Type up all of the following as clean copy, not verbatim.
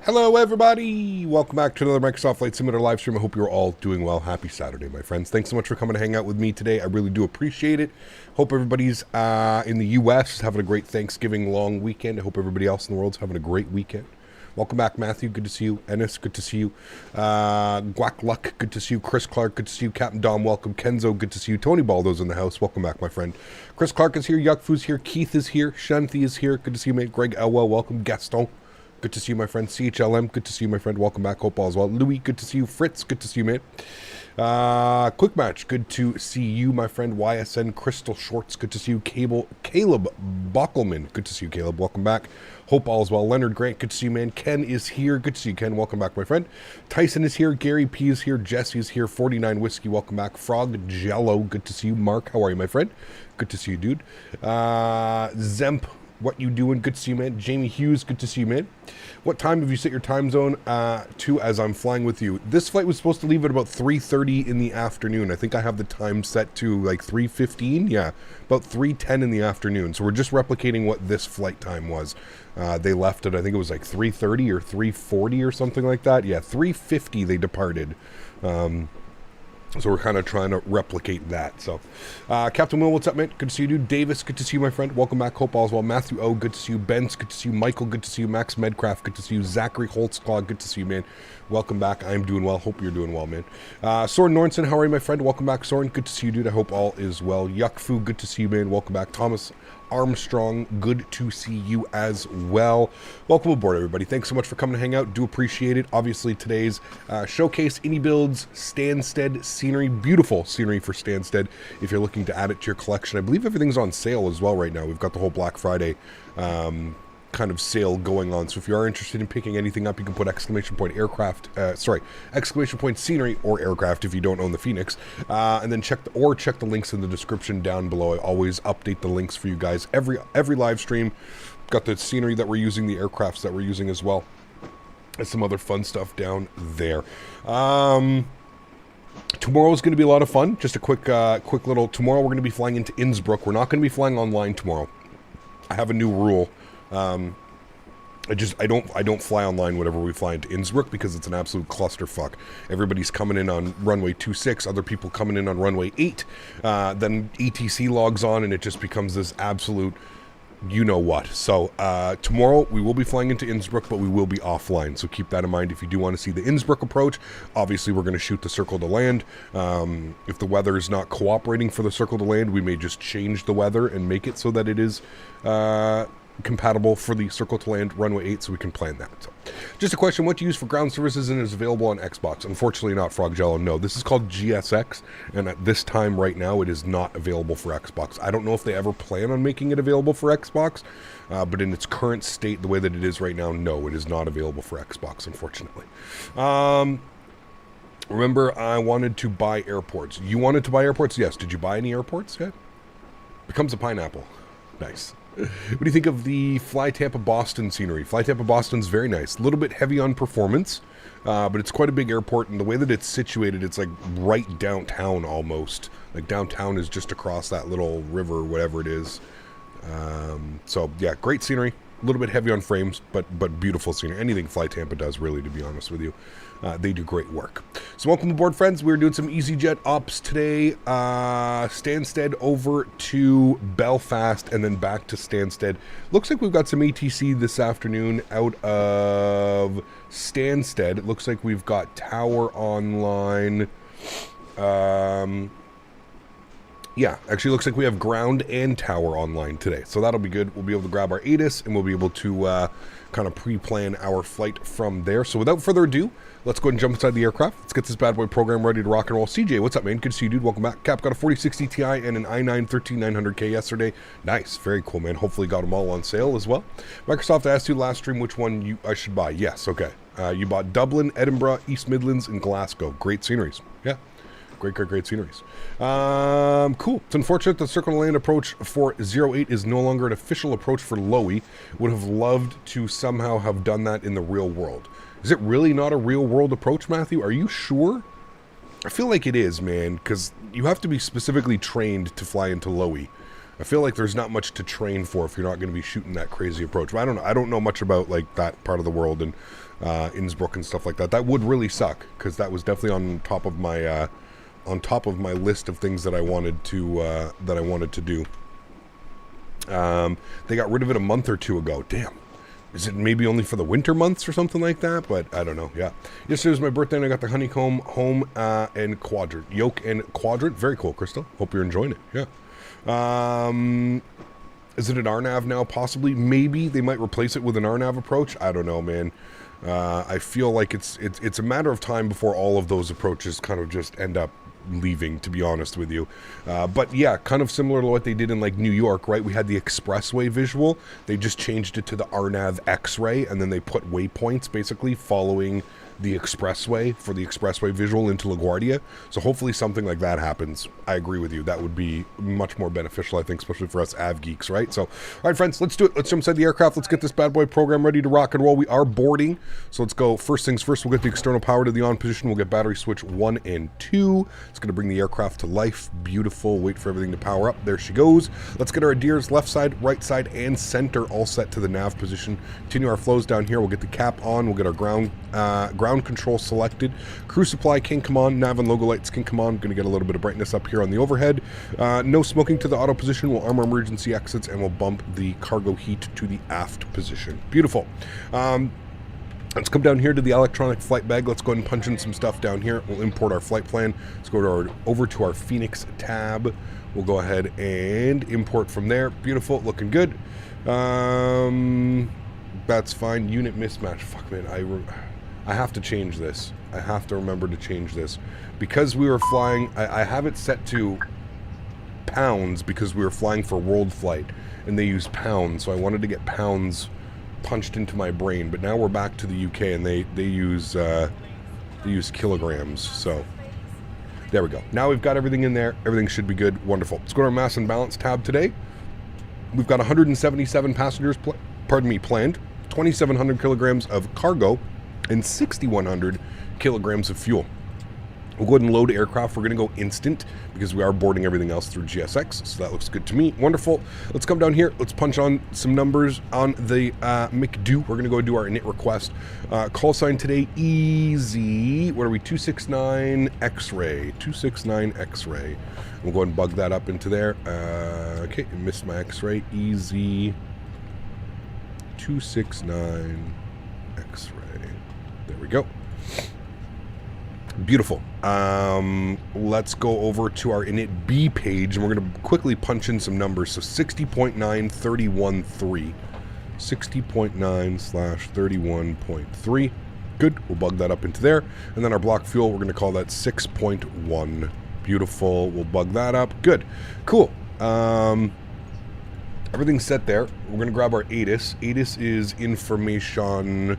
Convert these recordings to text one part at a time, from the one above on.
Hello everybody, welcome back to another Microsoft Flight Simulator live stream. I hope you're all doing well. Happy Saturday, my friends. Thanks so much for coming to hang out with me today. I really do appreciate it. Hope everybody's in the US having a great Thanksgiving long weekend. I hope everybody else in the world's having a great weekend. Welcome back, Matthew. Good to see you. Ennis, good to see you. Guac Luck, good to see you. Chris Clark, good to see you. Captain Dom, welcome. Kenzo, good to see you. Tony Baldo's in the house. Welcome back, my friend. Chris Clark is here. Yuckfu's here. Keith is here. Shanti is here. Good to see you, mate. Greg Elwell, welcome. Gaston, good to see you, my friend. CHLM, good to see you, my friend. Welcome back. Hope all is well. Louis, good to see you. Fritz, good to see you, mate. Quick Match, good to see you, my friend. YSN Crystal Shorts, good to see you. Caleb Bockelman, good to see you, Caleb. Welcome back. Hope all is well. Leonard Grant, good to see you, man. Ken is here. Good to see you, Ken. Welcome back, my friend. Tyson is here. Gary P is here. Jesse is here. 49 Whiskey, welcome back. Frog Jello, good to see you. Mark, how are you, my friend? Good to see you, dude. Zemp, what you doing? Good to see you, man. Jamie Hughes, good to see you, man. What time have you set your time zone to as I'm flying with you? This flight was supposed to leave at about 3:30 in the afternoon. I think I have the time set to like 3:15. Yeah, about 3:10 in the afternoon. So we're just replicating what this flight time was. They left it, I think it was like 3:30 or 3:40 or something like that. Yeah, 3:50 they departed. So we're kind of trying to replicate that. So, Captain Will, what's up, man? Good to see you, dude. Davis, good to see you, my friend. Welcome back. Hope all is well. Matthew O, good to see you. Benz, good to see you. Michael, good to see you. Max Medcraft, good to see you. Zachary Holtzclaw, good to see you, man. Welcome back. I'm doing well. Hope you're doing well, man. Soren Nornson, how are you, my friend? Welcome back, Soren. Good to see you, dude. I hope all is well. Yuckfu, good to see you, man. Welcome back. Thomas Armstrong, good to see you as well. Welcome aboard, everybody. Thanks so much for coming to hang out. Do appreciate it. Obviously, today's showcase, iniBuilds, Stansted scenery. Beautiful scenery for Stansted if you're looking to add it to your collection. I believe everything's on sale as well right now. We've got the whole Black Friday kind of sale going on. So if you are interested in picking anything up, you can put exclamation point scenery or aircraft if you don't own the Fenix, and then check the links in the description down below. I always update the links for you guys every live stream. Got the scenery that we're using, the aircrafts that we're using as well, and some other fun stuff down there. Tomorrow is going to be a lot of fun. Just a quick little. Tomorrow we're going to be flying into Innsbruck. We're not going to be flying online tomorrow. I have a new rule. I don't fly online whenever we fly into Innsbruck because it's an absolute clusterfuck. Everybody's coming in on runway 26, other people coming in on runway 8, then ATC logs on and it just becomes this absolute you-know-what. So tomorrow we will be flying into Innsbruck, but we will be offline, so keep that in mind if you do want to see the Innsbruck approach. Obviously we're going to shoot the circle to land. If the weather is not cooperating for the circle to land, we may just change the weather and make it so that it is compatible for the circle to land runway 8, so we can plan that. So, just a question, what do you use for ground services and is available on Xbox? Unfortunately not Frog Jello, no. This is called GSX, and at this time right now it is not available for Xbox. I don't know if they ever plan on making it available for Xbox, but in its current state, the way that it is right now, no, it is not available for Xbox, unfortunately. Remember, I wanted to buy airports. You wanted to buy airports? Yes. Did you buy any airports yet? Becomes a pineapple. Nice. What do you think of the Fly Tampa Boston scenery? Fly Tampa Boston's very nice. A little bit heavy on performance, but it's quite a big airport, and the way that it's situated, it's like right downtown almost. Like downtown is just across that little river, whatever it is. So yeah, great scenery. A little bit heavy on frames, but beautiful scenery. Anything Fly Tampa does, really, to be honest with you. They do great work. So welcome aboard, friends. We're doing some EasyJet ops today. Stansted over to Belfast and then back to Stansted. Looks like we've got some ATC this afternoon out of Stansted. It looks like we've got Tower online. Yeah, actually looks like we have ground and tower online today. So that'll be good. We'll be able to grab our ATIS and we'll be able to kind of pre-plan our flight from there. So without further ado, let's go ahead and jump inside the aircraft. Let's get this bad boy program ready to rock and roll. CJ, what's up, man? Good to see you, dude. Welcome back. Cap got a 4060 Ti and an i9 13900K yesterday. Nice. Very cool, man. Hopefully got them all on sale as well. Microsoft asked you last stream which one I should buy. Yes, okay. You bought Dublin, Edinburgh, East Midlands, and Glasgow. Great sceneries. Yeah. Great sceneries. Cool. It's unfortunate the circle to land approach for 08 is no longer an official approach for Lowy. Would have loved to somehow have done that in the real world. Is it really not a real world approach, Matthew? Are you sure? I feel like it is, man, because you have to be specifically trained to fly into Lowy. I feel like there's not much to train for if you're not going to be shooting that crazy approach. But I don't know. I don't know much about like that part of the world and Innsbruck and stuff like that. That would really suck because that was definitely on top of my list of things that I wanted to do. They got rid of it a month or two ago. Damn. Is it maybe only for the winter months or something like that? But I don't know. Yeah. Yesterday was my birthday and I got the honeycomb home and quadrant. Yoke and quadrant. Very cool, Crystal. Hope you're enjoying it. Yeah. Is it an RNAV now? Possibly. Maybe they might replace it with an RNAV approach. I don't know, man. I feel like it's a matter of time before all of those approaches kind of just end up leaving, to be honest with you. But yeah, kind of similar to what they did in like New York, right? We had the expressway visual. They just changed it to the RNAV X-ray, and then they put waypoints basically following the expressway for the expressway visual into LaGuardia. So hopefully something like that happens. I agree with you. That would be much more beneficial, I think, especially for us AV geeks, right? So, all right, friends, let's do it. Let's jump inside the aircraft. Let's get this bad boy program ready to rock and roll. We are boarding. So let's go. First things first, we'll get the external power to the on position. We'll get battery switch 1 and 2. It's going to bring the aircraft to life. Beautiful. Wait for everything to power up. There she goes. Let's get our ADIRs left side, right side, and center all set to the nav position. Continue our flows down here. We'll get the cap on. We'll get our ground control selected. Crew supply can come on. Nav and logo lights can come on. Going to get a little bit of brightness up here on the overhead. No smoking to the auto position. We'll arm our emergency exits and we'll bump the cargo heat to the aft position. Beautiful. Let's come down here to the electronic flight bag. Let's go ahead and punch in some stuff down here. We'll import our flight plan. Let's go to over to our Fenix tab. We'll go ahead and import from there. Beautiful, looking good. That's fine. Unit mismatch. Fuck, man, I have to change this. I have to remember to change this. Because we were flying, I have it set to pounds because we were flying for World Flight, and they use pounds, so I wanted to get pounds punched into my brain. But now we're back to the UK, and they use kilograms, so there we go. Now we've got everything in there. Everything should be good. Wonderful. Let's go to our mass and balance tab today. We've got 177 passengers planned, 2,700 kilograms of cargo, and 6,100 kilograms of fuel. We'll go ahead and load aircraft. We're going to go instant because we are boarding everything else through GSX, so that looks good to me. Wonderful. Let's come down here. Let's punch on some numbers on the McDo. We're going to go do our init request. Call sign today, easy. What are we? 269 X-ray. 269 X-ray. We'll go ahead and bug that up into there. Okay, I missed my X-ray. Easy. 269 X-ray. There we go. Beautiful. Let's go over to our init B page, and we're going to quickly punch in some numbers. So 60.9, 31.3. 60.9/31.3. Good. We'll bug that up into there. And then our block fuel, we're going to call that 6.1. Beautiful. We'll bug that up. Good. Cool. Everything's set there. We're going to grab our ATIS. ATIS is information.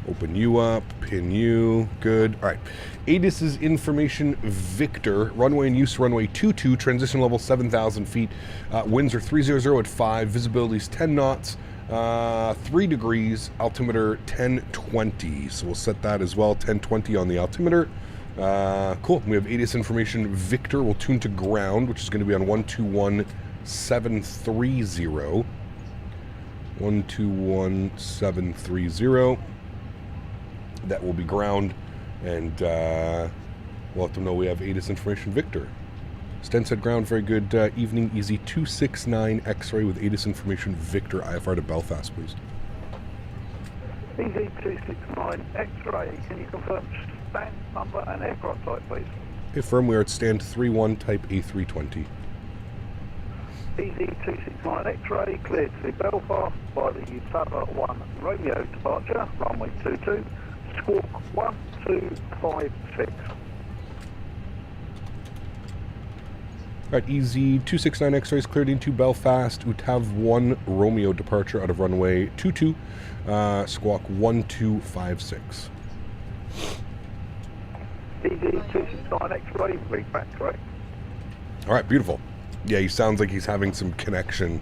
Open you up, pin you, good. All right, ATIS is information Victor, runway in use, runway 22, transition level 7,000 feet. Winds are 300 at 5, visibility is 10 knots, 3 degrees, altimeter 1020. So we'll set that as well, 1020 on the altimeter. Cool, we have ATIS information Victor. We'll tune to ground, which is going to be on 121730. 121730. That will be ground, and we'll let them know we have ATIS information Victor. Stansted ground, very good evening, easy 269 X-ray with ATIS information Victor, IFR to Belfast, please. Easy 269 X-ray, can you confirm stand number and aircraft type, please? Okay, firm, we are at stand 31, type A320. Easy 269 X-ray, cleared to Belfast by the Utah 1 Romeo departure, runway 22. Squawk 1256. Alright, easy 269 X-rays cleared into Belfast. UTAV 1 Romeo departure out of runway 22. Squawk 1256. Easy 269 X-ray, read back correct. Alright, beautiful. Yeah, he sounds like he's having some connection.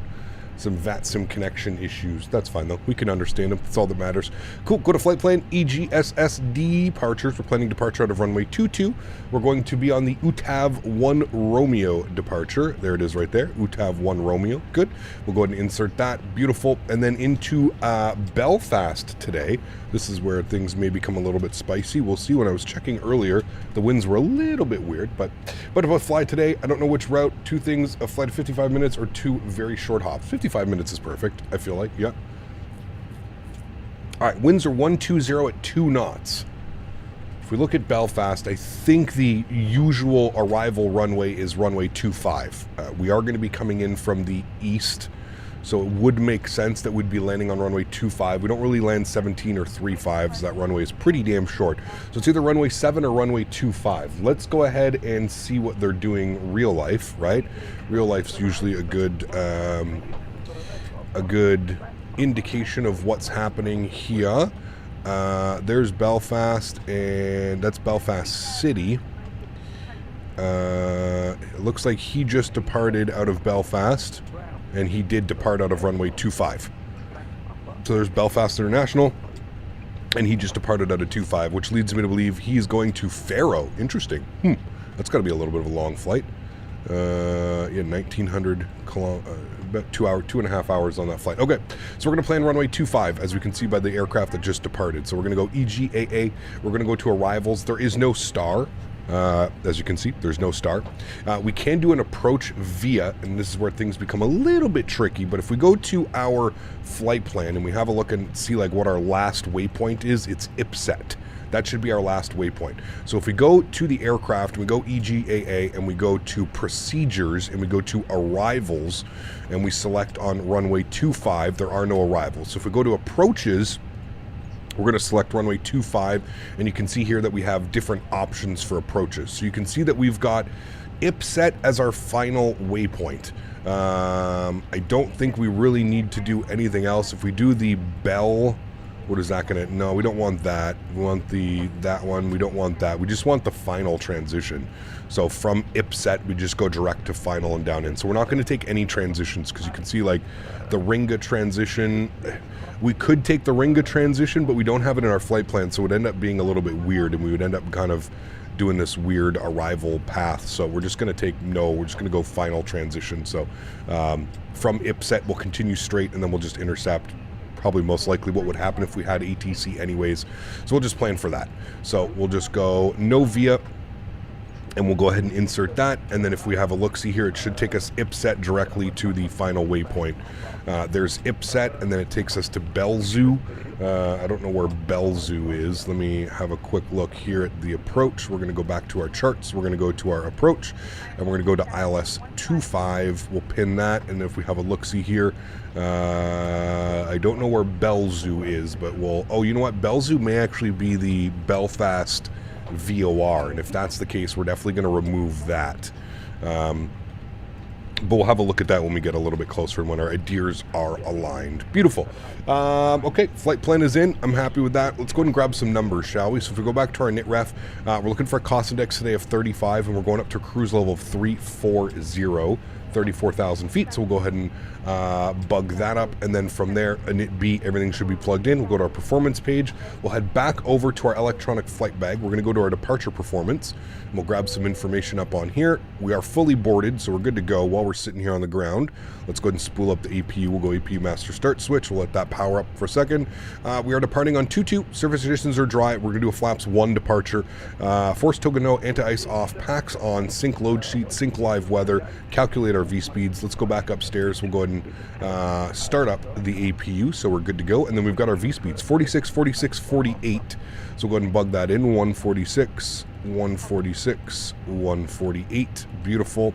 Some VATSIM connection issues. That's fine though. We can understand them. That's all that matters. Cool. Go to flight plan. EGSS departures. We're planning departure out of runway 22. We're going to be on the UTAV 1 Romeo departure. There it is right there. UTAV 1 Romeo. Good. We'll go ahead and insert that. Beautiful. And then into Belfast today. This is where things may become a little bit spicy. We'll see. When I was checking earlier, the winds were a little bit weird. But about fly today, I don't know which route. 2 things, a flight of 55 minutes or 2 very short hops. 55 minutes is perfect, I feel like. Yeah. All right, winds are 120 at 2 knots. If we look at Belfast, I think the usual arrival runway is runway 25. We are going to be coming in from the east, so it would make sense that we'd be landing on runway 25. We don't really land 17 or 35s. That runway is pretty damn short. So it's either runway 7 or runway 25. Let's go ahead and see what they're doing real life, right? Real life's usually a good indication of what's happening here. There's Belfast, and that's Belfast City. It looks like he just departed out of Belfast, and he did depart out of runway 25. So there's Belfast International, and he just departed out of 25, which leads me to believe he's going to Faro. Interesting. That's got to be a little bit of a long flight. Yeah, 1,900 about 2.5 hours on that flight. Okay, so we're going to plan runway 25, as we can see by the aircraft that just departed. So we're going to go EGAA. We're going to go to arrivals. There is no star. As you can see, there's no star. We can do an approach via, and this is where things become a little bit tricky, but if we go to our flight plan and we have a look and see like what our last waypoint is, it's IPSET. That should be our last waypoint. So if we go to the aircraft, we go EGAA, and we go to procedures, and we go to arrivals, and we select on runway 25, there are no arrivals. So if we go to approaches, we're going to select runway 25, and you can see here that we have different options for approaches. So you can see that we've got IPSET as our final waypoint. I don't think we really need to do anything else. If we do the bell, what is that going to... No, we don't want that. We want that one. We don't want that. We just want the final transition. So from IPSET, we just go direct to final and down in. So we're not going to take any transitions, because you can see like the Ringa transition... We could take the Ringa transition, but we don't have it in our flight plan, so it would end up being a little bit weird, and we would end up kind of doing this weird arrival path. So we're just going to take we're just going to go final transition. So from IPSET, we'll continue straight, and then we'll just intercept probably most likely what would happen if we had ATC anyways. So we'll just plan for that. So we'll just go no via, and we'll go ahead and insert that, and then if we have a look-see here, it should take us IPSET directly to the final waypoint. There's IPSET, and then it takes us to Belzoo. I don't know where Belzoo is. Let me have a quick look here at the approach. We're going to go back to our charts. We're going to go to our approach, and we're going to go to ILS 25. We'll pin that, and if we have a look-see here, I don't know where Belzoo is, but we'll... Oh, you know what? Belzoo may actually be the Belfast VOR, and if that's the case, we're definitely going to remove that. But we'll have a look at that when we get a little bit closer and when our ideas are aligned. Beautiful. Okay, flight plan is in. I'm happy with that. Let's go ahead and grab some numbers, shall we? So if we go back to our NITREF, we're looking for a cost index today of 35, and we're going up to a cruise level of 340. 34,000 feet, so we'll go ahead and bug that up, and then from there, everything should be plugged in. We'll go to our performance page. We'll head back over to our electronic flight bag. We're going to go to our departure performance, and we'll grab some information up on here. We are fully boarded, so we're good to go while we're sitting here on the ground. Let's go ahead and spool up the APU. We'll go APU master start switch. We'll let that power up for a second. We are departing on 22. Surface conditions are dry. We're going to do a flaps 1 departure. Force token no, anti-ice off, packs on, sync load sheet, sync live weather, calculate our V speeds. Let's go back upstairs. We'll go ahead and start up the APU, so we're good to go. And then we've got our V speeds, 46, 46, 48. So we'll go ahead and bug that in, 146, 146, 148. Beautiful.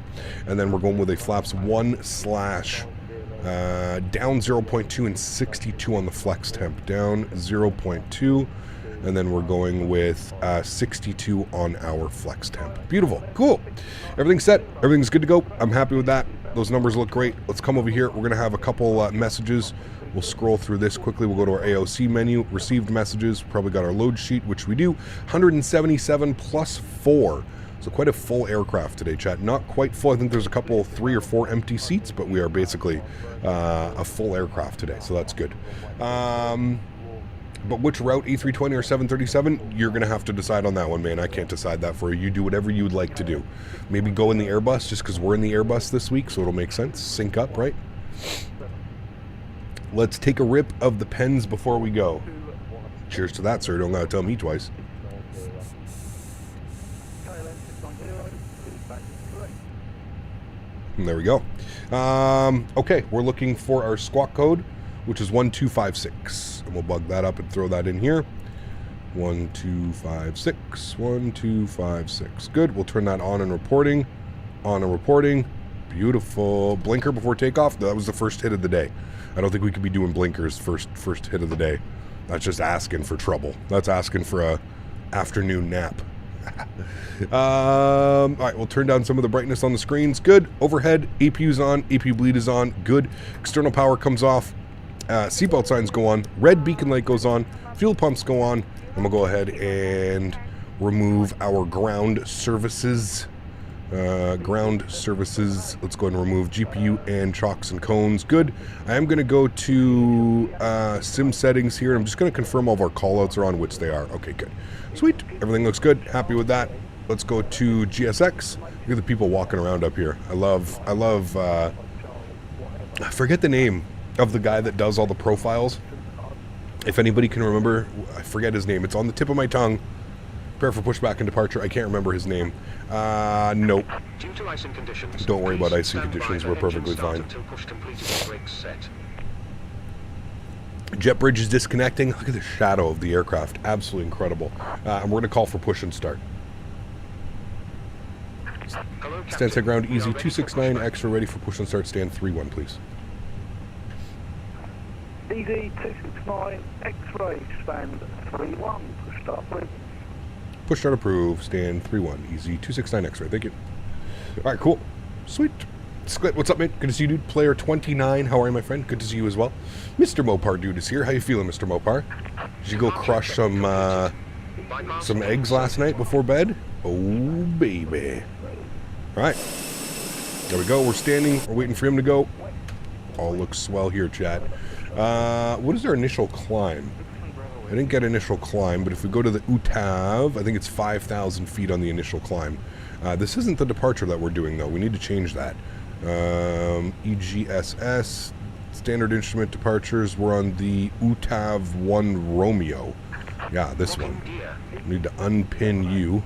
And then we're going with a flaps 1 slash down 0.2 and 62 on the flex temp, down 0.2. And then we're going with 62 on our flex temp. Beautiful. Cool. Everything's set. Everything's good to go. I'm happy with that. Those numbers look great. Let's come over here. We're going to have a couple messages. We'll scroll through this quickly. We'll go to our AOC menu. Received messages. Probably got our load sheet, which we do. 177 plus 4. So quite a full aircraft today, chat. Not quite full. I think there's a couple, 3 or 4 empty seats, but we are basically a full aircraft today. So that's good. But which route, A320 or 737, you're going to have to decide on that one, man. I can't decide that for you. You do whatever you would like to do. Maybe go in the Airbus, just because we're in the Airbus this week, so it'll make sense. Sync up, right? Let's take a rip of the pens before we go. Cheers to that, sir. Don't got to tell me twice. And there we go. Okay, we're looking for our squawk code, which is 1256. And we'll bug that up and throw that in here. 1256, 1256. Good, we'll turn that on and reporting. On and reporting. Beautiful. Blinker before takeoff. That was the first hit of the day. I don't think we could be doing blinkers first hit of the day. That's just asking for trouble. That's asking for a afternoon nap. All right, we'll turn down some of the brightness on the screens. Good. Overhead, APU's on, APU bleed is on. Good. External power comes off. Seatbelt signs go on. Red beacon light goes on. Fuel pumps go on. And we'll go ahead and remove our ground services. Let's go ahead and remove GPU and chocks and cones. Good. I am going to go to sim settings here. I'm just going to confirm all of our callouts are on, which they are. Okay, good. Sweet. Everything looks good. Happy with that. Let's go to GSX. Look at the people walking around up here. I love I forget the name of the guy that does all the profiles. If anybody can remember, I forget his name. It's on the tip of my tongue. Prepare for pushback and departure. I can't remember his name. Nope. Due to icing conditions, don't worry about icing conditions. We're perfectly fine. Jet bridge is disconnecting. Look at the shadow of the aircraft. Absolutely incredible. And we're going to call for push and start. Stansted ground, easy 269, extra ready for push and start, stand 3-1, please. Easy 269, X-ray, stand 3-1, push start please. Push start approved, stand 3-1, easy 269, X-ray, thank you. Alright, cool. Sweet. Sklit, what's up, mate? Good to see you, dude. Player 29, how are you, my friend? Good to see you as well. Mr. Mopar dude is here. How you feeling, Mr. Mopar? Did you go crush some eggs last night before bed? Oh, baby. Alright. There we go. We're standing. We're waiting for him to go. All looks swell here, chat. What is our initial climb? I didn't get initial climb, but if we go to the UTAV, I think it's 5,000 feet on the initial climb. This isn't the departure that we're doing, though. We need to change that. EGSS, standard instrument departures. We're on the UTAV 1 Romeo. Yeah, this one. We need to unpin you.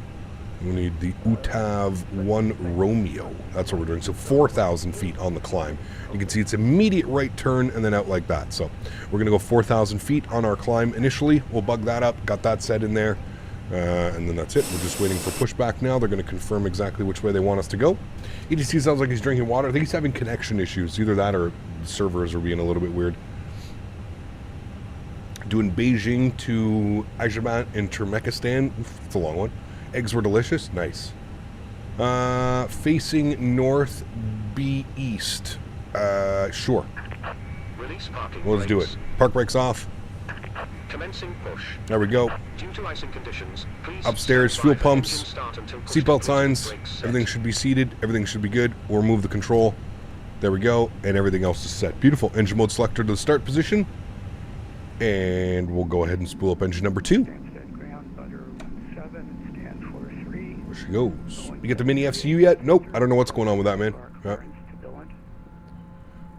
We need the UTAV 1 Romeo. That's what we're doing. So 4,000 feet on the climb. You can see it's immediate right turn and then out like that. So we're going to go 4,000 feet on our climb initially. We'll bug that up. Got that set in there. And then that's it. We're just waiting for pushback now. They're going to confirm exactly which way they want us to go. EDC sounds like he's drinking water. I think he's having connection issues. Either that or servers are being a little bit weird. Doing Beijing to ajueland in Turkmenistan. It's a long one. Eggs were delicious. Nice. Facing north, be east. Sure. Well, let's do it. Park brakes off. Commencing push. There we go. Due to icing conditions, please upstairs, fuel pumps, seatbelt signs. Set. Everything should be seated. Everything should be good. We'll remove the control. There we go. And everything else is set. Beautiful. Engine mode selector to the start position. And we'll go ahead and spool up engine number 2. There she goes. You get the mini FCU yet? Nope. I don't know what's going on with that, man.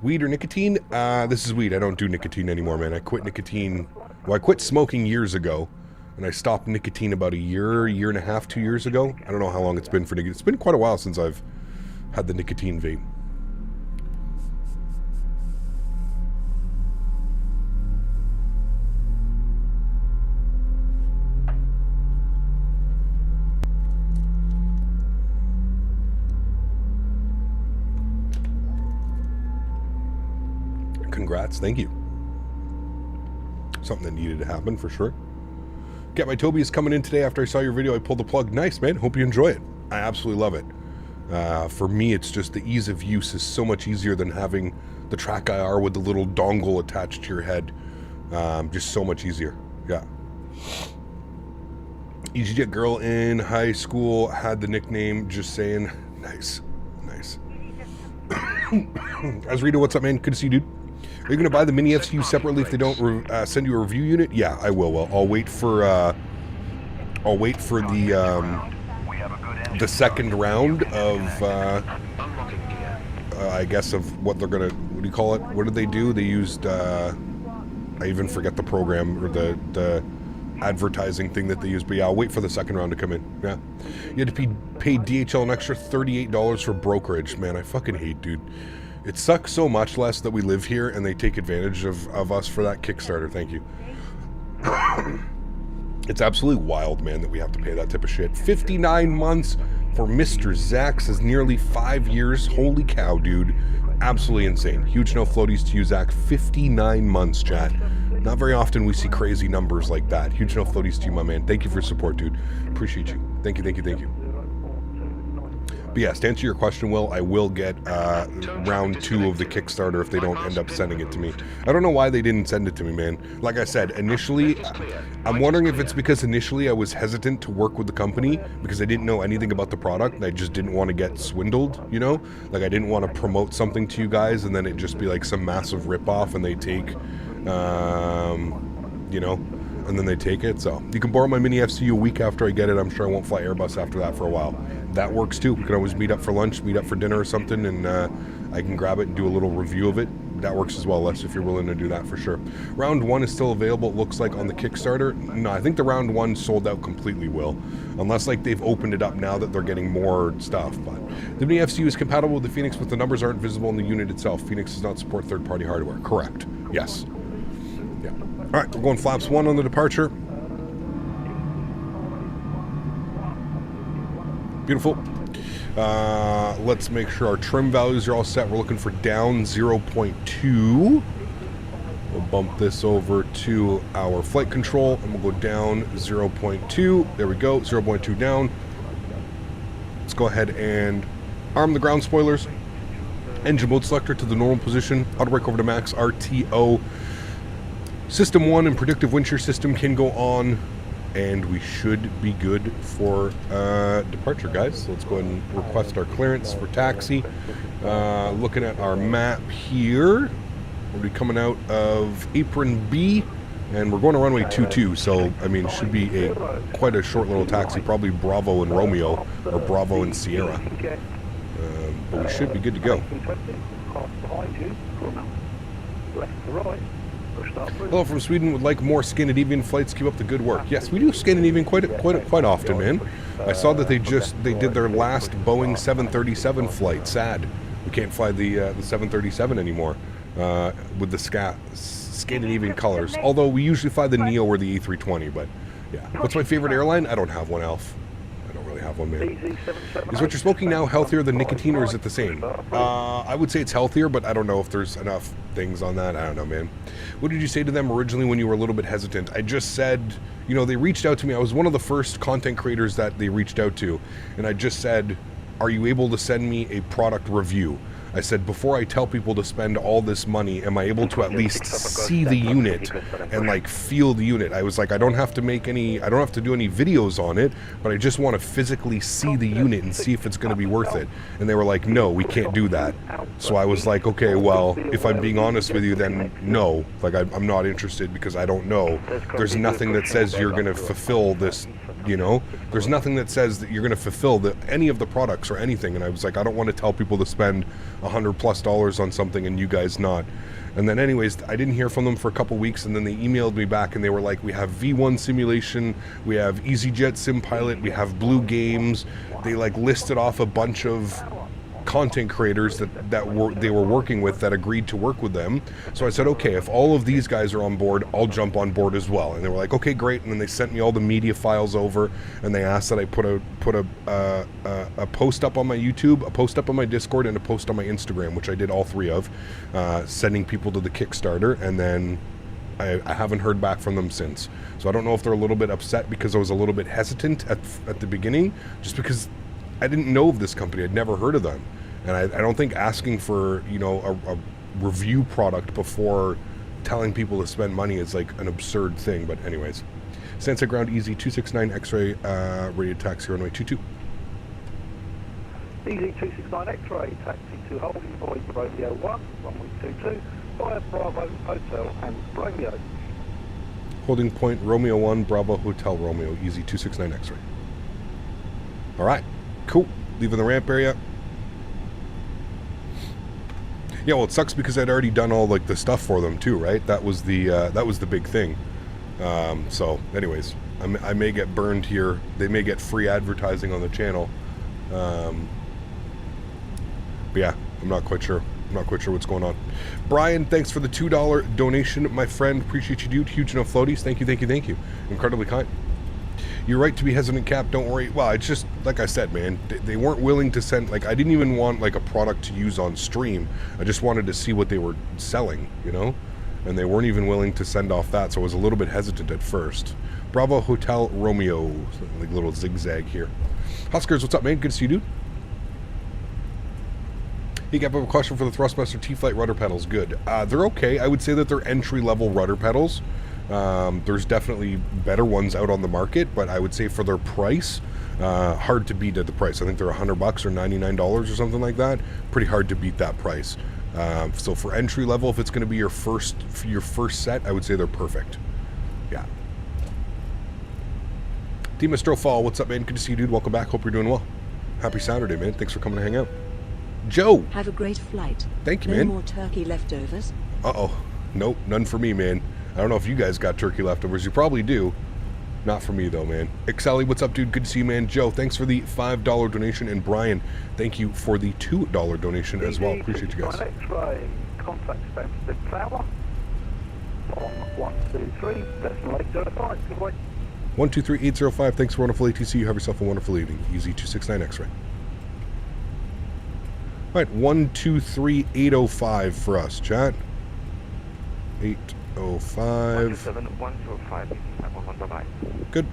Weed or nicotine? This is weed. I don't do nicotine anymore, man. I quit nicotine. Well, I quit smoking years ago, and I stopped nicotine about a year and a half, 2 years ago. I don't know how long it's been for nicotine. It's been quite a while since I've had the nicotine vape. Congrats, thank you. Something that needed to happen for sure. Get My Toby is coming in today after I saw your video. I pulled the plug. Nice, man. Hope you enjoy it. I absolutely love it. For me, it's just the ease of use is so much easier than having the track IR with the little dongle attached to your head. Just so much easier. Yeah. EasyJet girl in high school had the nickname. Just saying. Nice. Nice. Azrita, what's up, man? Good to see you, dude. Are you going to buy the mini FCU separately if they don't send you a review unit? Yeah, I will. Well, I'll wait for the second round of I guess of what they're gonna. What do you call it? What did they do? They used I even forget the program or the advertising thing that they used. But yeah, I'll wait for the second round to come in. Yeah, you had to pay DHL an extra $38 for brokerage. Man, I fucking hate, dude. It sucks so much less that we live here and they take advantage of us for that Kickstarter. Thank you. It's absolutely wild, man, that we have to pay that type of shit. 59 months for Mr. Zach says nearly 5 years. Holy cow, dude. Absolutely insane. Huge no floaties to you, Zach. 59 months, chat. Not very often we see crazy numbers like that. Huge no floaties to you, my man. Thank you for your support, dude. Appreciate you. Thank you, thank you, thank you. But yes, to answer your question, Will, I will get round 2 of the Kickstarter if they don't end up sending it to me. I don't know why they didn't send it to me, man. Like I said, initially, I'm wondering if it's because initially I was hesitant to work with the company because I didn't know anything about the product and I just didn't want to get swindled, you know? Like I didn't want to promote something to you guys and then it just be like some massive ripoff and they take, you know, and then they take it. So you can borrow my mini FCU a week after I get it. I'm sure I won't fly Airbus after that for a while. That works too. We can always meet up for lunch, meet up for dinner or something, and I can grab it and do a little review of it. That works as well, Les, if you're willing to do that for sure. Round 1 is still available, it looks like, on the Kickstarter. No, I think the round 1 sold out completely, Will. Unless like they've opened it up now that they're getting more stuff. But the mini FCU is compatible with the Fenix, but the numbers aren't visible in the unit itself. Fenix does not support third-party hardware. Correct. Yes. Yeah. All right, we're going flaps 1 on the departure. Beautiful. Let's make sure our trim values are all set. We're looking for down 0.2. We'll bump this over to our flight control, and we'll go down 0.2. There we go, 0.2 down. Let's go ahead and arm the ground spoilers. Engine mode selector to the normal position. Auto brake over to max, RTO. System 1 and predictive wind shear system can go on, and we should be good for departure, guys. So let's go ahead and request our clearance for taxi. Looking at our map here, we'll be coming out of apron B, and we're going to runway 22. So I mean, should be quite a short little taxi, probably Bravo and Romeo or Bravo and Sierra. But we should be good to go. Hello from Sweden. Would like more Scandinavian flights. Keep up the good work. Yes, we do Scandinavian quite often, man. I saw that they did their last Boeing 737 flight. Sad, we can't fly the 737 anymore with the Scandinavian colors. Although we usually fly the Neo or the A320. But yeah, what's my favorite airline? I don't have one, Alf. I don't really have one, man. Is what you're smoking now healthier than nicotine, or is it the same? I would say it's healthier, but I don't know if there's enough things on that. I don't know, man. What did you say to them originally when you were a little bit hesitant? I just said, you know, they reached out to me. I was one of the first content creators that they reached out to, and I just said, are you able to send me a product review? I said, before I tell people to spend all this money, am I able to at least see the unit and like feel the unit? I was like, I don't have to do any videos on it, but I just want to physically see the unit and see if it's going to be worth it. And they were like, no, we can't do that. So I was like, okay, well, if I'm being honest with you, then no, like I'm not interested because I don't know. There's nothing that says you're going to fulfill this. You know, there's nothing that says that you're going to fulfill any of the products or anything. And I was like, I don't want to tell people to spend $100+ on something and you guys not. And then anyways, I didn't hear from them for a couple weeks, and then they emailed me back and they were like, we have V1 simulation, we have EasyJet sim pilot, we have Blue Games. They like listed off a bunch of content creators that they were working with that agreed to work with them. So I said, okay, if all of these guys are on board, I'll jump on board as well. And they were like, okay, great. And then they sent me all the media files over, and they asked that I put a post up on my YouTube, a post up on my Discord, and a post on my Instagram, which I did all 3 of, sending people to the Kickstarter. And then I haven't heard back from them since. So I don't know if they're a little bit upset because I was a little bit hesitant at the beginning, just because I didn't know of this company. I'd never heard of them. And I don't think asking for, you know, a review product before telling people to spend money is like an absurd thing. But anyways, Stansted ground easy 269 X-ray radio taxi runway 22. Easy 269 X-ray taxi to holding point Romeo 1, runway 22, via Bravo Hotel and Romeo. Holding point Romeo 1, Bravo Hotel Romeo, easy 269 X-ray. All right, cool. Leaving the ramp area. Yeah, well, it sucks because I'd already done all like the stuff for them too, right? That was the big thing. So, anyways, I may get burned here. They may get free advertising on the channel. But yeah, I'm not quite sure. I'm not quite sure what's going on. Brian, thanks for the $2 donation, my friend. Appreciate you, dude. Huge enough floaties. Thank you, thank you, thank you. Incredibly kind. You're right to be hesitant, Cap. Don't worry. Well, it's just, like I said, man, they weren't willing to send, like, I didn't even want, like, a product to use on stream. I just wanted to see what they were selling, you know? And they weren't even willing to send off that, so I was a little bit hesitant at first. Bravo Hotel Romeo. Like, little zigzag here. Huskers, what's up, man? Good to see you, dude. Hey, Cap, I have a question for the Thrustmaster T-Flight rudder pedals. Good. They're okay. I would say that they're entry-level rudder pedals. There's definitely better ones out on the market, but I would say for their price, hard to beat at the price. I think they're $100 or $99 or something like that. Pretty hard to beat that price. So for entry level, if it's going to be your first set, I would say they're perfect. Yeah. Team Astrofall, what's up, man? Good to see you, dude. Welcome back. Hope you're doing well. Happy Saturday, man. Thanks for coming to hang out. Joe. Have a great flight. Thank you, no man. More turkey leftovers? Uh-oh. Nope, none for me, man. I don't know if you guys got turkey leftovers. You probably do. Not for me, though, man. Excelli, what's up, dude? Good to see you, man. Joe, thanks for the $5 donation. And Brian, thank you for the $2 donation as well. Appreciate you guys. X-ray, contact Stansted Tower. on 123, decimal 805, good way. 123805, thanks for wonderful ATC. You have yourself a wonderful evening. Easy 269 X-ray. All right, 123805 for us, chat. 805. 107-105, bye-bye. Good.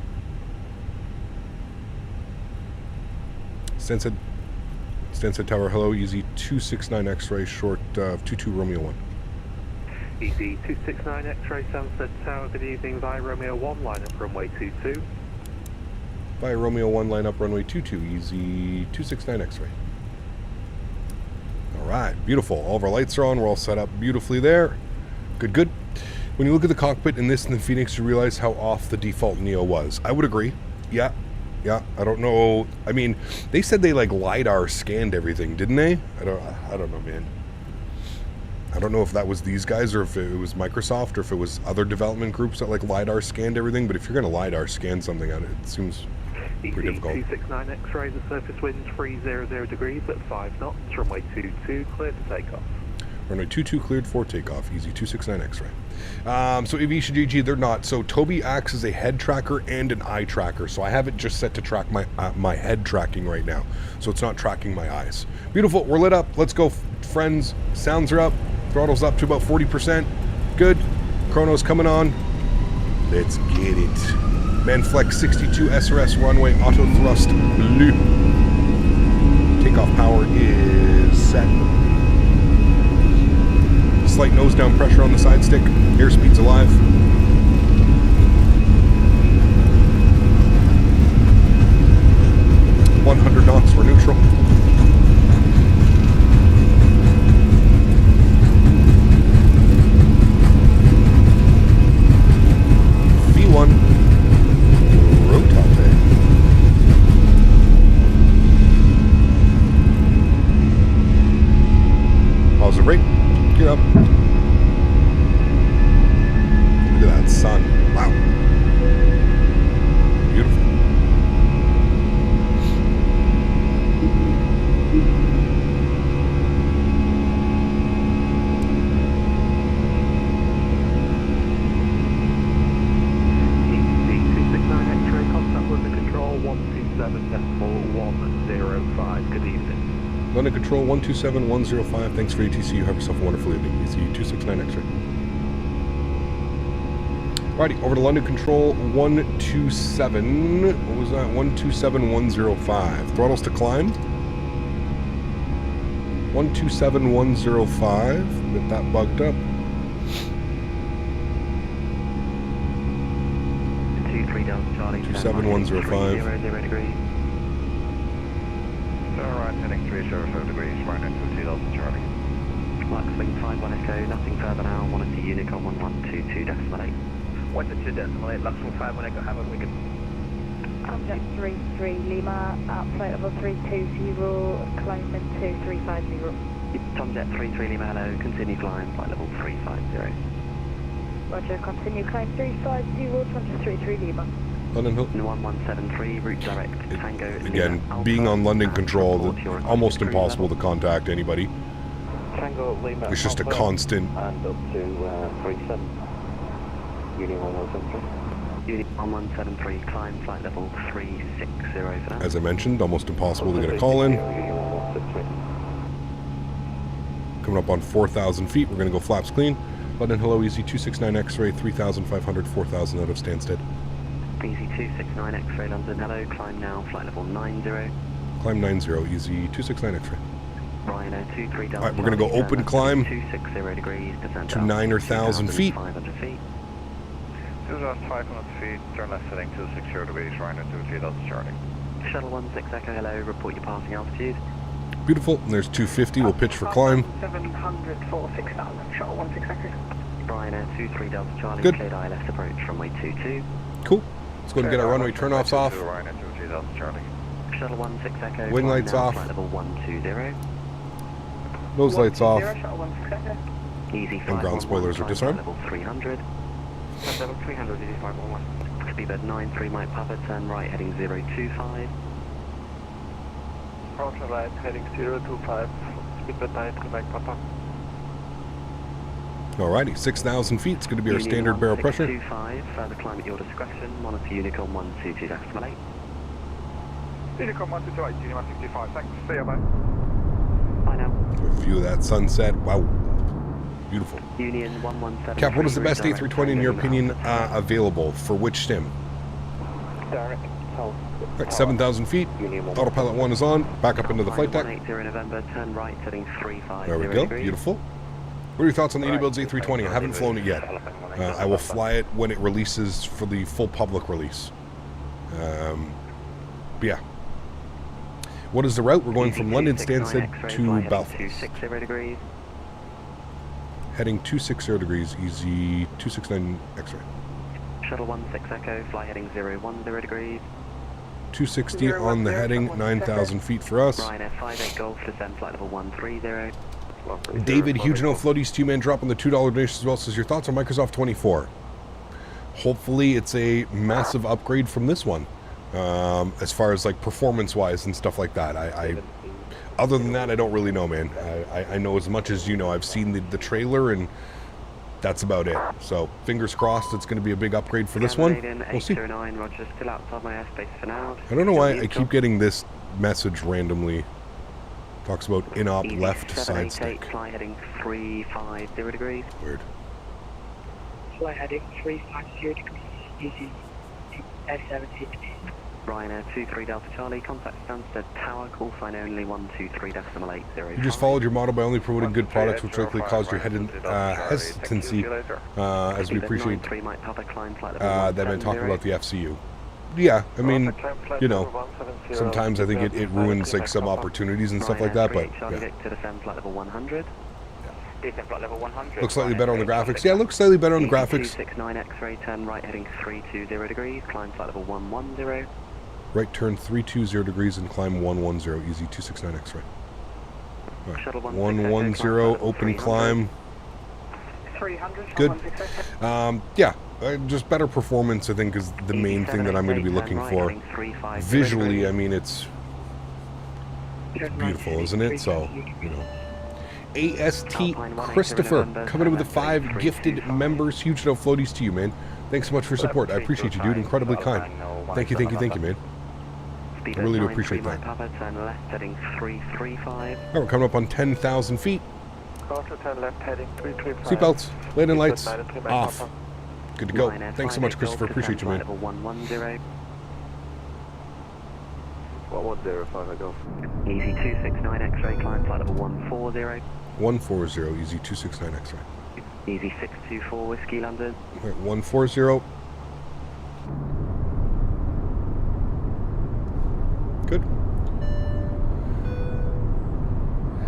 Stansted Tower, hello. Easy 269 X-ray, short of 22 Romeo 1. Easy 269 X-ray, Stansted Tower, good evening, via Romeo 1, line up runway 22. Via Romeo 1, line up runway 22, easy 269 X-ray. All right, beautiful. All of our lights are on. We're all set up beautifully there. Good, good. When you look at the cockpit in this and the Fenix, you realize how off the default Neo was. I would agree. Yeah, I don't know. I mean, they said they like LiDAR scanned everything, didn't they? I don't know, man. I don't know if that was these guys or if it was Microsoft or if it was other development groups that like LiDAR scanned everything. But if you're going to LiDAR scan something out, it seems pretty difficult. 269 X-ray, the surface wind's 300 degrees at 5 knots, runway 22, clear to takeoff. Runway 22 cleared for takeoff, easy 269 X-ray. So Aviation GG, they're not. So Toby acts as a head tracker and an eye tracker. So I have it just set to track my head tracking right now. So it's not tracking my eyes. Beautiful, we're lit up. Let's go, friends. Sounds are up. Throttle's up to about 40%. Good. Chrono's coming on. Let's get it. Manflex 62 SRS runway auto thrust blue. Takeoff power is set. Slight nose down pressure on the side stick. Airspeed's alive. .100 knots for neutral. V1 rotate. Pause the brake. Get up. Look at that sun. Wow. Beautiful. London Control 127105. Thanks for ATC. You have yourself a wonderful evening. EC 269 X-ray. Alrighty, over to London Control 127. What was that? 127105. Throttles to climb. 127105. Get that bugged up. 23 Delta Charlie. 27105. 0 degrees. Alright, heading 305 degrees, right next to 2 Delta Charlie. Lux Wing 51 Echo, nothing further now, monitor Unicom 1122.8. 122.8, Lux Wing 51 Echo, have a wicked. Jet 33 Lima, flight level 320, climb into 350. Jet 33 Lima, hello, continue climb, flight level 350. Roger, continue climb 350, 23 Lima. London Hill. 1173, route direct, Tango. Again, being on London Control, almost impossible to contact anybody. Tango Lima. It's just a constant. And up to 37. Union 1173. Union 1173, climb flight level 360 for now. As I mentioned, almost impossible to get a call in. Coming up on 4,000 feet, we're going to go flaps clean. London Hello, Easy 269 X-ray, 3,500, 4,000 out of Stansted. Easy 269 X-ray, London Hello, climb now, flight level 90. Climb 90, Easy 269 X-ray. Rhino 23 Delta. Alright, we're going to go open climb 260 degrees, descent to 9,000 feet. 500 feet. 2,500 feet, turn left heading 260 degrees, Rhino 23 Delta Charlie. Shuttle 16 Echo, hello, report your passing altitude. Beautiful, and there's 250, we'll pitch for climb. 700 for 6,000, shuttle 16 Echo. Rhino 23 Delta Charlie, Good. cleared ILS approach, runway 22. Cool. Let's go and get our runway turnoffs off. Rhino 23 Delta Charlie. Shuttle 16 Echo, Wing climb lights now, off. flight level 120. Nose lights off. Shuttle 16 Echo. Easy And ground spoilers are disarmed. Level 300. Level 300, easy 511. Speedbird 93 Mike Papa, turn right heading 025. Roger right, heading 025, speedbird 93 Mike Papa. Alrighty, 6,000 feet. It's going to be our standard barrel pressure. 25, further climb at your discretion. Monitor Unicorn 122.8. Unicorn 128, Unicorn 165, thanks. See you, mate. Bye now. A view of that sunset. Wow. Beautiful. Union 117. Cap, what is the best A320 in your opinion available? For which sim? Direct. Hold. Right, 7,000 feet. Autopilot 1 is on. Back up into the flight deck. 180 November, turn right, heading 350 There we go. degrees. Beautiful. What are your thoughts on the iniBuilds A320? I haven't flown it yet. I will fly it when it releases for the full public release. But yeah. What is the route? We're going from London Stansted to Belfast. 260 degrees. Heading 260 degrees, easy 269 X-ray. Shuttle 16 Echo, fly heading 010 degrees. 260 on the heading, 9,000 feet for us. Ryanair 58 Golf, descend flight level 130. David, huge no floaties, 2-man drop on the $2 donation as well. Says your thoughts on Microsoft 24. Hopefully it's a massive upgrade from this one. As far as like performance wise and stuff like that. Other than that, I don't really know, man. I know as much as you know. I've seen the trailer and that's about it. So fingers crossed it's going to be a big upgrade for this one. We'll see. Roger, still outside my airspace for now. I don't know why I keep getting this message randomly. Talks about in-op left side stick. Fly heading 350 degrees. Weird. Fly heading 350 degrees, easy S70. Ryanair 23 Delta Charlie, contact Stansted Tower, call sign only 123.805. You just followed your model by only promoting good products, which likely caused your hesitancy, as we appreciate that man talking about the FCU. Yeah, I mean, you know, sometimes I think it ruins like some opportunities and stuff like that, but yeah. Looks slightly better on the graphics. Yeah, looks slightly better on the graphics. 269 X-ray, turn right heading 320 degrees, climb flight level 110. Right turn 320 degrees and climb 110, easy 269 X-ray. Right. 110, open climb. 300. Good. Yeah, just better performance I think is the main thing that I'm going to be looking for. Visually, I mean, it's beautiful, isn't it? So, you know. AST Christopher coming in with the 5 gifted members. Huge no floaties to you, man. Thanks so much for your support. I appreciate you, dude. Incredibly kind. Thank you, man. I really do appreciate that. Alright, we're coming up on 10,000 feet. Seatbelts, landing lights, off. Good to go. Thanks so much, Christopher. Appreciate you, man. 110, 5 Golf. Easy 269 X-ray, climb flight level 140. 140, easy 269 X-ray. Easy 624 Whiskey London. Right, 140. Good.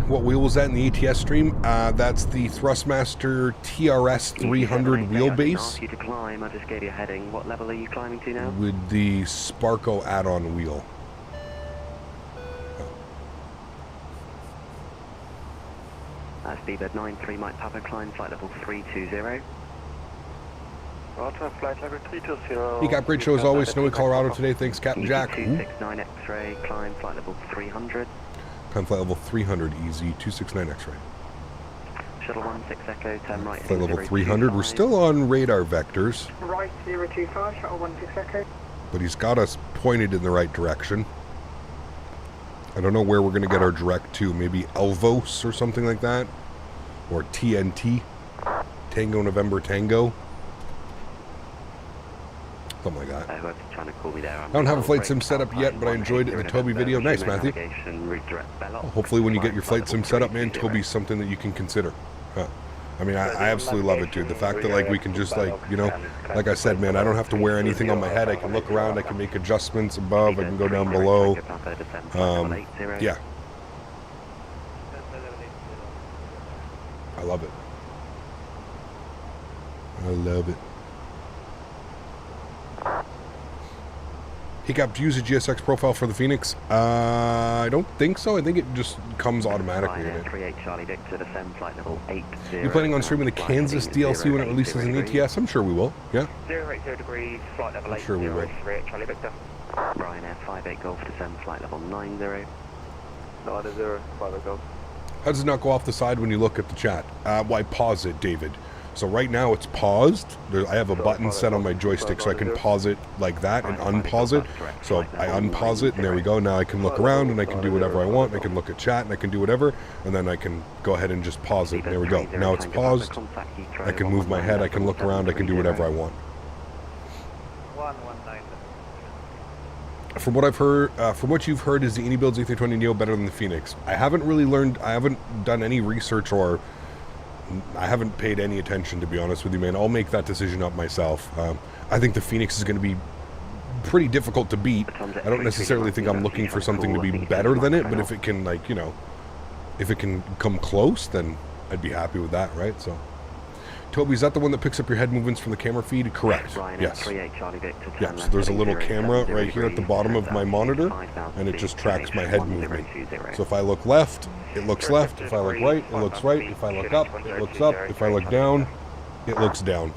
What wheel was that in the ATS stream? That's the Thrustmaster TRS 300 wheelbase. Ask you to climb. I just gave you a heading. What level are you climbing to now? With the Sparko add-on wheel. Speedbird 93 Mike Papa, climb flight level 320. Roger, flight level 320. He got great show as always. Snowy Colorado today. Thanks, Captain Jack. 269 X-ray, climb flight level 300. Climb flight level 300, easy 269 X-ray. Shuttle 16 Echo, turn right. Flight level 300. We're still on radar vectors. Right 025, shuttle 16 Echo. But he's got us pointed in the right direction. I don't know where we're going to get our direct to. Maybe Elvos or something like that. Or TNT. Tango November Tango. Something like that. Whoever's trying to call me there, I don't have a flight sim set up yet, but I enjoyed it in the Toby video. Nice, Matthew. Hopefully when you get your flight sim set up, man, Toby's something that you can consider. Huh. I mean, I absolutely love it, dude. The fact that, like, we can just, like, you know, like I said, man, I don't have to wear anything on my head. I can look around. I can make adjustments above. I can go down below. Yeah. I love it. I love it. He got to use a GSX profile for the Fenix. I don't think so. I think it just comes automatically in it. You planning on streaming the Kansas DLC when it releases in ETS? I'm sure we will. Yeah. 080 degrees, flight level 80. I'm sure we will. Charlie Victor. Ryanair 58 Golf, descend flight level 90. 90, 5 Golf. How does it not go off the side when you look at the chat? Why pause it, David? So right now it's paused. I have a button set on my joystick so I can pause it like that and unpause it. So I unpause it and there we go. Now I can look around and I can do whatever I want. I can look at chat and I can do whatever. And then I can go ahead and just pause it. There we go. Now it's paused. I can move my head. I can look around. I can do whatever I want. From what I've heard, from what you've heard, is the iniBuilds A320 Neo better than the Fenix? I haven't really learned. I haven't done any research or I haven't paid any attention, to be honest with you, man. I'll make that decision up myself. I think the Fenix is going to be pretty difficult to beat. I don't necessarily think I'm looking for something to be better than it, but if it can, like, you know, if it can come close, then I'd be happy with that, right? So, Toby, is that the one that picks up your head movements from the camera feed? Correct. Yes. Yeah, so there's a little camera right here at the bottom of my monitor, and it just tracks my head movement. So if I look left, it looks left. If I look right, it looks right. If I look up, it looks up. If I look down, it looks down.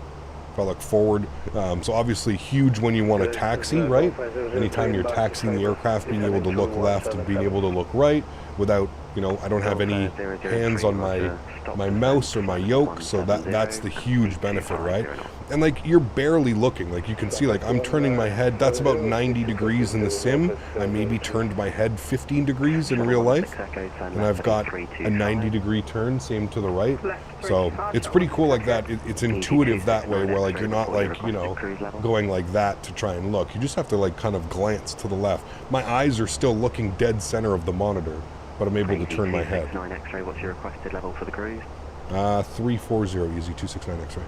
If I look forward, so obviously huge when you want to taxi, right? Anytime you're taxiing the aircraft, being able to look left and being able to look right without, you know, I don't have any hands on my mouse or my yoke, so that's the huge benefit, right? And like, you're barely looking, like you can see, like I'm turning my head, that's about 90 degrees in the sim. I maybe turned my head 15 degrees in real life, and I've got a 90-degree turn, same to the right. So it's pretty cool like that. It's intuitive that way, where like you're not like, you know, going like that to try and look. You just have to like kind of glance to the left. My eyes are still looking dead center of the monitor, but I'm able to turn my head. X-ray, what's your requested level for the cruise? 340, easy 269 X-ray.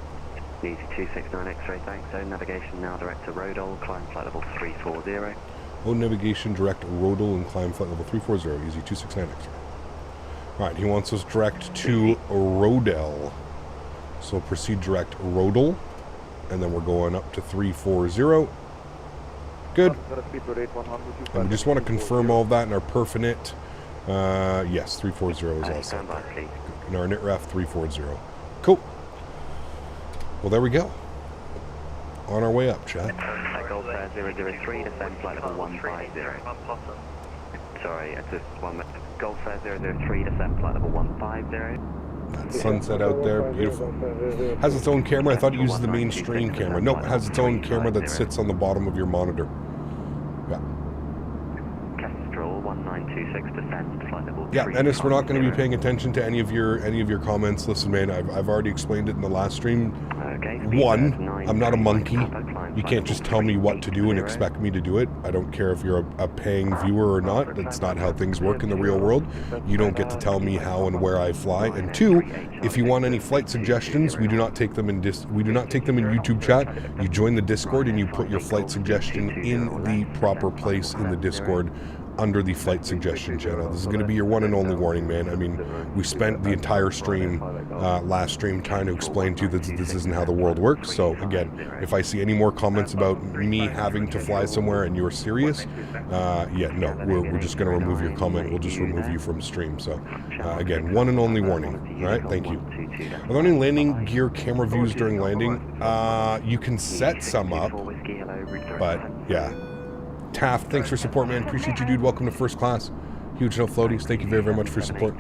Easy 269 X-ray, thanks. So navigation now direct to Rodol, climb flight level 340. Oh, navigation direct Rodol and climb flight level 340, easy 269 X-ray. Alright, he wants us direct to Rodel. So proceed direct Rodel, and then we're going up to 340. Good. And we just want to confirm all of that in our perfinite. Yes, 340 is all set. In our NITREF 340. Cool. Well, there we go. On our way up, chat. Golf 003, descend flight level 150. Sorry, it's just one. Golf 003, descend flight level 150. That sunset out there, beautiful. Has its own camera. I thought it uses the mainstream camera. Nope, it has its own camera that sits on the bottom of your monitor. Yeah. 1926 descend flight level. Yeah, Dennis, we're not going to be paying attention to any of your comments. Listen, man, I've already explained it in the last stream. One, I'm not a monkey. You can't just tell me what to do and expect me to do it. I don't care if you're a paying viewer or not. That's not how things work in the real world. You don't get to tell me how and where I fly. And two, if you want any flight suggestions, we do not take them in YouTube chat. You join the Discord and you put your flight suggestion in the proper place in the Discord, under the flight suggestion channel. This is going to be your one and only warning, man. I mean, we spent the entire stream, last stream, trying to explain to you that this isn't how the world works. So again, if I see any more comments about me having to fly somewhere and you're serious, yeah, no, we're just going to remove your comment. We'll just remove you from stream. So again, one and only warning. All right, thank you. Are there any landing gear camera views during landing? You can set some up, but yeah. Taft, thanks for support, man. Appreciate you, dude. Welcome to first class. Huge no floaties. Thank you very, very much for your support.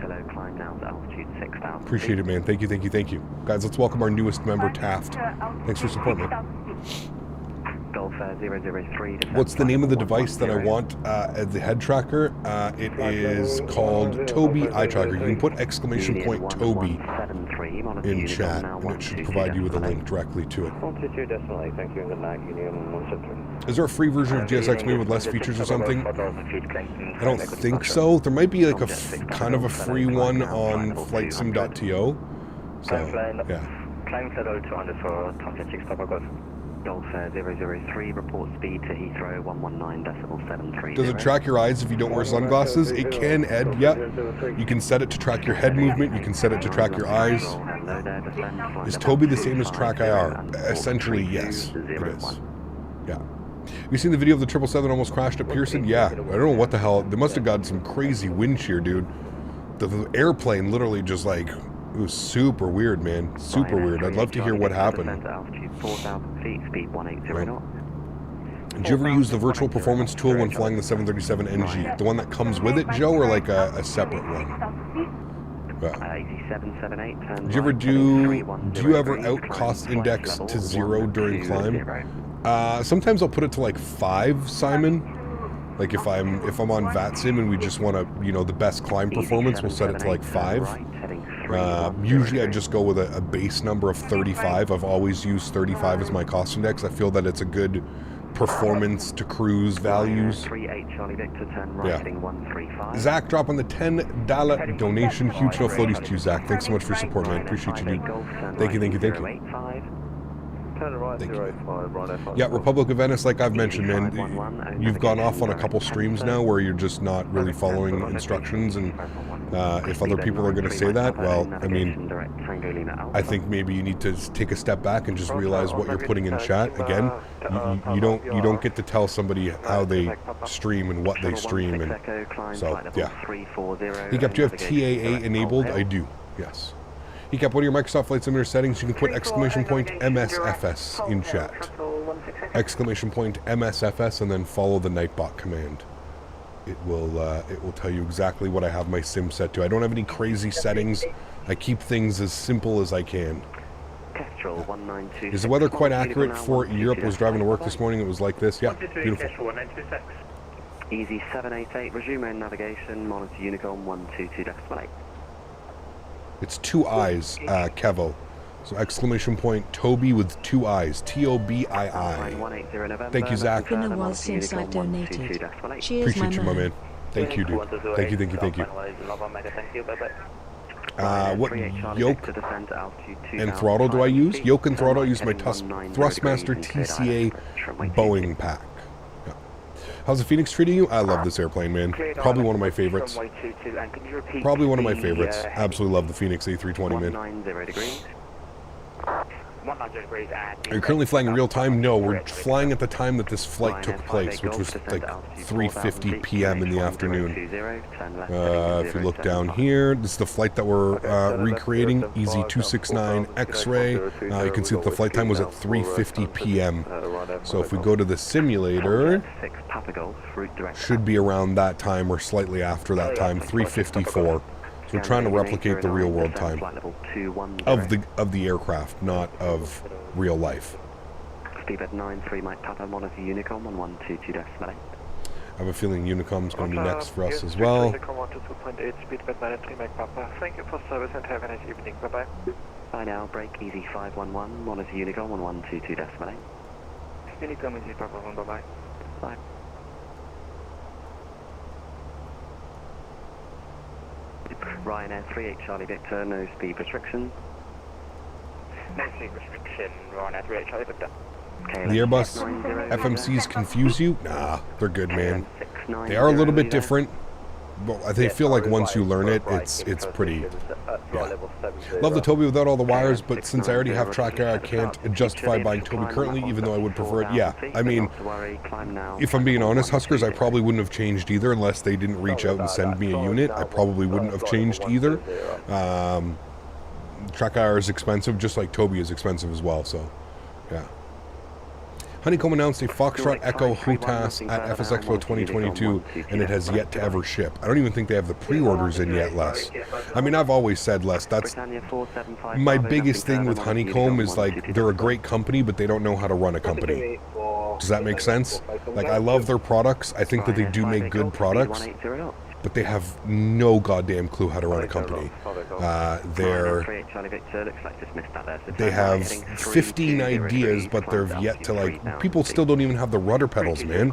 Appreciate it, man. Thank you, thank you, thank you. Guys, let's welcome our newest member, Taft. Thanks for support, man. What's the name of the device that I want as the head tracker? It is called Toby Eye Tracker. You can put exclamation point Toby in chat, and it should provide you with a link directly to it. Is there a free version of GSX maybe with less features or something? I don't think so. There might be like a kind of a free one on flightsim.to. So, yeah. Climb level 200 for Tomcat 6 Papa Golf. Golf 003, report speed to Heathrow 119.73. Does it track your eyes if you don't wear sunglasses? It can, Ed, yeah. You can set it to track your head movement, you can set it to track your eyes. Is Toby the same as Track IR? Essentially, yes, it is. Yeah. Have you seen the video of the 777 almost crashed at Pearson? Yeah, I don't know what the hell. They must have got some crazy wind shear, dude. The airplane literally just like, it was super weird, man. Super weird. I'd love to hear what happened. Did you ever use the virtual performance tool when flying the 737NG? The one that comes with it, Joe, or like a separate one? 8778, turn Do you ever right, do heading 310 you ever degrees, out climb cost flight index level to 0 during climb? 120. Sometimes I'll put it to like 5, Simon. Like if I'm on VATSIM and we just want to, you know, the best climb performance, we'll set it to like 5. Usually I just go with a base number of 35. I've always used 35 as my cost index. I feel that it's a good performance to cruise values. Yeah. Zach dropping the $10 donation. Huge no floaties to you, Zach. Thanks so much for your support, man. Appreciate you, dude. Thank you. Thank you. Yeah, Republic of Venice, like I've mentioned, man, you've gone off on a couple streams now where you're just not really following instructions, and if other people are going to say that, well, I mean, I think maybe you need to take a step back and just realize what you're putting in chat. Again, you don't get to tell somebody how they stream and what they stream, and so yeah. Do you have TAA enabled? I do, yes. He kept one of your Microsoft Flight Simulator settings. You can put exclamation point MSFS in chat. Exclamation point MSFS and then follow the Nightbot command. It will tell you exactly what I have my sim set to. I don't have any crazy settings. I keep things as simple as I can. Is the weather quite accurate for Europe? I was driving to work this morning. It was like this. Yeah, beautiful. Easy 788, resume navigation, monitor Unicorn 122.8. It's 2 eyes, Kevo. So exclamation point Toby with 2 eyes. TOBII. Thank you, Zach. Been a while since I've donated. Cheers, appreciate you, my man. Thank you, dude. Thank you. What yoke and throttle do I use? Yoke and throttle, I use my Thrustmaster TCA Boeing pack. Yeah. How's the Fenix treating you? I love this airplane, man. Probably one of my favorites. Absolutely love the Fenix A320, man. Are you currently flying in real time? No, we're flying at the time that this flight took place, which was like 3:50 p.m. in the afternoon. If you look down here, this is the flight that we're recreating, EZ269 X-ray. You can see that the flight time was at 3:50 p.m. So if we go to the simulator, should be around that time or slightly after that time, 3:54. So we're trying to replicate the real world time of the aircraft, not of real life. Speedbird 93 Mike Papa, monitor Unicom 1122.8. I have a feeling Unicom's going to be next for us as well. Thank you for service and have a nice evening. Bye bye. Bye now, break easy 511, monitor Unicom 1122.8. Unicom easy 511, bye bye. Bye. Ryanair 38 Charlie Victor, no speed restriction. No speed restriction, Ryanair 38 Charlie Victor. The Airbus FMCs confuse you? Nah, they're good, man. They are a little bit different, but they feel like once you learn it, it's pretty. Yeah. Love the Toby without all the wires, but since I already have Tracker, I can't justify buying Toby currently, even though I would prefer it. Yeah, I mean, if I'm being honest, Huskers, I probably wouldn't have changed either unless they didn't reach out and send me a unit. I probably wouldn't have changed either. Tracker is expensive, just like Toby is expensive as well, so yeah. Honeycomb announced a Foxtrot Echo HOTAS at FS Expo 2022, and it has yet to ever ship. I don't even think they have the pre-orders in yet, Les. I mean, I've always said, Les, that's my biggest thing with Honeycomb is, like, they're a great company, but they don't know how to run a company. Does that make sense? Like, I love their products. I think that they do make good products, but they have no goddamn clue how to run a company. They have 15 ideas, but they've yet to, like, people still don't even have the rudder pedals, man.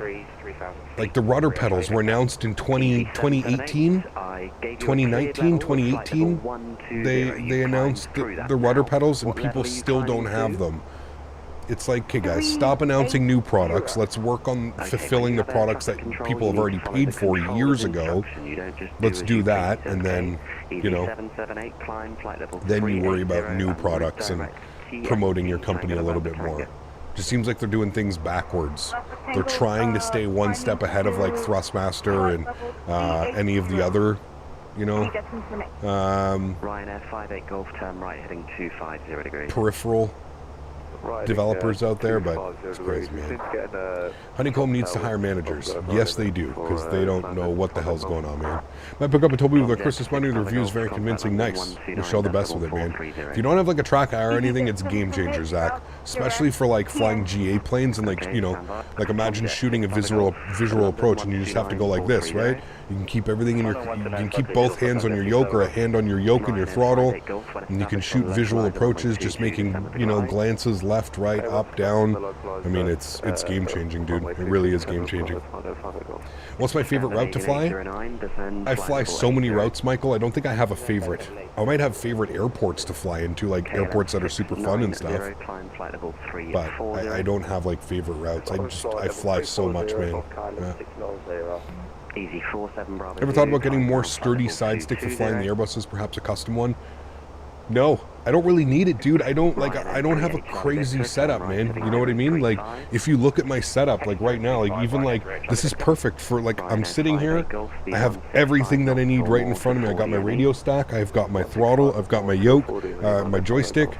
Like, the rudder pedals were announced in 2018, 2019, 2018. They announced the rudder pedals, and people still don't have them. It's like, okay, guys, stop announcing new products. Let's work on fulfilling the products that people have already paid for years ago. Let's do that, and then, you know, then you worry about new products and promoting your company a little bit more. Just seems like they're doing things backwards. They're trying to stay one step ahead of, like, Thrustmaster and any of the other, you know, Ryanair 58 Golf, turn right heading 250 degrees. peripheral developers out there, but it's crazy, man. Honeycomb needs to hire managers. Yes, they do, because they don't know what the hell's going on, man. Might pick up and told me with their Christmas money, the review is very convincing. Nice. We'll show the best with it, man. If you don't have like a track eye or anything, it's a game changer, Zach. Especially for like flying GA planes and like, you know, like imagine shooting a visual approach and you just have to go like this, right? You can keep everything in your, you can keep both hands on your yoke or a hand on your yoke and your throttle, and you can shoot visual approaches, just making, you know, glances left, right, up, down. I mean, it's game changing, dude. It really is game changing. What's my favorite route to fly? I fly so many routes, Michael. I don't think I have a favorite. I might have favorite airports to fly into, like airports that are super fun and stuff. But I don't have like favorite routes. I fly so much, man. Easy 47 Bravo. Ever thought about getting more sturdy side stick for flying the Airbuses, perhaps a custom one? No, I don't really need it, dude. I don't have a crazy setup, man. You know what I mean? Like, if you look at my setup, like right now, like even like this is perfect for like I'm sitting here. I have everything that I need right in front of me. I got my radio stack. I've got my throttle. I've got my yoke, my joystick.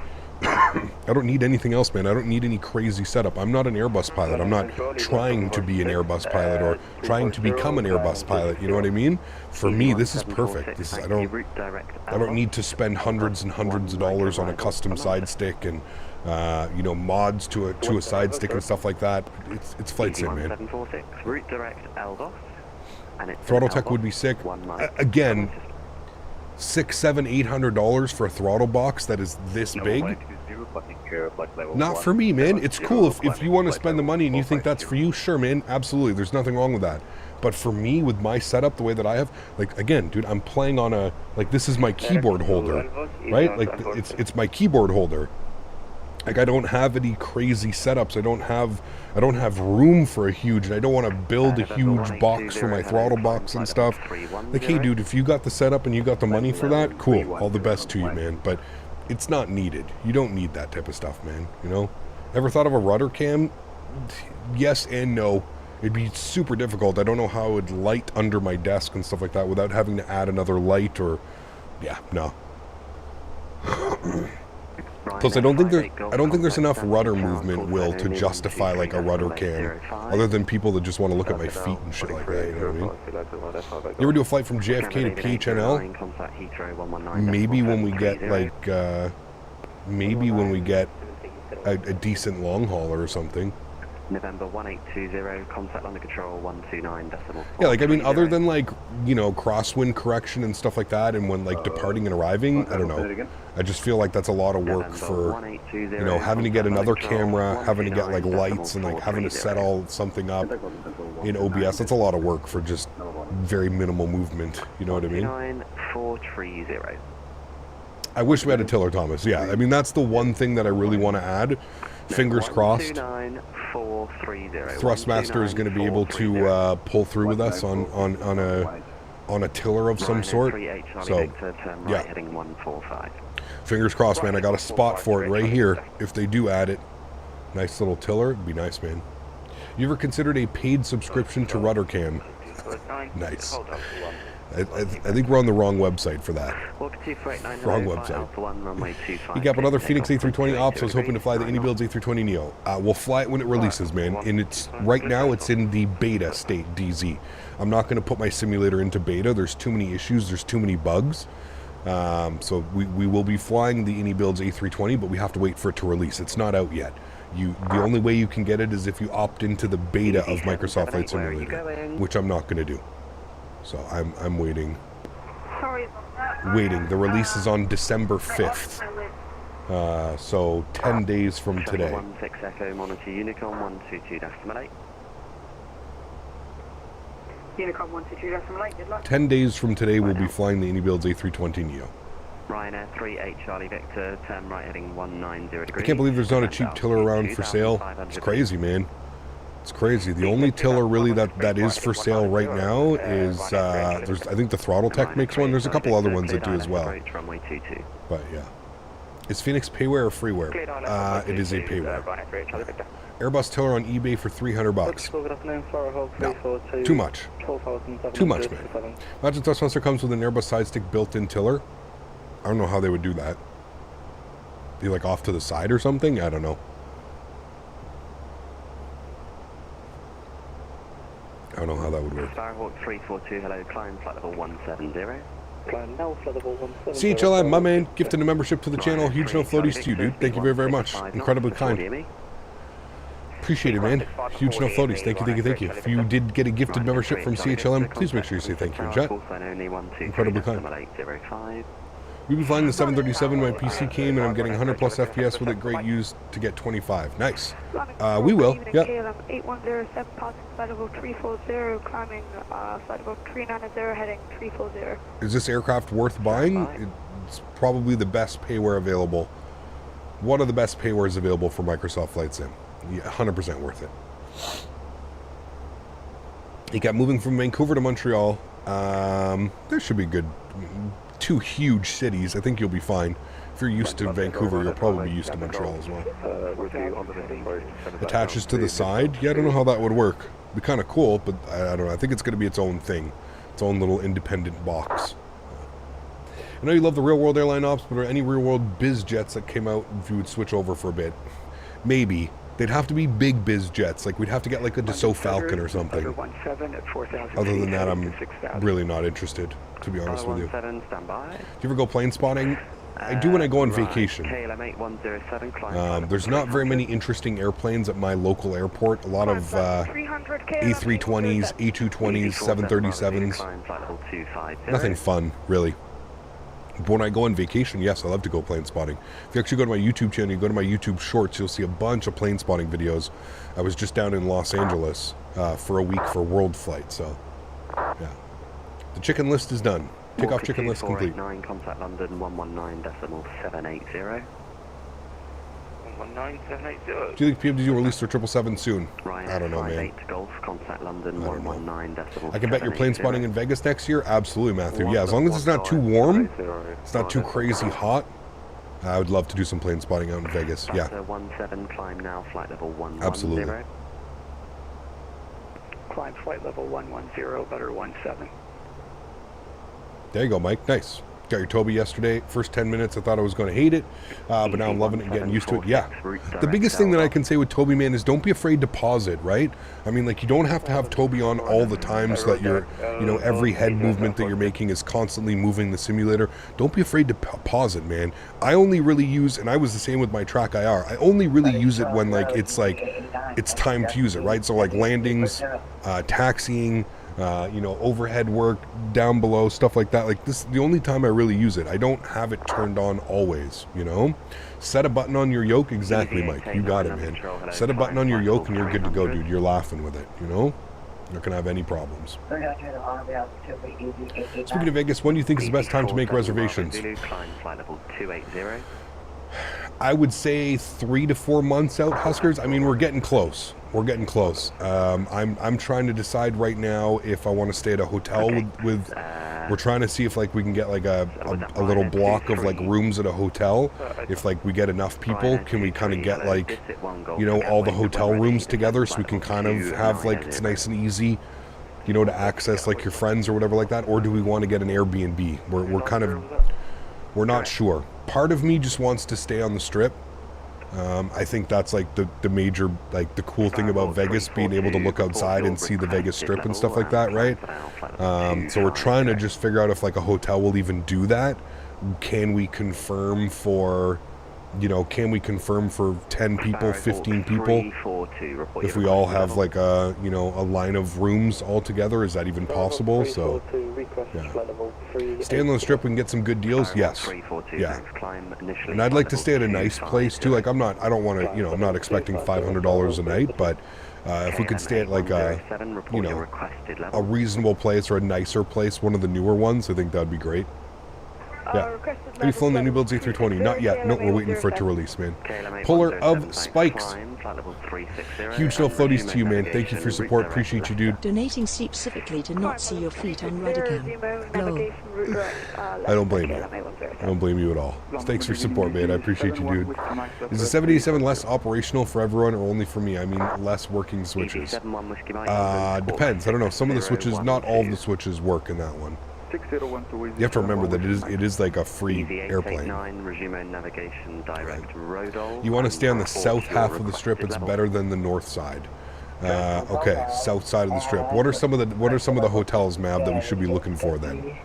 I don't need anything else, man. I don't need any crazy setup. I'm not an Airbus pilot. I'm not trying to be an Airbus pilot or trying to become an Airbus pilot. You know what I mean? For me, this is perfect. This is, I don't need to spend hundreds and hundreds of dollars on a custom side stick and you know, mods to a side stick and stuff like that. It's flight sim, man. Throttle tech would be sick. Again, $600, $700, $800 for a throttle box that is this big. Not for me, man. It's cool if you want to spend the money and you think that's for you, sure, man, absolutely, there's nothing wrong with that. But for me, with my setup the way that I have, like, again, dude, I'm playing on a, like, this is my keyboard holder, right? Like, it's my keyboard holder. Like, I don't have any crazy setups. I don't have room for a huge, and I don't want to build a huge box for my throttle box and stuff. Like, hey, dude, if you got the setup and you got the money for that, cool, all the best to you, man. But it's not needed. You don't need that type of stuff, man, you know? Ever thought of a rudder cam? Yes and no. It'd be super difficult. I don't know how it would light under my desk and stuff like that without having to add another light or, yeah, no. Plus, I don't think there's enough rudder movement, Will, to justify like a rudder cam, other than people that just want to look at my feet and shit like that. You know what I mean? You ever do a flight from JFK to PHNL? Maybe when we get like, maybe when we get a decent long hauler or something. November 1820, contact under control 129.4. Yeah, like, I mean, other than like, you know, crosswind correction and stuff like that, and when like departing and arriving, I don't know. I just feel like that's a lot of work for, you know, having to get another camera, having to get like lights, and like having to set all something up in OBS. That's a lot of work for just very minimal movement. You know what I mean? 9430. I wish we had a tiller, Thomas. Yeah, I mean, that's the one thing that I really want to add. Fingers crossed. Thrustmaster is going to be able to pull through with us on a tiller of some sort. So, yeah. Fingers crossed, man. I got a spot for it right here. If they do add it, nice little tiller. It'd be nice, man. You ever considered a paid subscription to RudderCam? Nice. I think we're on the wrong website for that. Wrong website. You got another Fenix A320 ops. I was hoping to fly the iniBuilds A320 Neo. We'll fly it when it releases, man. And it's right now it's in the beta state, DZ. I'm not going to put my simulator into beta. There's too many issues. There's too many bugs. So we will be flying the iniBuilds A320, but we have to wait for it to release. It's not out yet. The only way you can get it is if you opt into the beta of Microsoft Flight Simulator, which I'm not going to do. So I'm waiting. Waiting. The release is on December 5th. So 10 days from today. 16 Echo monitor Unicom 122.8. Unicom 122.8, good luck. 10 days from today we'll be flying the iniBuilds A320 Neo. Ryanair 38 Charlie Victor, turn right heading 190 degrees. I can't believe there's not a cheap tiller around for sale. It's crazy, man. It's crazy. The only tiller really that is for sale right now is there's, I think the Throttle Tech makes one. There's a couple other ones that do as well. But yeah, is Fenix payware or freeware? It is a payware. Airbus tiller on eBay for $300. No, too much. Too much, man. Imagine Thrustmaster comes with an Airbus side stick built-in tiller. I don't know how they would do that. Be like off to the side or something. I don't know. don't know how that would work. Sparrowhawk 342, hello, climb flight level 170. Climb now, flight level 170. CHLM, my man, gifted a membership to the channel. Huge no floaties to you, dude. Thank you very, very much. Incredibly kind. Appreciate it, man. Huge no floaties. Thank you, thank you, thank you. If you did get a gifted membership from CHLM, please make sure you say thank you in chat. Incredibly kind. We've been flying the 737. My PC came and I'm getting 100 plus FPS with it. Great use to get 25. Nice. We will. Yeah. KLM 8107, passing flight level 340, climbing flight level 390, heading 340. Is this aircraft worth buying? It's probably the best payware available. One of the best paywares available for Microsoft Flight Sim. Yeah, 100% worth it. It got moving from Vancouver to Montreal. There should be good. 2 huge cities. I think you'll be fine. If you're used to Vancouver, you'll probably be used to Montreal as well. Attaches to the side? Yeah, I don't know how that would work. It'd be kind of cool, but I don't know. I think it's going to be its own thing. Its own little independent box. I know you love the real-world airline ops, but are any real-world biz jets that came out if you would switch over for a bit? Maybe. They'd have to be big biz jets. Like, we'd have to get like a Dassault Falcon or something. Other than that, I'm really not interested, to be honest with you. Do you ever go plane spotting? I do when I go on vacation. There's not very many interesting airplanes at my local airport. A lot of A320s, A220s, 737s. Nothing fun, really. But when I go on vacation, yes, I love to go plane spotting. If you actually go to my YouTube channel, you go to my YouTube shorts, you'll see a bunch of plane spotting videos. I was just down in Los Angeles for a week for World Flight, so yeah. The chicken list is done. Takeoff chicken list complete. Contact London 119.780. 119.780. Do you think PMDG will release their 777 soon? I don't know, man. Golf, contact London 119.780. I can bet you're plane spotting in Vegas next year? Absolutely, Matthew. Yeah, as long as it's not too warm, it's not too crazy hot, I would love to do some plane spotting out in Vegas. Yeah. 17, climb now, flight level 110. Absolutely. Climb flight level 110, better 17. There you go, Mike. Nice. Got your Toby yesterday. First 10 minutes, I thought I was going to hate it, but now I'm loving it and getting used to it. Yeah. The biggest thing that I can say with Toby, man, is don't be afraid to pause it, right? I mean, like, you don't have to have Toby on all the time so that you're, you know, every head movement that you're making is constantly moving the simulator. Don't be afraid to pause it, man. I only really use, and I was the same with my Track IR, I only really use it when, like, it's time to use it, right? So, like, landings, taxiing, you know, overhead work, down below, stuff like that. Like, this is the only time I really use it. I don't have it turned on always, you know? Set a button on your yoke. Exactly, Mike. You got it, man. Set a button on your yoke and you're good to go, dude. You're laughing with it, you know? You're not going to have any problems. Speaking of Vegas, when do you think is the best time to make reservations? I would say 3 to 4 months out, Huskers. I mean, we're getting close. We're getting close. I'm trying to decide right now if I want to stay at a hotel with we're trying to see if, like, we can get like a little block of, like, rooms at a hotel. If, like, we get enough people, can we kind of get, like, you know, all the hotel rooms together so we can kind of have, like, it's nice and easy, you know, to access, like, your friends or whatever like that? Or do we want to get an Airbnb? We're not sure. Part of me just wants to stay on the Strip. I think that's, like, the major, like, the cool thing about Vegas, being able to look outside and see the Vegas Strip and stuff like that, right? So we're trying to just figure out if, like, a hotel will even do that. Can we confirm for, you know, can we confirm for 10 people, 15 people? If we all have, like, a, you know, a line of rooms all together, is that even possible? So, yeah. Stay on the Strip, we can get some good deals. Yes. Yeah. And I'd like to stay at a nice place too. Like, I'm not expecting $500 a night, but if we could stay at, like, a, you know, a reasonable place or a nicer place, one of the newer ones, I think that'd be great. Yeah. Have you flown the iniBuilds A320? Not yet. No, we're waiting for it to release, man. Puller of Spikes. Huge no floaties to you, man. Thank you for your support. Appreciate you, dude. Donating specifically to not see your feet on Radicam. Lol. I don't blame you. I don't blame you at all. Thanks for your support, man. I appreciate you, dude. Is the 787 less operational for everyone or only for me? I mean, less working switches. Depends. I don't know. Some of the switches, not all of the switches work in that one. You have to remember that it is like a free airplane. You want to stay on the south half of the Strip. It's better than the north side. Okay, south side of the strip. What are some of the hotels, Mav, that we should be looking for then?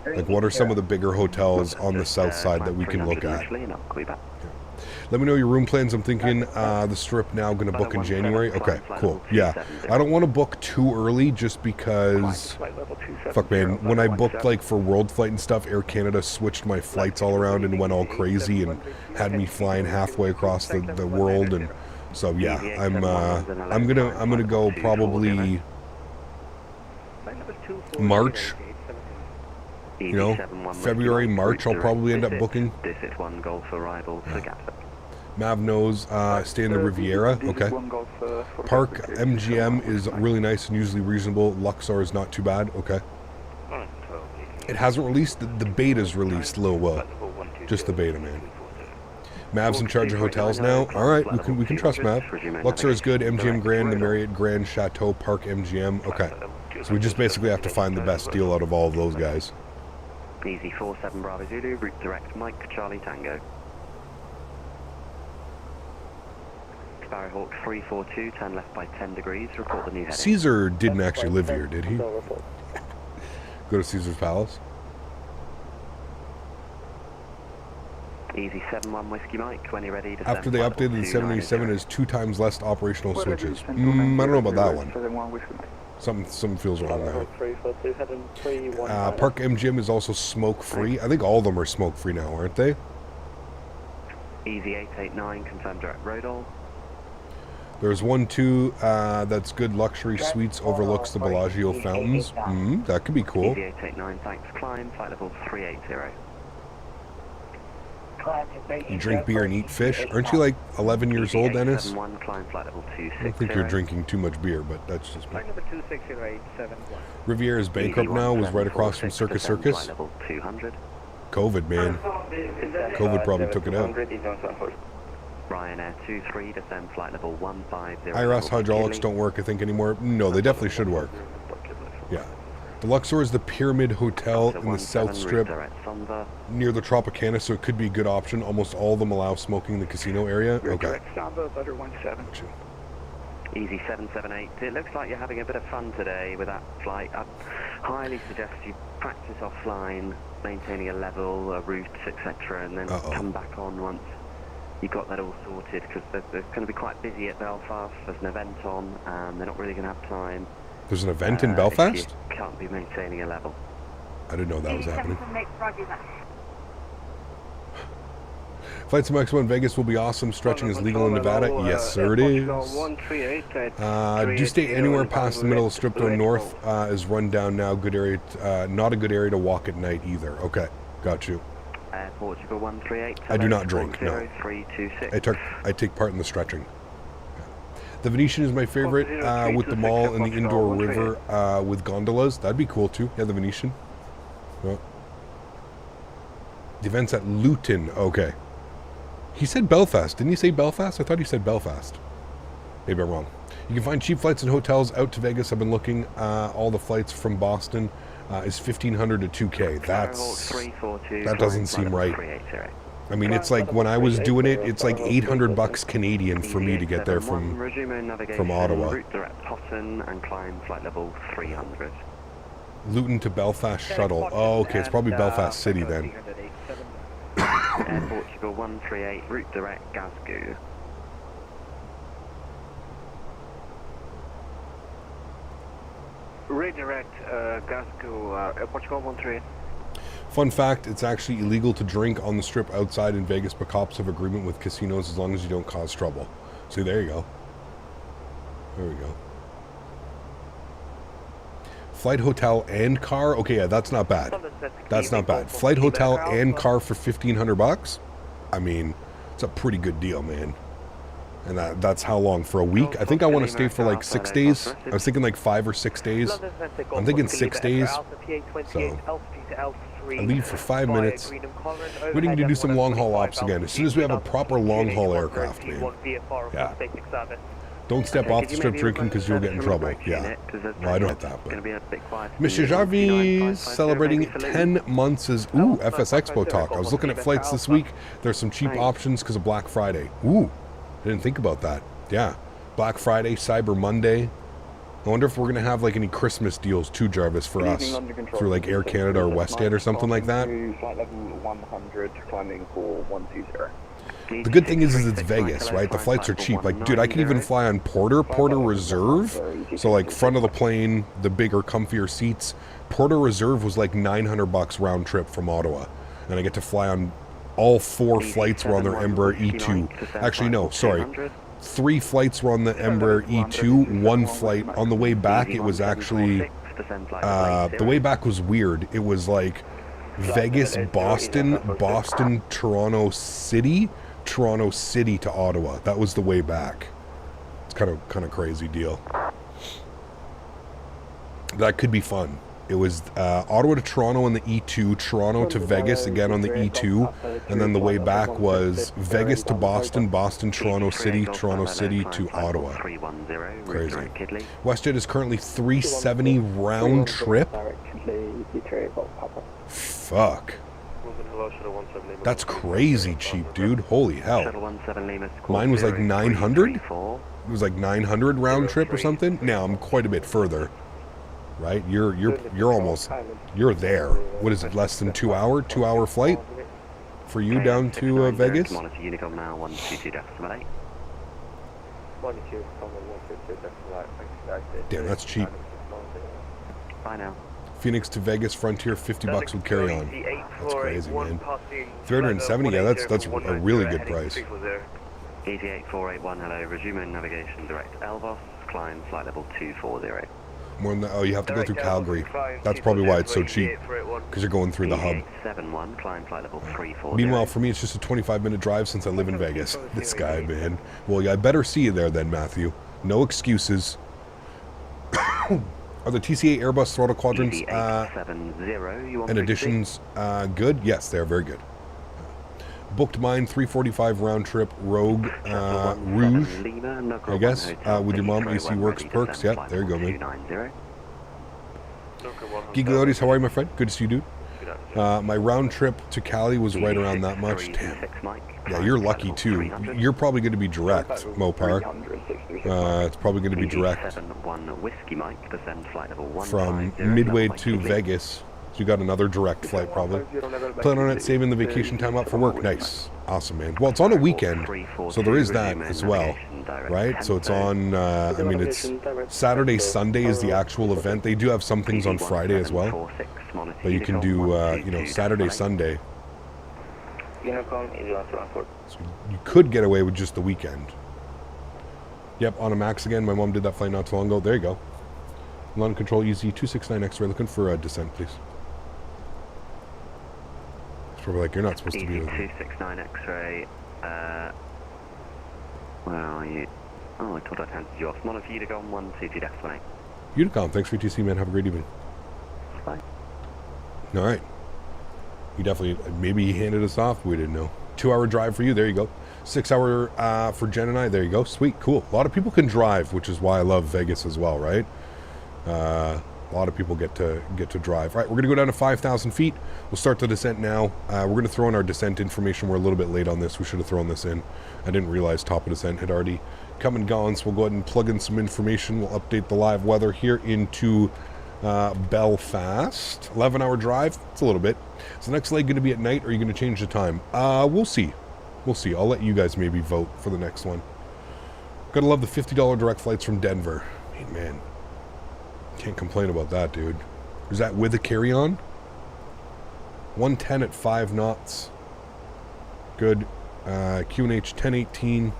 Like, what are some of the bigger hotels on the south side that we can look at? Let me know your room plans. I'm thinking the strip now going to book in January. Okay, cool. Yeah, I don't want to book too early just because, fuck man, when I booked like for World Flight and stuff, Air Canada switched my flights all around and went all crazy and had me flying halfway across the world. And so yeah, I'm gonna go probably March. You know, February, March, I'll probably end up booking. Mav knows, stay in the Riviera. Okay. Park MGM is really nice and usually reasonable. Luxor is not too bad. Okay. It hasn't released. The beta's released, Lil Will. Just the beta, man. Mav's in charge of hotels now. All right, we can trust Mav. Luxor is good. MGM Grand, the Marriott Grand Chateau Park MGM. Okay. So we just basically have to find the best deal out of all of those guys. Easy 47 Bravo Zulu, route direct Mike Charlie Tango. Sparrowhawk 342, turn left by 10 degrees, report the new heading. Caesar didn't actually live here, did he? Go to Caesar's Palace. Easy 71 Whiskey Mike, when you're ready to after they updated the 787 is 2 times less operational switches. I don't know about that one. Something feels wrong there. Park MGM is also smoke-free. I think all of them are smoke-free now, aren't they? Easy 889, confirm direct Rodol. There's one, too, that's good luxury suites, overlooks the Bellagio fountains. That could be cool. Easy 889, thanks, climb, flight level 380. You drink beer and eat fish. Aren't you like 11 years old, Dennis? I don't think you're drinking too much beer, but that's just me. Riviera's bankrupt now, was right across from Circus Circus. COVID, man. COVID probably took it out. Ryanair 23, descend flight level 150. IRS hydraulics don't work, I think, anymore. No, they definitely should work. Yeah. The Luxor is the Pyramid Hotel in the South Strip near the Tropicana, so it could be a good option. Almost all of them allow smoking in the casino area. Okay. Easy 778. It looks like you're having a bit of fun today with that flight. I'd highly suggest you practice offline, maintaining a level, a route, etc., and then come back on once you've got that all sorted, because they're going to be quite busy at Belfast. There's an event on, and they're not really going to have time. There's an event in Belfast? You can't be maintaining a level. I didn't know that was happening. Flights to Mexico and Vegas will be awesome. Stretching is legal in Nevada. Yes, sir, it is. Do stay anywhere past the middle of Strip though. North is run down now. Good area. Not a good area to walk at night either. Okay, got you. Portugal 138. I do not drink, no. I take part in the stretching. The Venetian is my favorite, with the mall and the indoor river with gondolas. That'd be cool too. Yeah, the Venetian. Oh. The event's at Luton. Okay. He said Belfast. Didn't he say Belfast? I thought he said Belfast. Maybe I'm wrong. You can find cheap flights and hotels out to Vegas. I've been looking. All the flights from Boston is $1,500 to $2,000. That doesn't seem right. I mean, it's like when I was doing it, it's like $800 Canadian for me to get there from Ottawa. Luton to Belfast shuttle. Oh, okay, it's probably Belfast City then. Portugal 138, route direct Glasgow. Redirect Glasgow, Portugal 138. Fun fact, it's actually illegal to drink on the strip outside in Vegas, but cops have agreement with casinos as long as you don't cause trouble. See, there you go. There we go. Flight, hotel, and car? Okay, yeah, that's not bad. That's not bad. Flight, hotel, and car for $1,500? I mean, it's a pretty good deal, man. And that's how long? For a week? I think I want to stay for like 6 days. I was thinking like 5 or 6 days. I'm thinking 6 days. So I leave for 5 minutes. Waiting to do some long haul ops again. As soon as we have a proper long haul aircraft, man. Yeah. Don't step off the strip drinking because you'll get in trouble. Yeah. Well, I don't have that, but. Mr. Jarvis celebrating 10 months as. Ooh, FS Expo talk. I was looking at flights this week. There's some cheap options because of Black Friday. Ooh. I didn't think about that. Yeah. Black Friday, Cyber Monday. I wonder if we're going to have like any Christmas deals too, Jarvis, for us through like Air Canada or WestJet or something like that. Flight level 100, climbing for 120. The good thing is it's Vegas, right? The flights are cheap. Like, dude, I can even fly on Porter Reserve. So like front of the plane, the bigger, comfier seats. Porter Reserve was like $900 round trip from Ottawa. And I get to fly on all 4 flights were on their Embraer E2. Actually, no, sorry. 3 flights were on the Embraer E2. 1 flight on the way back, it was actually the way back was weird. It was like Vegas, Boston, Toronto City to Ottawa. That was the way back. It's kind of crazy deal. That could be fun. It was Ottawa to Toronto on the E2, Toronto to Vegas again on the E2, and then the way back was Vegas to Boston, Toronto City to Ottawa. Crazy. WestJet is currently $370 round trip. Fuck. That's crazy cheap, dude. Holy hell. Mine was like 900? It was like 900 round trip or something? Now I'm quite a bit further. Right? You're there. What is it, less than 2 hour? 2 hour flight for you down to Vegas? Damn, that's cheap. Bye now. Phoenix to Vegas Frontier, $50 would carry on. That's crazy, man. 370, yeah, that's a really good price. EasyJet481, hello, resuming navigation direct Elvos, climb flight level 240. More than that, oh, you have to go through Calgary. That's probably why it's so cheap, because you're going through the hub. 71, climb flight level 340. Meanwhile, for me, it's just a 25-minute drive since I live in Vegas. This guy, man. Well, yeah, I better see you there then, Matthew. No excuses. Are the TCA Airbus throttle quadrants and additions good? Yes, they are very good. Booked mine 345 round trip Rogue Rouge, I guess, with your mom, AC Works perks. Yeah, there you go, man. Gigliotis, how are you, my friend? Good to see you, dude. My round trip to Cali was right around that much. Damn. Yeah, you're lucky, too. You're probably going to be direct, Mopar. It's probably going to be direct from Midway to Vegas. So you got another direct flight, probably. Plan on it, saving the vacation time up for work. Nice. Awesome, man. Well, it's on a weekend, so there is that as well, right? So it's on, I mean, it's Saturday, Sunday is the actual event. They do have some things on Friday as well, but you can do, you know, Saturday, Sunday. So you could get away with just the weekend. Yep, on a max again. My mom did that flight not too long ago. There you go. London Control Easy 269 X-ray, looking for a descent, please. It's probably like you're not supposed to be with me. 269 X-ray. Where are you? Oh, I thought I'd handed you off. Not for you to go on 122 destinate. Unicom, thanks for TC, man. Have a great evening. Bye. All right. You definitely, maybe he handed us off. We didn't know. 2 hour drive for you. There you go. 6 hour for Jen and I. There you go. Sweet. Cool. A lot of people can drive, which is why I love Vegas as well, right? A lot of people get to drive. All right, we're going to go down to 5,000 feet. We'll start the descent now. We're going to throw in our descent information. We're a little bit late on this. We should have thrown this in. I didn't realize top of descent had already come and gone, so we'll go ahead and plug in some information. We'll update the live weather here into Belfast. 11-hour drive. It's a little bit. Is the next leg going to be at night, or are you going to change the time? We'll see. We'll see. I'll let you guys maybe vote for the next one. Gotta love the $50 direct flights from Denver. Hey, man. Can't complain about that, dude. Is that with a carry-on? 110 at 5 knots. Good. QNH 1018.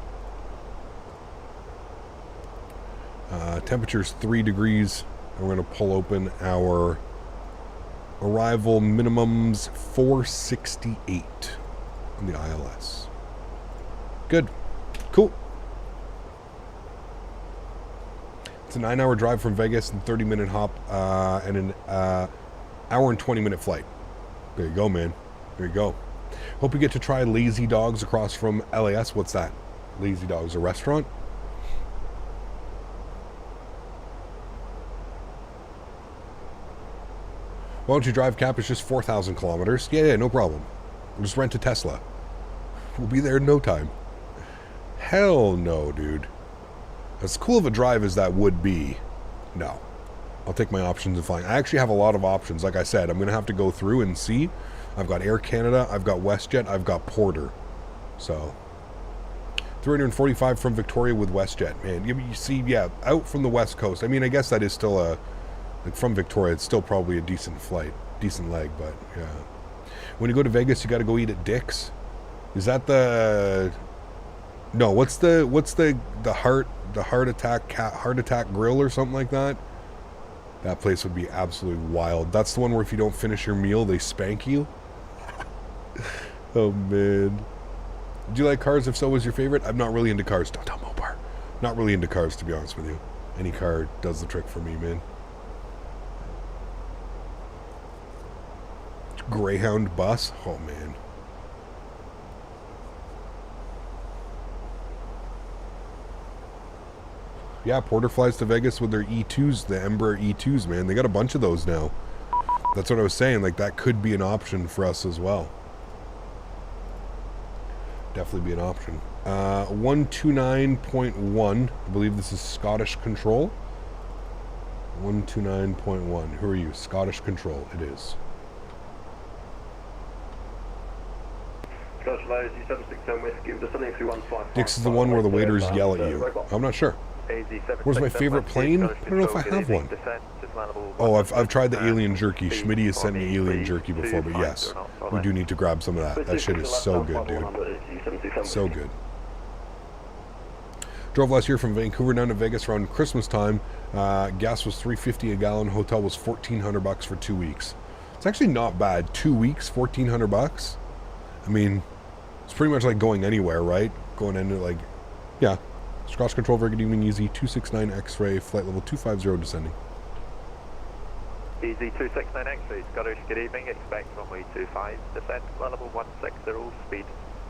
Temperature's 3 degrees. And we're going to pull open our arrival minimums 468 on the ILS. Good. Cool. It's a 9-hour drive from Vegas and 30-minute hop and an hour and 20-minute flight. There you go, man. There you go. Hope you get to try Lazy Dogs across from LAS. What's that? Lazy Dogs, a restaurant? Why don't you drive, Cap? It's just 4,000 kilometers. Yeah, no problem. We'll just rent a Tesla. We'll be there in no time. Hell no, dude. As cool of a drive as that would be, no. I'll take my options in flying. I actually have a lot of options. Like I said, I'm going to have to go through and see. I've got Air Canada, I've got WestJet, I've got Porter. So, 345 from Victoria with WestJet. Man, you see, yeah, out from the West Coast. I mean, I guess that is still a... Like, from Victoria, it's still probably a decent flight. Decent leg, but, yeah. When you go to Vegas, you got to go eat at Dick's. Is that the... No, what's the heart attack grill or something like that? That place would be absolutely wild. That's the one where if you don't finish your meal, they spank you. Oh man. Do you like cars? If so, what's your favorite? I'm not really into cars. Don't tell Mopar. Not really into cars, to be honest with you. Any car does the trick for me, man. Greyhound bus. Oh man. Yeah, Porter flies to Vegas with their E2s, the Embraer E2s, man. They got a bunch of those now. That's what I was saying. Like, that could be an option for us as well. Definitely be an option. 129.1. I believe this is Scottish Control. 129.1. Who are you? Scottish Control. It is. Dix is the one where the waiters yell at you. I'm not sure. Where's my favorite plane? I don't know if I have one. Oh, I've tried the alien jerky. Smitty has sent me alien jerky before, but yes, we do need to grab some of that. That shit is so good, dude. So good. Drove last year from Vancouver down to Vegas around Christmas time. Gas was $3.50 a gallon. Hotel was $1,400 for 2 weeks. It's actually not bad. 2 weeks, $1,400. I mean, it's pretty much like going anywhere, right? Going into like, yeah. Scottish Control, very good evening, Easy 269 X-ray, flight level 250 descending. Easy 269 X-ray, Scottish, good evening, expect runway 25, descent, flight level 160, speed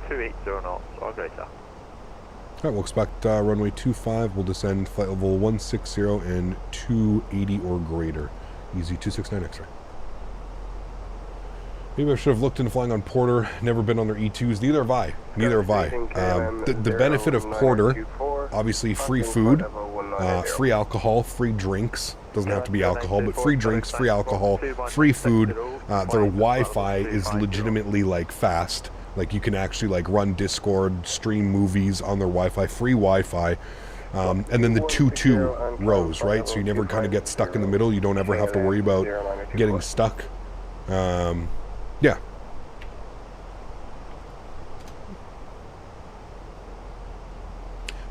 280 knots or greater. Alright, we'll expect runway 25, we'll descend flight level 160 and 280 or greater. Easy 269 X-ray. Maybe I should have looked into flying on Porter. Never been on their E2s. Neither have I. Neither have I. The benefit of Porter, obviously free food, free alcohol, free drinks. Doesn't have to be alcohol, but free drinks, free alcohol, free food. Their Wi-Fi is legitimately like fast. Like you can actually like run Discord, stream movies on their Wi-Fi, free Wi-Fi. And then the 2-2 rows, right? So you never kind of get stuck in the middle. You don't ever have to worry about getting stuck. Yeah.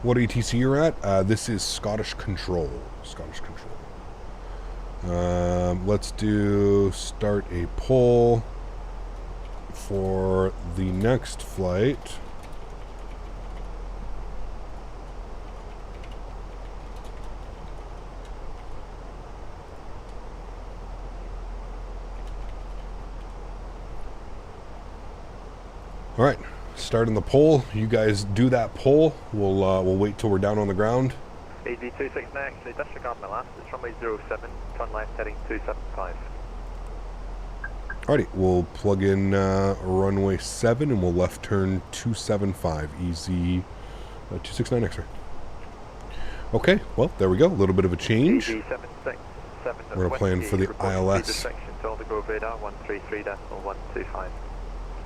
What ATC you're at? This is Scottish Control. Scottish Control. Let's start a poll for the next flight. All right, starting the poll. You guys do that poll. We'll wait till we're down on the ground. AD26 next, disregard my last. It's runway 07, turn left heading 275. Alrighty, we'll plug in runway 7 and we'll left turn 275, easy 269 X-ray. Okay, well, there we go. A little bit of a change. We're going to plan for the ILS.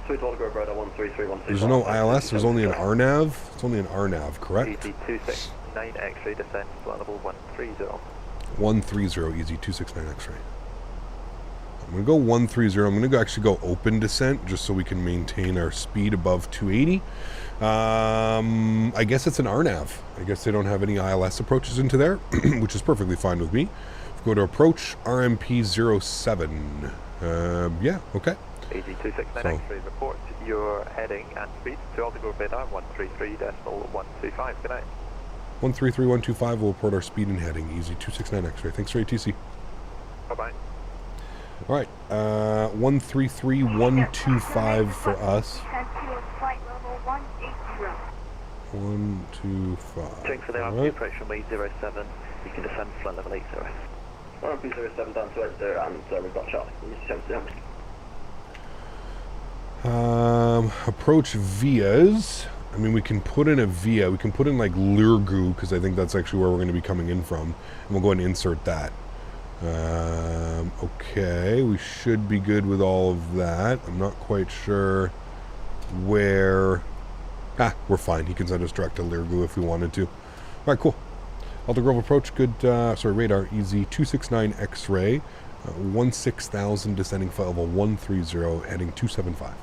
There's no ILS, there's only an RNAV. It's only an RNAV, correct? 269 X-ray descent, flight level 130. 130, easy 269 X-ray. I'm going to go 130. I'm going to actually go open descent just so we can maintain our speed above 280. I guess it's an RNAV. I guess they don't have any ILS approaches into there, which is perfectly fine with me. Go to approach RMP 07. Yeah, okay. AD269 X-ray, report your heading and speed to Altigo Radar 133.125. Good night. 133.125 will report our speed and heading. Easy 269 X-ray. Thanks for ATC. Bye-bye. All right, 133.125 for us. 125. Check for the RMP approach runway 07. You can descend flight level 80. RMP 07 down to 80 and we've got Charlie. Approach vias. I mean, we can put in a via. We can put in like Lurgu, because I think that's actually where we're going to be coming in from. And we'll go ahead and insert that. Okay, we should be good with all of that. I'm not quite sure where... we're fine. He can send us direct to Lurgu if we wanted to. Alright, cool. Alta Grove approach, good, radar, easy, 269 X-ray, 16,000, descending flight level 130, heading 275.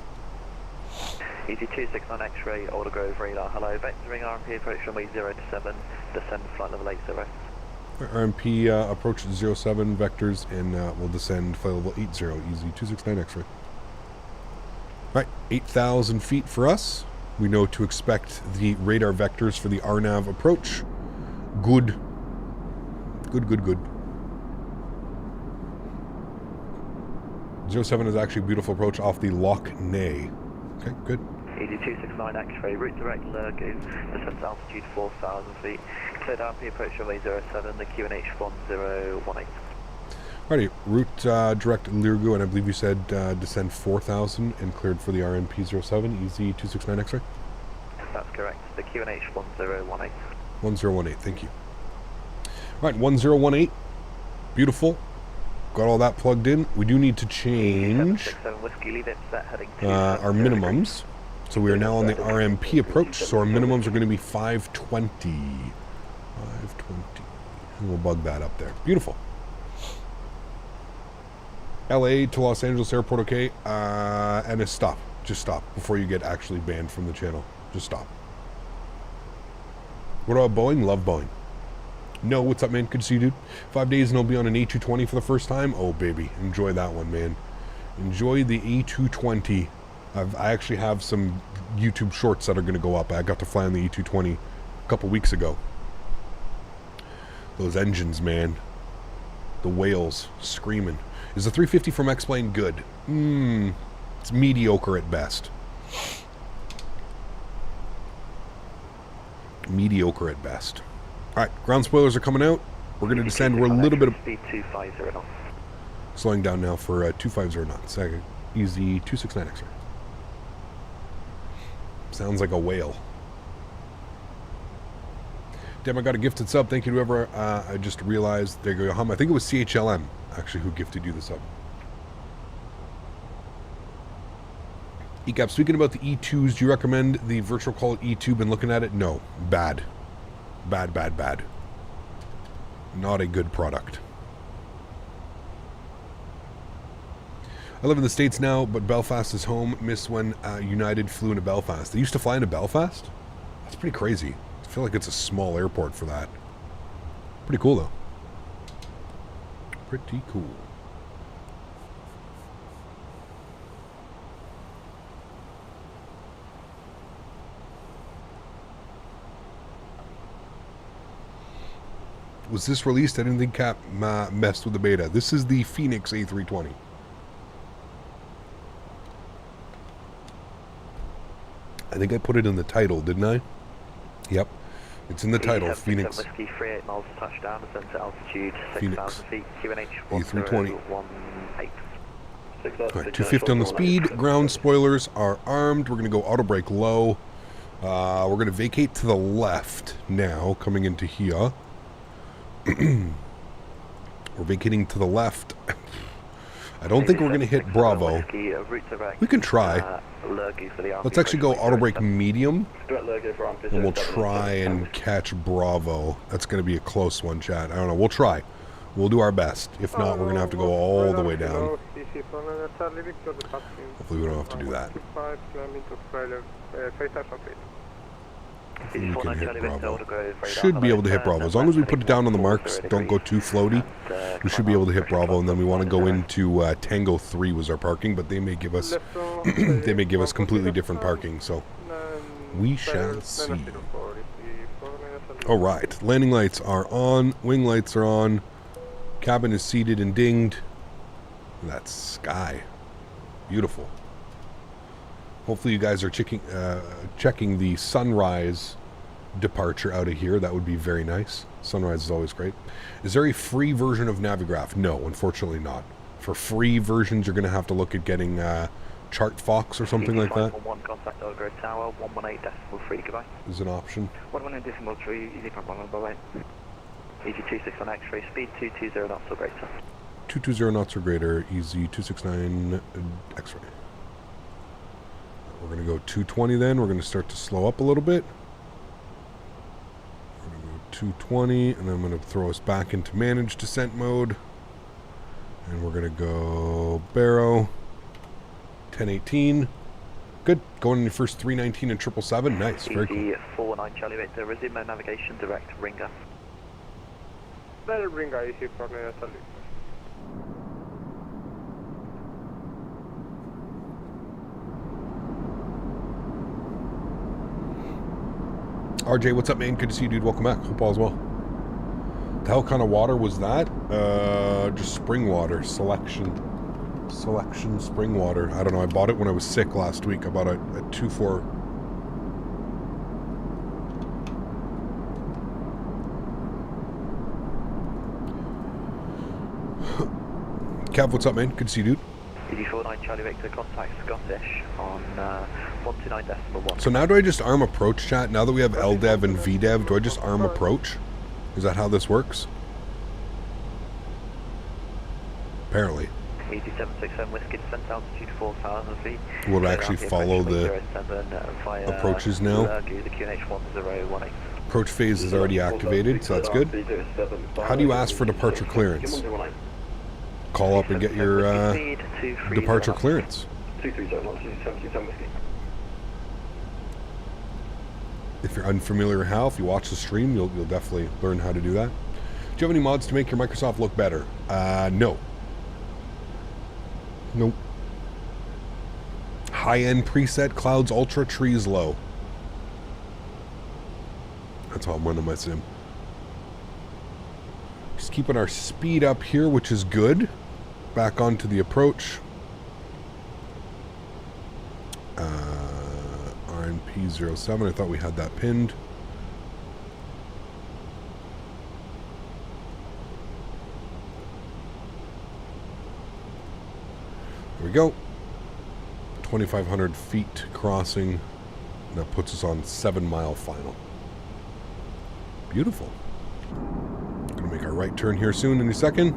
Easy 269 X-ray, Alta Grove radar, hello, vectoring RMP approach runway 07, descend flight level 80. RMP approach 07 vectors, and we'll descend flight level 80, easy, 269 X-ray. Alright, 8,000 feet for us. We know to expect the radar vectors for the RNAV approach. Good. Good. 07 is actually a beautiful approach off the Loch Ney. Okay, good. Easy 269 X-ray, route direct Lurgu, descent to altitude 4,000 feet. Cleared RMP approach runway 07, the QNH 1018. Alrighty, route direct Lurgu, and I believe you said descend 4,000 and cleared for the RMP 07, easy 269 X-ray? That's correct, the QNH 1018. 1018, thank you. Alright, 1018, beautiful. Got all that plugged in. We do need to change our minimums. So we are now on the RMP approach, so our minimums are going to be 520. 520. And we'll bug that up there. Beautiful. LA to Los Angeles Airport, okay? And stop. Just stop before you get actually banned from the channel. Just stop. What about Boeing? Love Boeing. No, what's up, man? Good to see you, dude. 5 days and I'll be on an A320 for the first time. Oh, baby. Enjoy that one, man. Enjoy the A320. I actually have some YouTube shorts that are going to go up. I got to fly on the A320 a couple weeks ago. Those engines, man. The whales screaming. Is the 350 from X-Plane good? It's mediocre at best. Mediocre at best. Alright, ground spoilers are coming out. We're going to descend. We're a little bit of... Speed 250 knots. Slowing down now for 250 knots. Easy 269 X-ray. Sounds like a whale. Damn, I got a gifted sub. Thank you to whoever. I just realized. There you go. I think it was CHLM, actually, who gifted you the sub. ECAP, speaking about the E2s, do you recommend the virtual call E2? Been looking at it? No. Bad. Bad. Not a good product. I live in the States now, but Belfast is home. Miss when United flew into Belfast. They used to fly into Belfast? That's pretty crazy. I feel like it's a small airport for that. Pretty cool, though. Pretty cool. Was this released? I didn't think Cap messed with the beta. This is the Fenix A320. I think I put it in the title, didn't I? Yep. It's in the title, Fenix. Whiskey 38 miles touchdown, descent to altitude 6,000 feet, QNH A320. 1018. Alright, 250 on the speed. Ground spoilers are armed. We're going to go auto brake low. We're going to vacate to the left now, coming into here. We're vacating to the left. I don't think we're going to hit Bravo. We can try. Let's actually go auto brake medium, and we'll try and catch Bravo. That's going to be a close one, chat. I don't know. We'll try. We'll do our best. If not, we're going to have to go all the way down. Hopefully we don't have to do that. We can hit Bravo. Should be able to hit Bravo. As long as we put it down on the marks, don't go too floaty, we should be able to hit Bravo. And then we want to go into Tango 3 was our parking, but they may give us they may give us completely different parking, so we shall see. Alright, landing lights are on, wing lights are on, cabin is seated and dinged. That's sky. Beautiful. Hopefully you guys are checking the sunrise departure out of here. That would be very nice. Sunrise is always great. Is there a free version of Navigraph? No, unfortunately not. For free versions, you're going to have to look at getting chart Fox or something like that. 1 contact Allegro Tower, 118.3, goodbye. Is an option. 118.3, easy front 1, bye-bye. Easy 261 X-ray, speed 220 knots or greater. 220 knots or greater, easy 269 X-ray. We're going to go 220 then. We're going to start to slow up a little bit. We're going to go 220, and then I'm going to throw us back into managed descent mode. And we're going to go Barrow, 1018. Good. Going in your first 319 and 777. Nice. Very cool. Easy 49 Charlie Victor, resume navigation, direct Ringer. Better Ringer, easy for me, RJ, what's up, man? Good to see you, dude. Welcome back. Hope all's well. The hell kind of water was that? Just spring water. Selection spring water. I don't know. I bought it when I was sick last week. I bought a 2-4. Kev, what's up, man? Good to see you, dude. Easy 49 Charlie Victor, contact Scottish on 129.1. So now do I just arm approach, chat? Now that we have LDev and VDev, do I just arm approach? Is that how this works? Apparently. Easy 767 Whiskey, descent altitude 4,000 feet. Will it actually follow the approaches now? Approach phase is already activated, so that's good. How do you ask for departure clearance? Call up and get your departure clearance. If you're unfamiliar how, if you watch the stream, you'll definitely learn how to do that. Do you have any mods to make your Microsoft look better? No. Nope. High-end preset, clouds ultra, trees low. That's how I'm running my sim. Just keeping our speed up here, which is good. Back onto the approach. RNP07, I thought we had that pinned. There we go. 2,500 feet crossing. And that puts us on 7-mile final. Beautiful. Gonna make our right turn here soon in a second.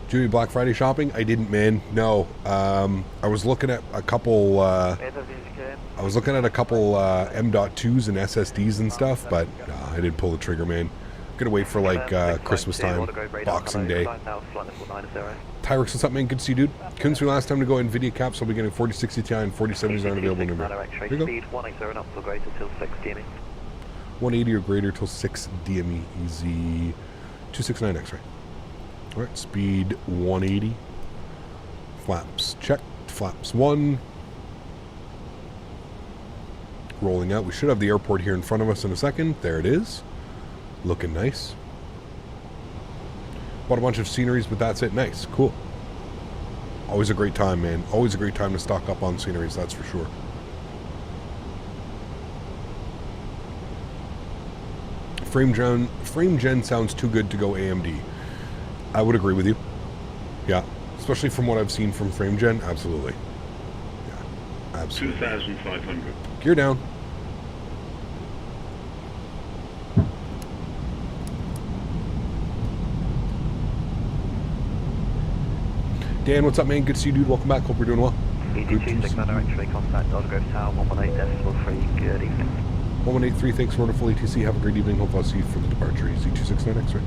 Jimmy, Black Friday shopping? I didn't, man. No. I was looking at a couple. M.2s and SSDs and stuff, but I didn't pull the trigger, man. I'm gonna wait for like Christmas time, Boxing Day. Tyrix, what's up, man? Good to see you, dude. Couldn't see last time to go NVIDIA caps. I'll be getting 4060 Ti and 4070s aren't available anymore. There you go. 180 or greater till 6 DME. Easy 269 X-ray. Alright, speed 180. Flaps checked. Flaps 1. Rolling out. We should have the airport here in front of us in a second. There it is. Looking nice. Bought a bunch of sceneries, but that's it. Nice. Cool. Always a great time, man. Always a great time to stock up on sceneries, that's for sure. Frame gen sounds too good to go AMD. I would agree with you. Yeah. Especially from what I've seen from frame gen. Absolutely. Yeah. Absolutely. 2,500. Gear down. Dan, what's up, man? Good to see you, dude. Welcome back. Hope you're doing well. EG269 X-ray contact Allegro Tower 118.3. Good evening. 1183, thanks, wonderful ATC. Have a great evening. Hope I'll see you for the departure. EC269 X-ray.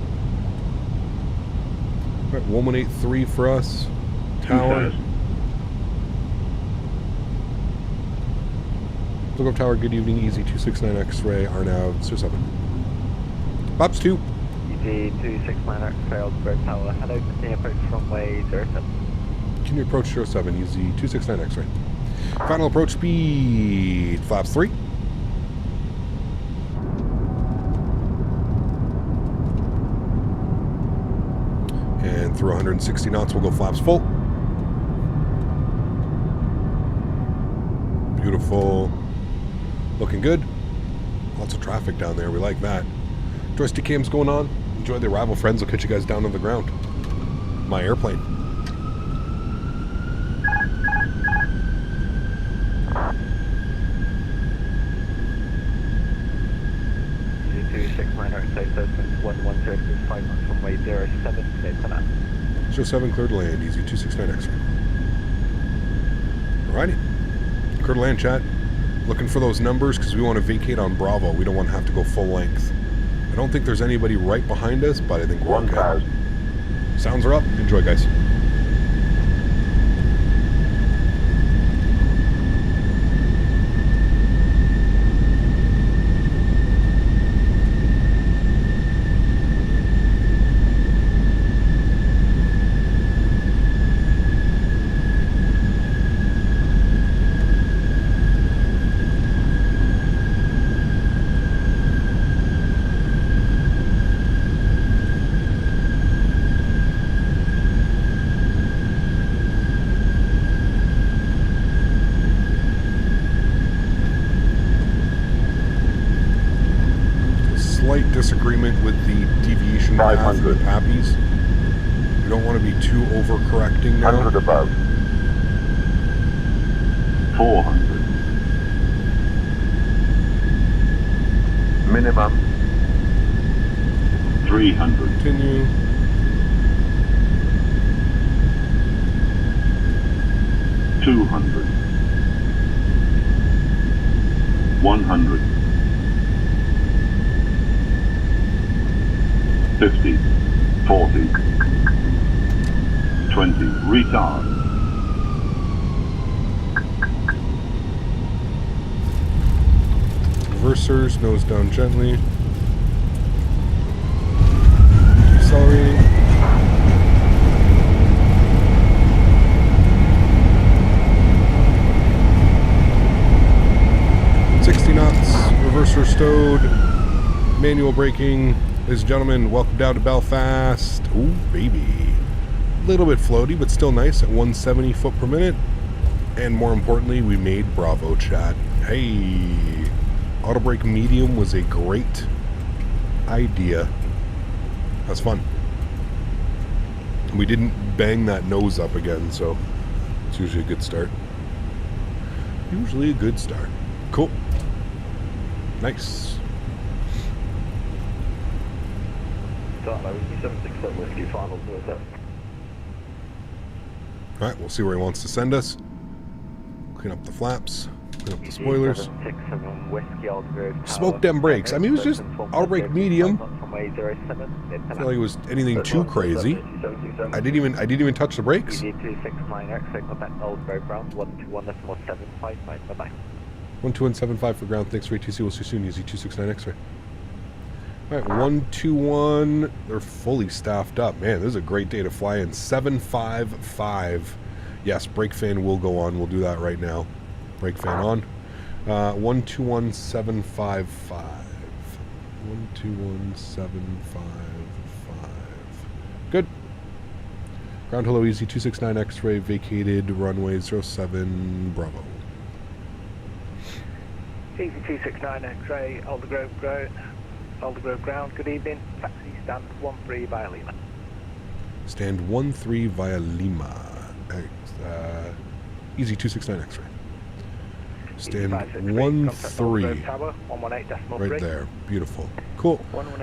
All right, 1183 for us. Tower. Look up Tower, good evening. EZ269 X-ray, Arnav 07. Pops 2. EZ269 X-ray, Allegro Tower. Hello, continue approach runway 07. Continue approach 07, EZ269 X-ray. Final approach speed, flaps 3. And through 160 knots, we'll go flaps full. Beautiful. Looking good. Lots of traffic down there. We like that. Joystick cams going on. Enjoy the arrival, friends. I'll catch you guys down on the ground. My airplane. 269 X-ray, Statewi 11035 knots from way 07, clear to land. Show 7, clear to land, easy 269 X-ray. Alrighty. Clear to land, chat. Looking for those numbers because we want to vacate on Bravo. We don't want to have to go full length. I don't think there's anybody right behind us, but I think we're okay. Sounds are up. Enjoy, guys. Disagreement with the deviation path of the Pappies. We don't want to be too overcorrecting now. 100 above. 400. Minimum. 300. Continue. $200. 100. 50, 40, 20, retard. Reversers, nose down gently. Decelerating. Knots, reverser stowed, manual braking. Ladies and gentlemen, welcome down to Belfast. Ooh, baby. A little bit floaty, but still nice at 170 foot per minute. And more importantly, we made Bravo, chat. Hey, auto brake medium was a great idea. That's fun. We didn't bang that nose up again, so it's usually a good start. Usually a good start. Cool. Nice. Alright, we'll see where he wants to send us. Clean up the flaps, clean up the spoilers. Smoke them brakes. I mean, it was just auto brake medium. I feel like it was anything too crazy. I didn't even touch the brakes. 12175 for ground. Thanks for ATC. We'll see you soon. Easy 269 X-ray. Alright, 121. They're fully staffed up. Man, this is a great day to fly in. 755. Yes, brake fan will go on. We'll do that right now. Brake fan on. 121755. 121755. Good. Ground hello, easy 269 X-ray. Vacated runway 07 Bravo. Easy 269 X-ray, Aldergrove ground, good evening. Taxi stand 13 via Lima. Stand 13 via Lima. Easy 269 X-ray. Stand 13. Tower, 118.3. Right there. Beautiful. Cool.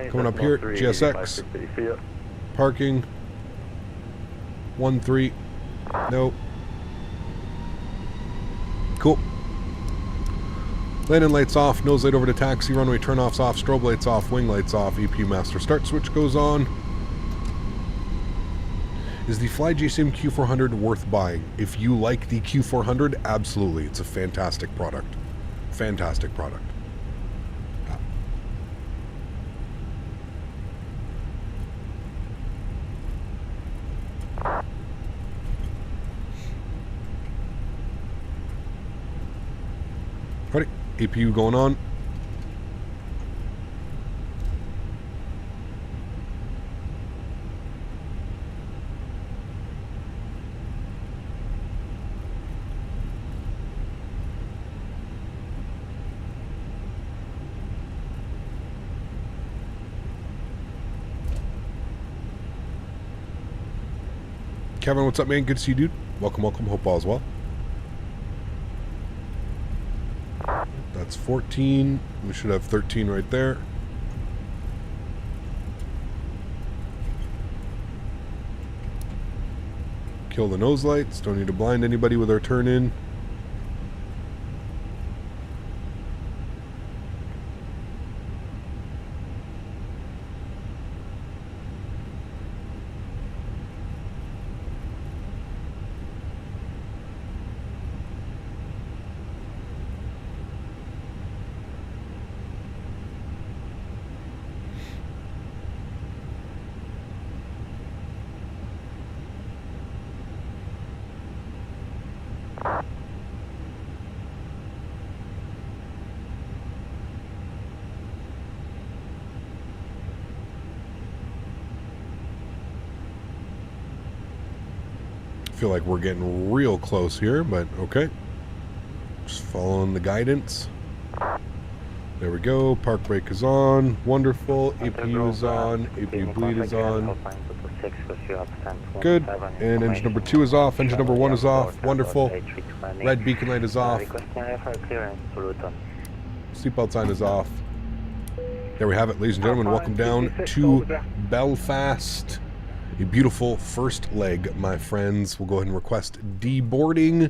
Coming up here, GSX. Parking. 13. Nope. Cool. Landing lights off, nose light over to taxi, runway turn-offs off, strobe lights off, wing lights off, EP master start switch goes on. Is the FlyJSim Q400 worth buying? If you like the Q400, absolutely. It's a fantastic product. Fantastic product. Ready? APU going on. Kevin, what's up, man? Good to see you, dude. Welcome, welcome. Hope all is well. That's 14. We should have 13 right there. kill the nose lights. Don't need to blind anybody with our turn in. Feel like we're getting real close here, but okay. Just following the guidance. There we go. Park brake is on. Wonderful. APU is on. APU bleed is on. Good. And engine number 2 is off. Engine number 1 is off. Wonderful. Red beacon light is off. Seatbelt sign is off. There we have it, ladies and gentlemen. Welcome down to Belfast. A beautiful first leg, my friends. We'll go ahead and request deboarding.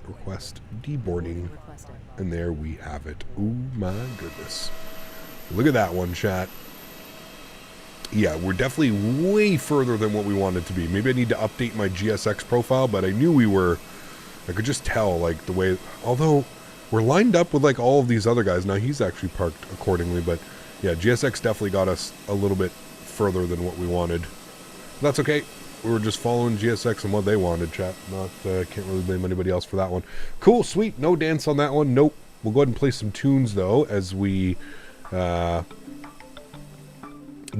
Request deboarding. And there we have it. Oh my goodness. Look at that one, chat. Yeah, we're definitely way further than what we wanted to be. Maybe I need to update my GSX profile, but I knew we were... I could just tell, like, the way... Although, we're lined up with, like, all of these other guys. Now, he's actually parked accordingly, but... Yeah, GSX definitely got us a little bit further than what we wanted. That's okay. We were just following GSX and what they wanted, chat. Not can't really blame anybody else for that one. Cool, sweet. No dance on that one. Nope. We'll go ahead and play some tunes though as we get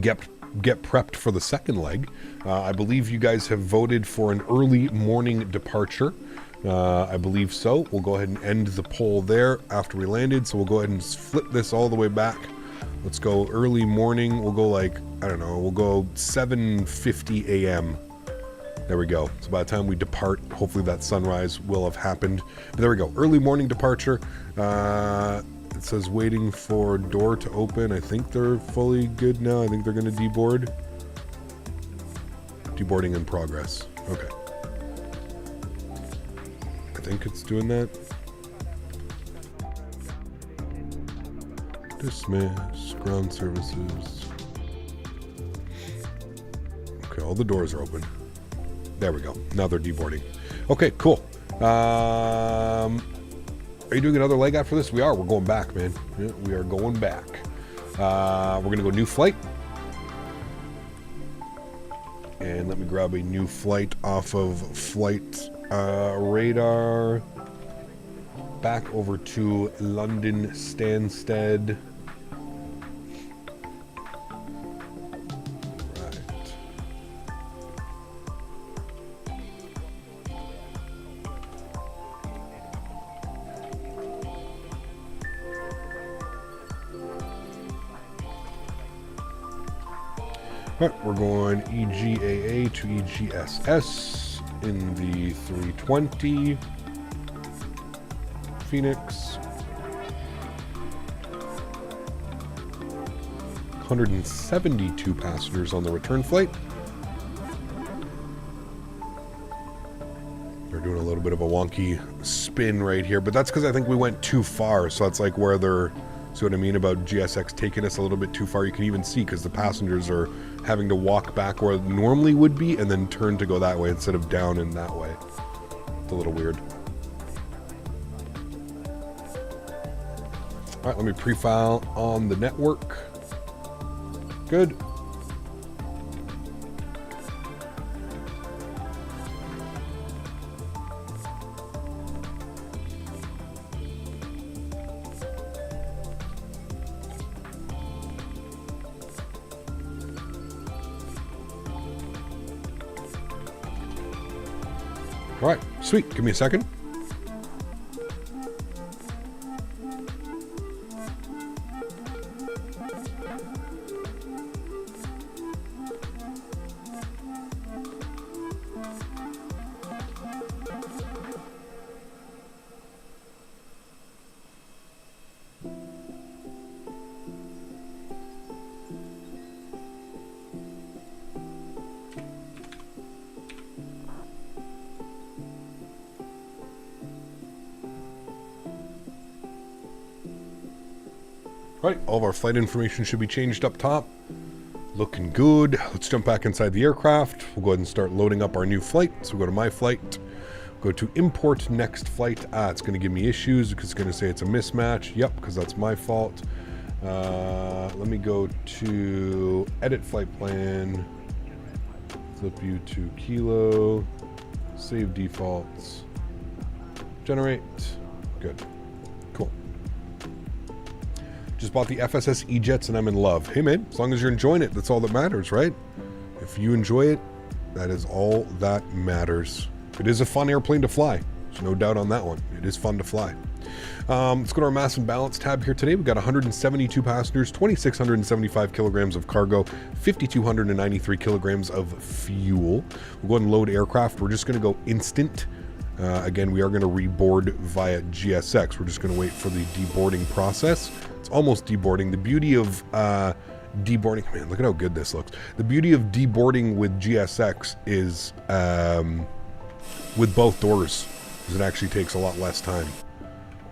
prepped for the second leg. I believe you guys have voted for an early morning departure. I believe so. We'll go ahead and end the poll there after we landed. So we'll go ahead and flip this all the way back. Let's go early morning. We'll go like, I don't know, we'll go 7:50 a.m. There we go. So by the time we depart, hopefully that sunrise will have happened. But there we go. Early morning departure. It says waiting for door to open. I think they're fully good now. I think they're going to deboard. Deboarding in progress. Okay. I think it's doing that. Dismiss, ground services. Okay, all the doors are open. There we go. Now they're deboarding. Okay, cool. Are you doing another leg after this? We are. We're going back, man. Yeah, we are going back. We're going to go new flight. And let me grab a new flight off of Flite radar. Back over to London Stansted. Right, we're going EGAA to EGSS in the 320 Fenix. 172 passengers on the return flight. They're doing a little bit of a wonky spin right here, but that's because I think we went too far. So that's like where they're, see what I mean about GSX taking us a little bit too far. You can even see because the passengers are having to walk back where it normally would be and then turn to go that way instead of down and that way. It's a little weird. All right, let me pre-file on the network. Good. All right, sweet. Give me a second. Right, all of our flight information should be changed up top. Looking good. Let's jump back inside the aircraft. We'll go ahead and start loading up our new flight. So we'll go to my flight. Go to import next flight. It's going to give me issues because it's going to say it's a mismatch. Yep, because that's my fault. Let me go to edit flight plan. Flip you to kilo. Save defaults. Generate. Good. Cool. Just bought the FSS E-Jets and I'm in love. Hey man, as long as you're enjoying it, that's all that matters, right? If you enjoy it, that is all that matters. It is a fun airplane to fly. There's no doubt on that one. It is fun to fly. Let's go to our mass and balance tab here today. We've got 172 passengers, 2,675 kilograms of cargo, 5,293 kilograms of fuel. We'll go ahead and load aircraft. We're just going to go instant. Again, we are going to reboard via GSX. We're just going to wait for the deboarding process. It's almost deboarding. The beauty of deboarding, man, look at how good this looks. The beauty of deboarding with GSX is with both doors, because it actually takes a lot less time.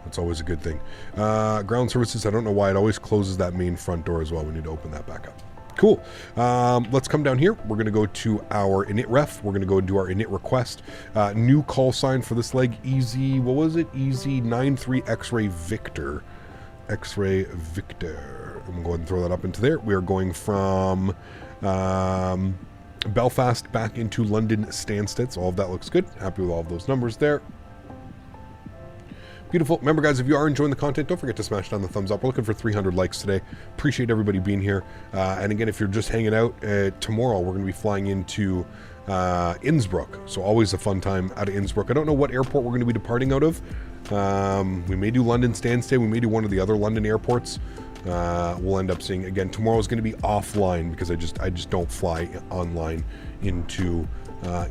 That's always a good thing. Ground services, I don't know why it always closes that main front door as well. We need to open that back up. Cool. Let's come down here. We're going to go to our init ref. We're going to go do our init request. New call sign for this leg, Easy, what was it? Easy 93 X-Ray Victor. X-Ray Victor. I'm going to go ahead and throw that up into there. We are going from Belfast back into London Stansted. So all of that looks good. Happy with all of those numbers there. Beautiful. Remember, guys, if you are enjoying the content, don't forget to smash down the thumbs up. We're looking for 300 likes today. Appreciate everybody being here. And again, if you're just hanging out, tomorrow we're going to be flying into Innsbruck. So always a fun time out of Innsbruck. I don't know what airport we're going to be departing out of. We may do London Stansted. We may do one of the other London airports. We'll end up seeing, again, tomorrow is going to be offline because I just don't fly online into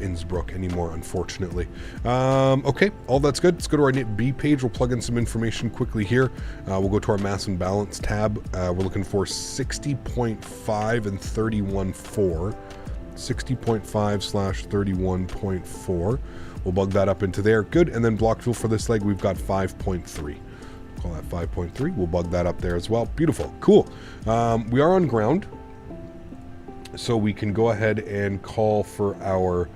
Innsbruck anymore, unfortunately. Okay, all that's good. Let's go to our init B page. We'll plug in some information quickly here. We'll go to our mass and balance tab. We're looking for 60.5 and 31.4. 60.5/31.4. We'll bug that up into there. Good. And then block fuel for this leg, we've got 5.3. Call that 5.3. We'll bug that up there as well. Beautiful. Cool. We are on ground, so we can go ahead and call for our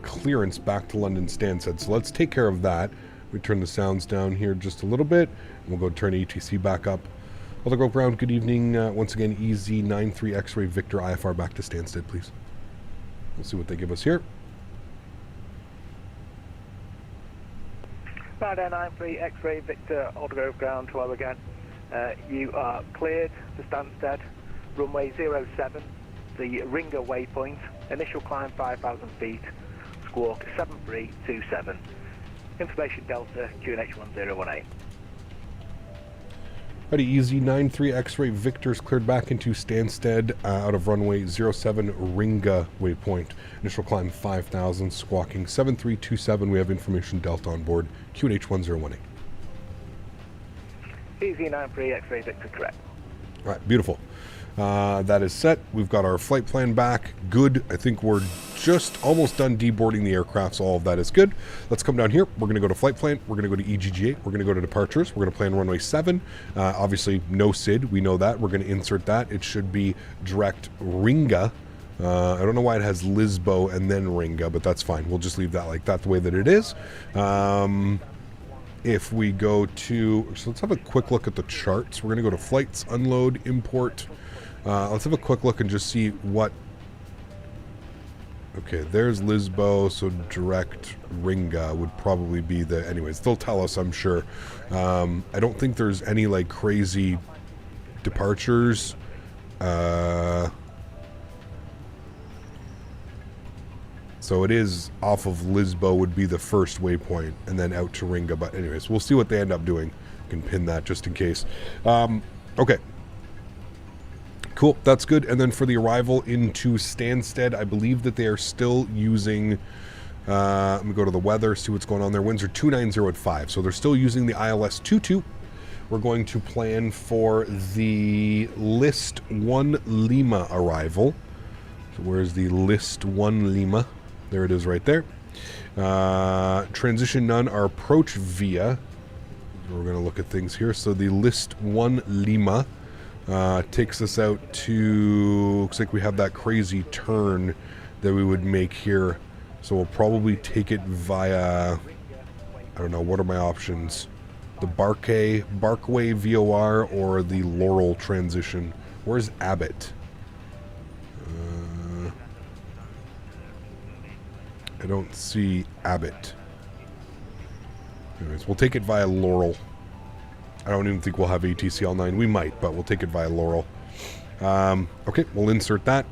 clearance back to London Stansted. So let's take care of that. We turn the sounds down here just a little bit. And we'll go turn ATC back up. Other go ground, good evening. Once again, EZ93 X-Ray Victor IFR back to Stansted, please. We'll see what they give us here. Radar 93 X-Ray Victor Autograph ground 12 again. You are cleared to Stansted, runway 07, the Ringer waypoint, initial climb 5,000 feet, squawk 7327. Information Delta QNH 1018. Ready, EZ93 X-Ray Victor's cleared back into Stansted out of runway 07 Ringa waypoint. Initial climb 5,000, squawking 7327. We have information Delta on board, QNH 1018. EZ93 X-Ray Victor correct. All right, beautiful. That is set. We've got our flight plan back. Good. I think we're just almost done deboarding the aircraft, so all of that is good. Let's come down here. We're going to go to flight plan. We're going to go to EGGA. We're going to go to departures. We're going to plan runway 7. Obviously, no SID. We know that. We're going to insert that. It should be direct Ringa. I don't know why it has Lisbo and then Ringa, but that's fine. We'll just leave that like that the way that it is. If we go to... So let's have a quick look at the charts. We're going to go to flights, unload, import... let's have a quick look and just see what... Okay, there's Lisbo, so direct Ringa would probably be the... Anyways, they'll tell us, I'm sure. I don't think there's any, like, crazy departures. So it is off of Lisbo would be the first waypoint, and then out to Ringa. But anyways, we'll see what they end up doing. I can pin that just in case. Okay. Cool, that's good. And then for the arrival into Stansted, I believe that they are still using... let me go to the weather, see what's going on there. Winds are 290 at 5, so they're still using the ILS 22. We're going to plan for the List 1 Lima arrival. So where's the List 1 Lima? There it is right there. Transition none, our approach via We're going to look at things here. So the list 1 Lima takes us out to, looks like we have that crazy turn that we would make here. So we'll probably take it via, I don't know, what are my options? The Barkway VOR or the Laurel transition. Where's Abbott? I don't see Abbott. Anyways, we'll take it via Laurel. I don't even think we'll have ATCL9. We might, but we'll take it via Laurel. Okay, we'll insert that.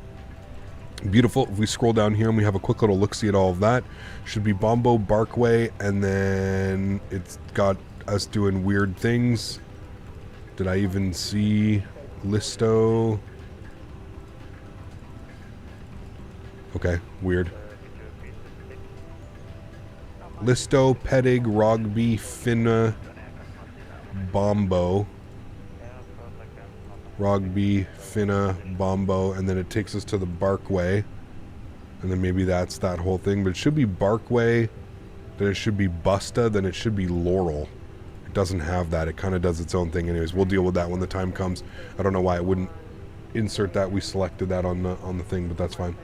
Beautiful. If we scroll down here and we have a quick little look-see at all of that, should be Bombo, Barkway, and then it's got us doing weird things. Did I even see Listo? Okay, weird. Listo, Pedig, Rogby, Finna, Bombo. Rogby, Finna, Bombo, and then it takes us to the Barkway. And then maybe that's that whole thing. But it should be Barkway, then it should be Busta, then it should be Laurel. It doesn't have that. It kind of does its own thing. Anyways, we'll deal with that when the time comes. I don't know why it wouldn't insert that. We selected that on the thing, but that's fine.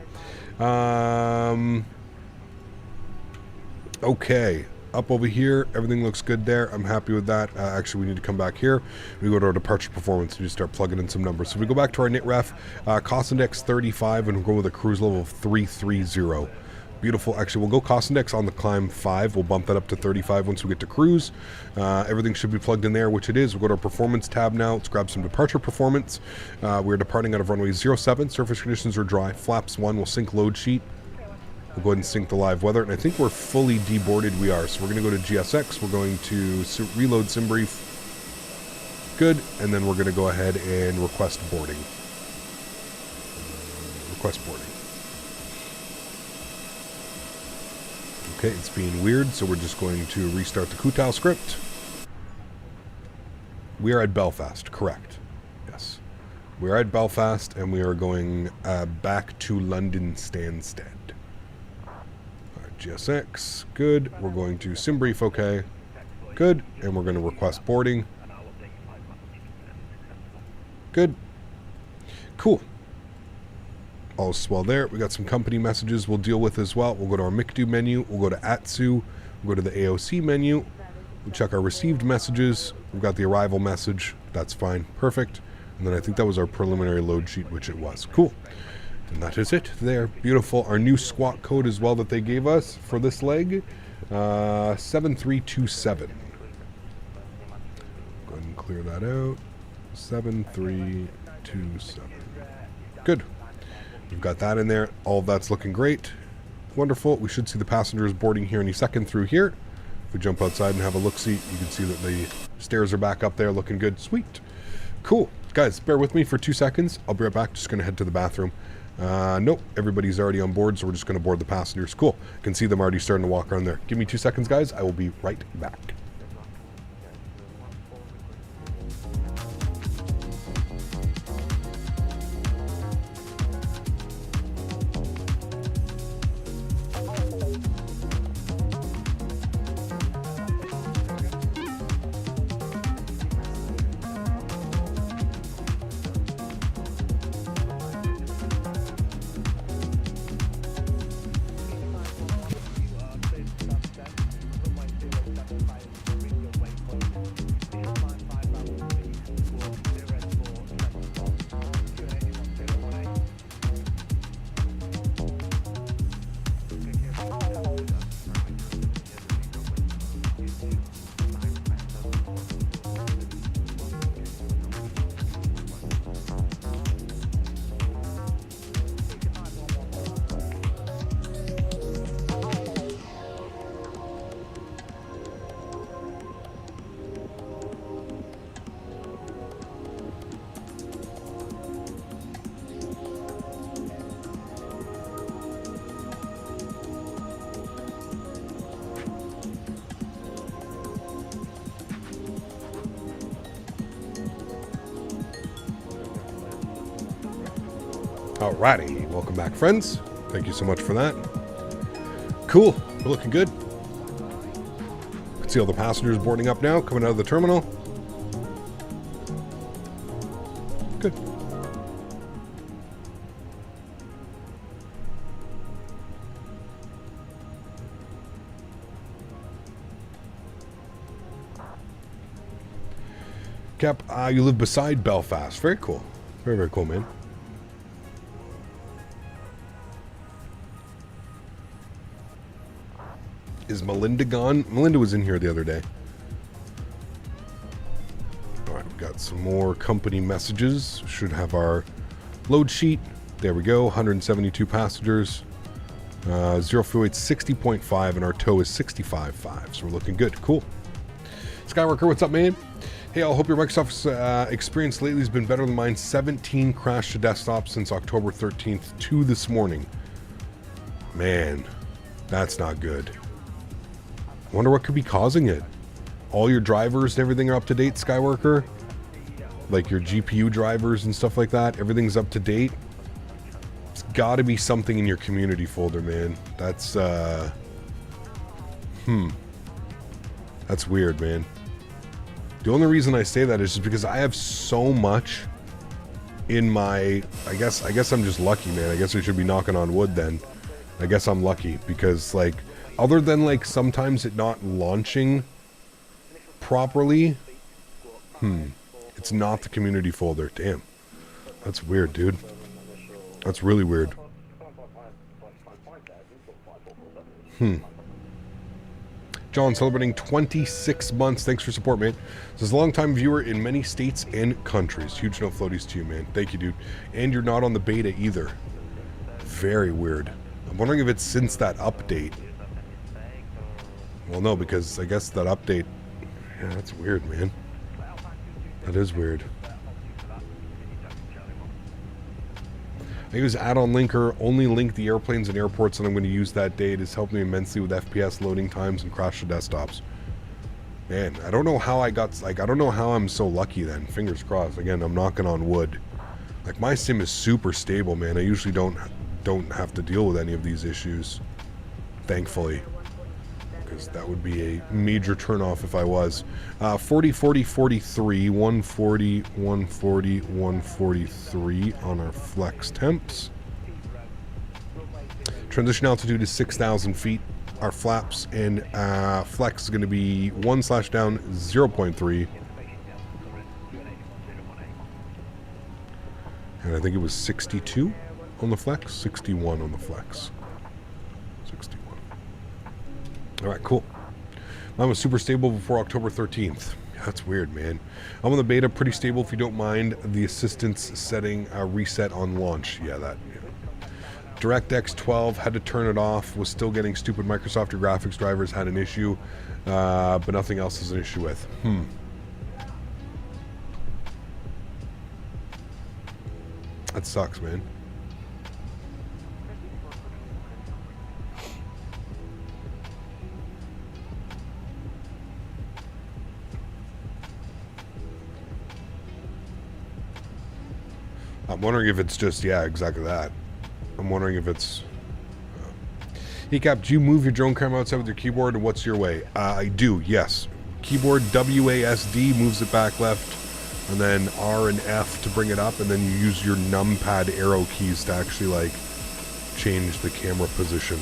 Okay, up over here, everything looks good there. I'm happy with that. Actually, we need to come back here. We go to our departure performance and just start plugging in some numbers. So we go back to our NITREF, cost index 35, and we'll go with a cruise level of 330. Beautiful. Actually, we'll go cost index on the climb 5. We'll bump that up to 35 once we get to cruise. Everything should be plugged in there, which it is. We'll go to our performance tab now. Let's grab some departure performance. We're departing out of runway 07. Surface conditions are dry. Flaps 1. We'll sync load sheet. We'll go ahead and sync the live weather, and I think we're fully deboarded. We are. So we're going to go to GSX. We're going to reload sim brief. Good. And then we're going to go ahead and request boarding. Request boarding. Okay, it's being weird, so we're just going to restart the Kutal script. We are at Belfast, correct. Yes. We are at Belfast, and we are going back to London Stansted. GSX, good. We're going to sim brief, okay. Good. And we're going to request boarding. Good. Cool. All's well there. We got some company messages we'll deal with as well. We'll go to our MICDO menu. We'll go to ATSU. We'll go to the AOC menu. We'll check our received messages. We've got the arrival message. That's fine. Perfect. And then I think that was our preliminary load sheet, which it was. Cool. And that is it there. Beautiful. Our new squawk code as well that they gave us for this leg. 7327. Go ahead and clear that out. 7327. Good. We've got that in there. All of that's looking great. Wonderful. We should see the passengers boarding here any second through here. If we jump outside and have a look-see, you can see that the stairs are back up there looking good. Sweet. Cool. Guys, bear with me for 2 seconds. I'll be right back. Just going to head to the bathroom. Nope, everybody's already on board, so we're just going to board the passengers. Cool. Can see them already starting to walk around there. Give me 2 seconds, guys. I will be right back. Alrighty, welcome back, friends. Thank you so much for that. Cool, we're looking good. You can See all the passengers boarding up now, coming out of the terminal. Good. Cap, you live beside Belfast. Very cool. Very, very cool, man. Is Melinda gone? Melinda was in here the other day. Alright, we've got some more company messages. Should have our load sheet. There we go. 172 passengers. Zero fuel weight 60.5 and our tow is 65.5. So we're looking good. Cool. Skyworker, what's up, man? Hey, I hope your Microsoft experience lately has been better than mine. 17 crashed to desktops since October 13th to this morning. Man, that's not good. Wonder what could be causing it. All your drivers and everything are up to date, Skyworker? Like your GPU drivers and stuff like that, everything's up to date? It's gotta be something in your community folder, man. That's, that's weird, man. The only reason I say that is just because I have so much in my... I guess I'm just lucky, man. I guess I should be knocking on wood then. I guess I'm lucky because, like, other than, like, sometimes it not launching properly, it's not the community folder. Damn. That's weird, dude. That's really weird. John, celebrating 26 months. Thanks for support, man. This is a long-time viewer in many states and countries. Huge no floaties to you, man. Thank you, dude. And you're not on the beta either. Very weird. I'm wondering if it's since that update. Well, no, because I guess that update... Yeah, that's weird, man. That is weird. I use add-on linker, only link the airplanes and airports that I'm going to use that day. It has helped me immensely with FPS loading times and crash to desktops. Man, I don't know how I got... Like, I don't know how I'm so lucky then. Fingers crossed. Again, I'm knocking on wood. Like, my sim is super stable, man. I usually don't have to deal with any of these issues. Thankfully. Because that would be a major turnoff if I was. 40, 40, 43, 140, 140, 143 on our flex temps. Transition altitude is 6,000 feet. Our flaps and flex is going to be 1/down 0.3. And I think it was 62 on the flex, 61 on the flex. 61. Alright, cool. Mine was super stable before October 13th. That's weird, man. I'm on the beta, pretty stable if you don't mind the assistance setting reset on launch. Yeah, that. Yeah. DirectX 12, had to turn it off, was still getting stupid Microsoft or graphics drivers, had an issue, but nothing else is an issue with. That sucks, man. I'm wondering if it's just, yeah, exactly that. I'm wondering if it's... Hey, Cap, do you move your drone camera outside with your keyboard, and what's your way? I do, yes. Keyboard WASD moves it back left, and then R and F to bring it up, and then you use your numpad arrow keys to actually, like, change the camera position.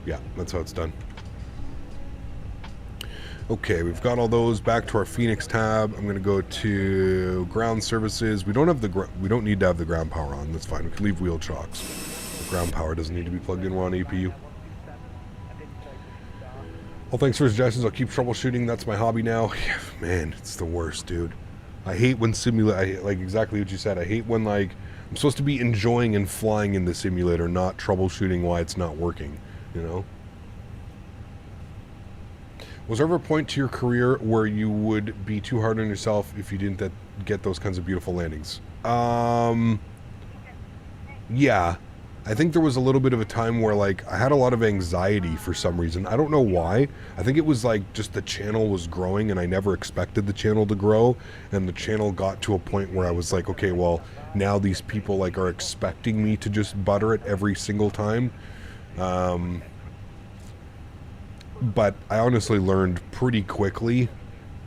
Yeah, that's how it's done. Okay, we've got all those. Back to our Fenix tab. I'm going to go to ground services. We don't have we don't need to have the ground power on. That's fine. We can leave wheel chocks. The ground power doesn't need to be plugged in. We're on APU. Well, thanks for the suggestions. I'll keep troubleshooting. That's my hobby now. Yeah, man, it's the worst, dude. I hate when like exactly what you said. I hate when, like, I'm supposed to be enjoying and flying in the simulator, not troubleshooting why it's not working, you know? Was there ever a point to your career where you would be too hard on yourself if you didn't get those kinds of beautiful landings? Yeah. I think there was a little bit of a time where, like, I had a lot of anxiety for some reason. I don't know why. I think it was, like, just the channel was growing and I never expected the channel to grow. And the channel got to a point where I was like, okay, well, now these people, like, are expecting me to just butter it every single time. But I honestly learned pretty quickly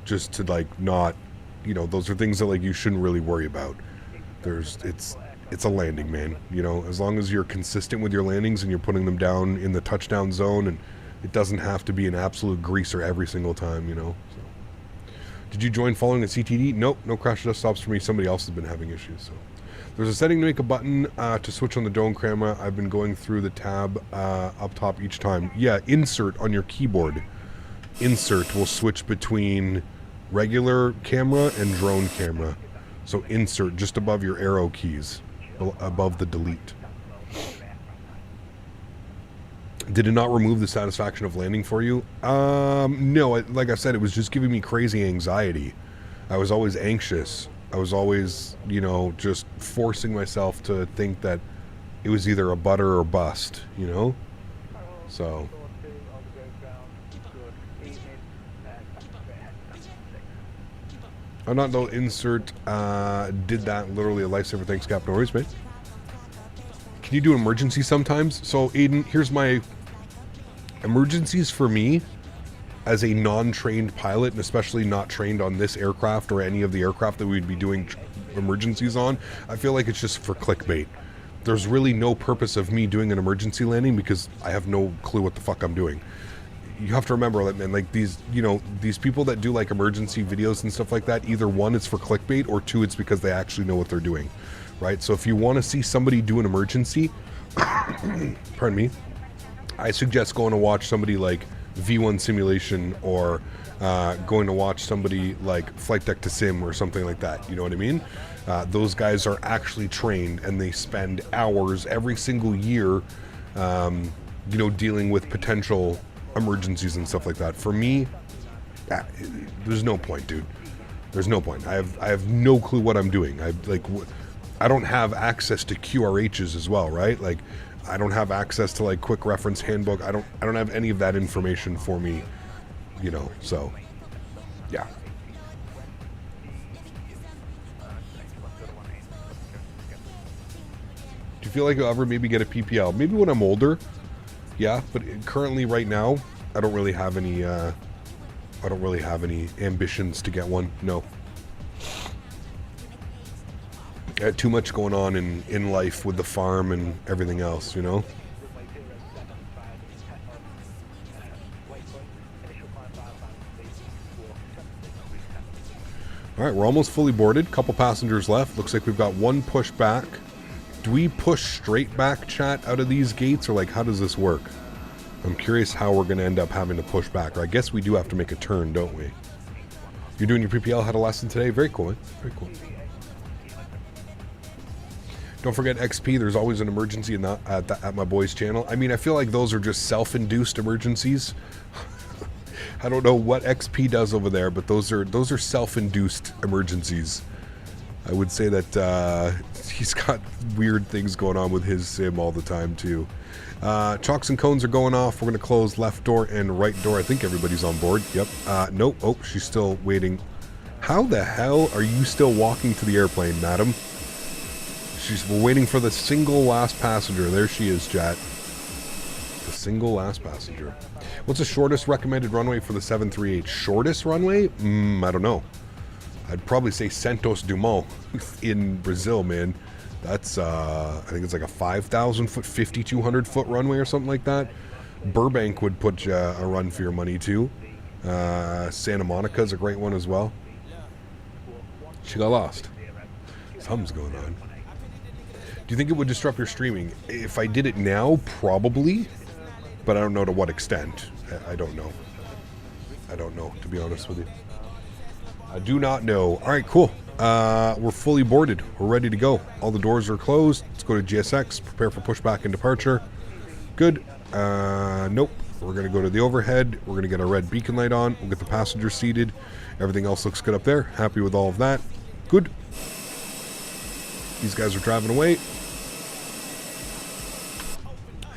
just to like not, you know, those are things that like you shouldn't really worry about. It's a landing, man. You know, as long as you're consistent with your landings and you're putting them down in the touchdown zone, and it doesn't have to be an absolute greaser every single time, you know. So. Did you join following a CTD? Nope, no crash just stops for me. Somebody else has been having issues. So there's a setting to make a button to switch on the drone camera. I've been going through the tab up top each time. Yeah, insert on your keyboard. Insert will switch between regular camera and drone camera. So insert just above your arrow keys, above the delete. Did it not remove the satisfaction of landing for you? No, like I said, it was just giving me crazy anxiety. I was always anxious. I was always, you know, just forcing myself to think that it was either a butter or bust, you know? So. I'm not no insert, did that, literally a lifesaver. Thanks, Captain. No worries, mate. Can you do emergency sometimes? So, Aiden, here's my emergencies for me as a non-trained pilot, and especially not trained on this aircraft or any of the aircraft that we'd be doing emergencies on. I feel like it's just for clickbait. There's really no purpose of me doing an emergency landing because I have no clue what the fuck I'm doing. You have to remember that, man, like these, you know, these people that do like emergency videos and stuff like that, either one, it's for clickbait, or two, it's because they actually know what they're doing, right? So if you want to see somebody do an emergency, pardon me, I suggest going to watch somebody like V1 Simulation, or going to watch somebody like Flight Deck to Sim or something like that. You know what I mean? Those guys are actually trained, and they spend hours every single year, you know, dealing with potential emergencies and stuff like that. For me, there's no point, dude. There's no point. I have no clue what I'm doing. I don't have access to QRHs as well, right? Like, I don't have access to like quick reference handbook. I don't have any of that information for me, you know. So, yeah. Do you feel like you'll ever maybe get a PPL? Maybe when I'm older. Yeah, but currently, right now, I don't really have any. I don't really have any ambitions to get one. No. I had too much going on in life with the farm and everything else, you know. All right, we're almost fully boarded. Couple passengers left. Looks like we've got one push back. Do we push straight back, chat, out of these gates, or like how does this work? I'm curious how we're going to end up having to push back. Or I guess we do have to make a turn, don't we? You're doing your PPL, had a lesson today. Very cool, man. Very cool. Don't forget XP. There's always an emergency in that, at my boy's channel. I mean, I feel like those are just self-induced emergencies. I don't know what XP does over there, but those are self-induced emergencies. I would say that he's got weird things going on with his sim all the time too. Chalks and cones are going off. We're going to close left door and right door. I think everybody's on board. Yep. Nope. Oh, she's still waiting. How the hell are you still walking to the airplane, madam? We're waiting for the single last passenger. There she is, chat. The single last passenger. What's the shortest recommended runway for the 738? Shortest runway? I don't know. I'd probably say Santos Dumont in Brazil, man. That's, I think it's like a 5,000 foot, 5,200 foot runway or something like that. Burbank would put a run for your money too. Santa Monica's a great one as well. She got lost. Something's going on. Do you think it would disrupt your streaming? If I did it now, probably. But I don't know to what extent. I don't know. I don't know, to be honest with you. I do not know. All right, cool. We're fully boarded. We're ready to go. All the doors are closed. Let's go to GSX. Prepare for pushback and departure. Good. Nope. We're going to go to the overhead. We're going to get our red beacon light on. We'll get the passengers seated. Everything else looks good up there. Happy with all of that. Good. These guys are driving away.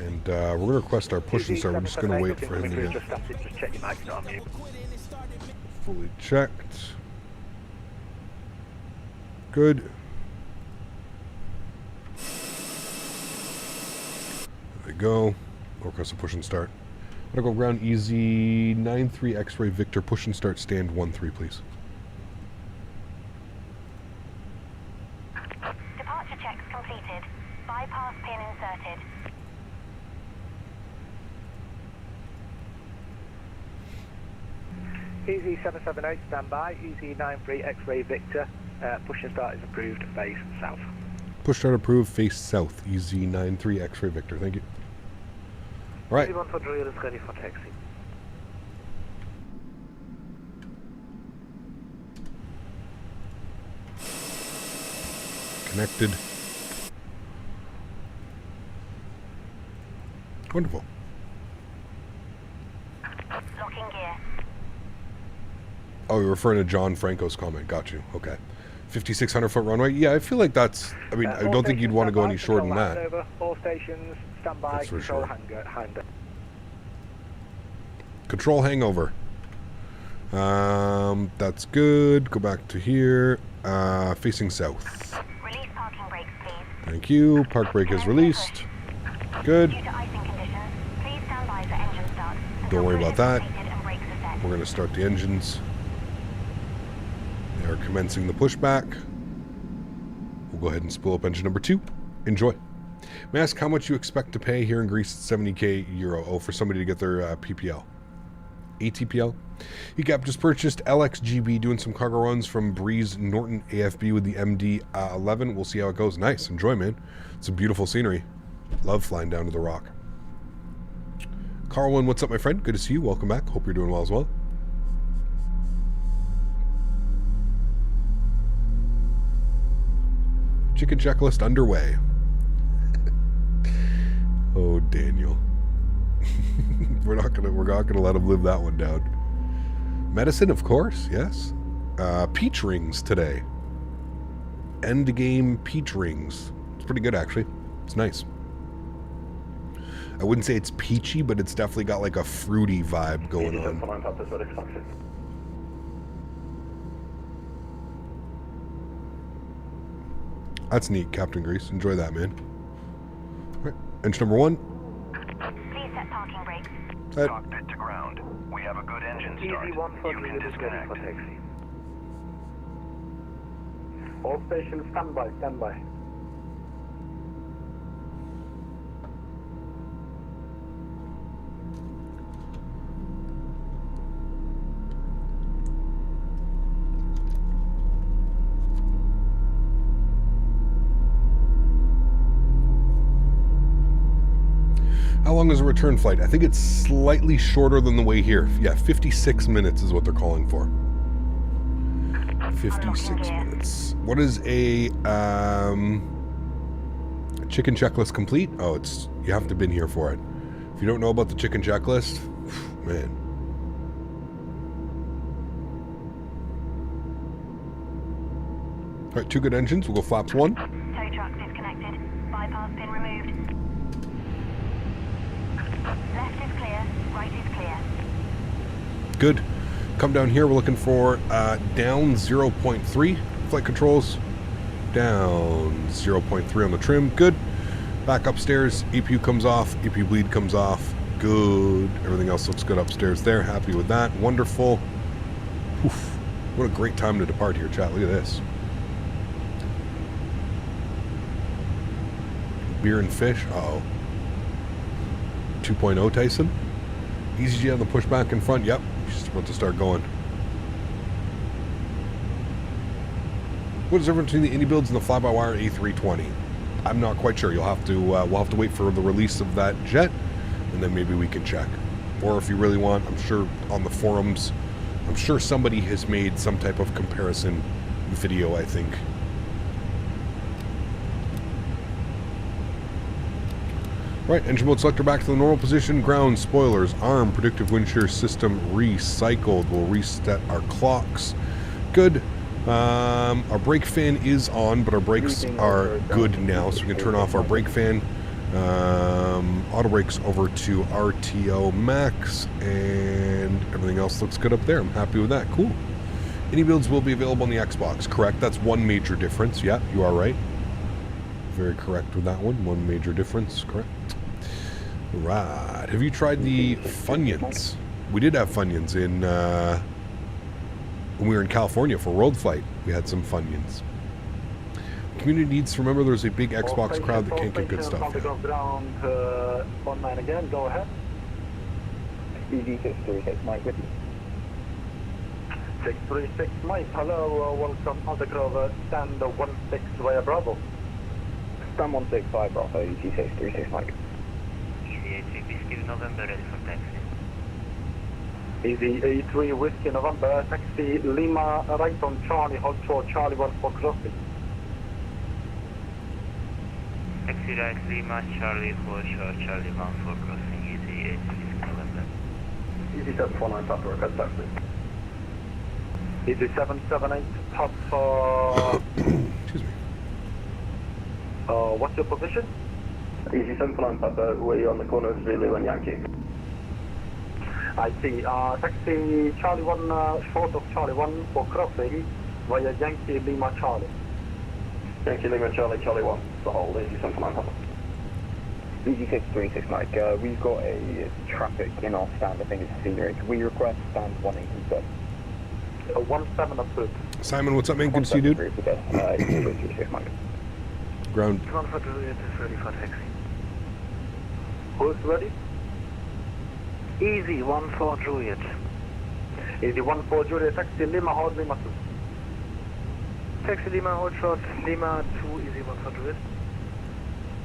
And we're going to request our push and start. We're just going to wait for him to get fully checked. Good. There we go. We'll request a push and start. Go ground easy 93 X-ray Victor, push and start stand 13, please. Departure checks completed. Bypass pin inserted. Easy 778, standby. Easy 93 X-ray Victor. Push and start is approved. Face south. Push start approved. Face south. Easy 93 X-ray Victor. Thank you. All right. Easy 143 is ready for taxi. Connected. Wonderful. Locking gear. Oh, you're referring to John Franco's comment. Got you. Okay. 5,600 foot runway. Yeah, I feel like that's. I mean, I don't think you'd want to go any shorter than that. Over. All stations standby. That's for Control sure. hangar. Control hangover. That's good. Go back to here. Facing south. Release parking brakes, please. Thank you. Park brake is released. Good. Due to icing conditions, please stand by for engine start. Don't worry about that. And brakes are set. We're going to start the engines. They are commencing the pushback. We'll go ahead and spool up engine number 2. Enjoy. May I ask how much you expect to pay here in Greece? 70k euro. Oh, for somebody to get their PPL. ATPL. ECAP just purchased LXGB, doing some cargo runs from Breeze Norton AFB with the MD 11. We'll see how it goes. Nice. Enjoy, man. It's a beautiful scenery. Love flying down to the rock. Karl, what's up, my friend? Good to see you. Welcome back. Hope you're doing well as well. Chicken checklist underway. Oh, Daniel. We're not gonna let him live that one down. Medicine, of course, yes. Peach rings today. End game peach rings. It's pretty good, actually. It's nice. I wouldn't say it's peachy, but it's definitely got like a fruity vibe going on. That's neat, Captain Grease. Enjoy that, man. All right. Engine number 1. Please set parking brakes. Set. Cockpit to ground. We have a good engine start. Easy 143 You can is ready for disconnect. taxi. All stations standby. How long is a return flight? I think it's slightly shorter than the way here. Yeah, 56 minutes is what they're calling for. 56 minutes. What is a chicken checklist complete? Oh, it's you have to have been here for it. If you don't know about the chicken checklist, man. All right, 2 good engines. We'll go flaps 1. Tow truck disconnected. Bypass pin removed. Left is clear. Right is clear. Good. Come down here. We're looking for down 0.3. Flight controls. Down 0.3 on the trim. Good. Back upstairs. EPU comes off. EPU bleed comes off. Good. Everything else looks good upstairs there. Happy with that. Wonderful. Oof. What a great time to depart here, chat. Look at this. Beer and fish. Uh-oh. 2.0 Tyson. EasyJet on the pushback in front. Yep. She's about to start going. What is the difference between the iniBuilds and the fly-by-wire A320? I'm not quite sure. You'll have to. We'll have to wait for the release of that jet, and then maybe we can check. Or if you really want, I'm sure on the forums, I'm sure somebody has made some type of comparison video. I think. Right, engine mode selector back to the normal position. Ground, spoilers, arm, predictive wind shear system recycled. We'll reset our clocks. Good. Our brake fan is on, but our brakes are good now, so we can turn off our brake fan. Auto brakes over to RTO max, and everything else looks good up there. I'm happy with that. Cool. iniBuilds will be available on the Xbox. Correct. That's one major difference. Yeah, you are right. Very correct with that one. One major difference. Correct. Right. Have you tried the Funyuns? We did have Funyuns in when we were in California for World Flight. We had some Funyuns. Community needs to remember there's a big Xbox crowd that can't get good stuff. Ground, 19 again, go ahead. EG636, Mike with you. 636 Mike, hello, welcome undercover, stand 16 via Bravo. Stand 165 Bravo, EG636 Mike. Easy A3 Whiskey November, ready for taxi. Easy A3 Whiskey November, taxi Lima, right on Charlie, hold short, Charlie 1 for crossing. Taxi right Lima, Charlie 4 short, Charlie 1 for crossing, Easy A3 Whiskey November. Easy 749 Papa, request taxi. Easy 778 Papa. Excuse me. What's your position? Easy 749 Papa, we're on the corner of Zulu and Yankee. I see. Taxi Charlie 1 short of Charlie 1 for crossing via Yankee Lima Charlie. Yankee Lima Charlie, Charlie 1, the whole, Easy 749 Papa. EG636 Mike, we've got a traffic in our stand, I think it's scenery. Can we request stand 187? 17 approved. Simon, what's up, man? Good to see you, dude. EG636 Mike. Ground. 1 for Juliet is ready for taxi. Who's ready? Easy 1 for Juliet. Easy 1 for Juliet, taxi Lima, hold Lima 2. Taxi Lima, hold short, Lima 2, Easy 1 for Juliet.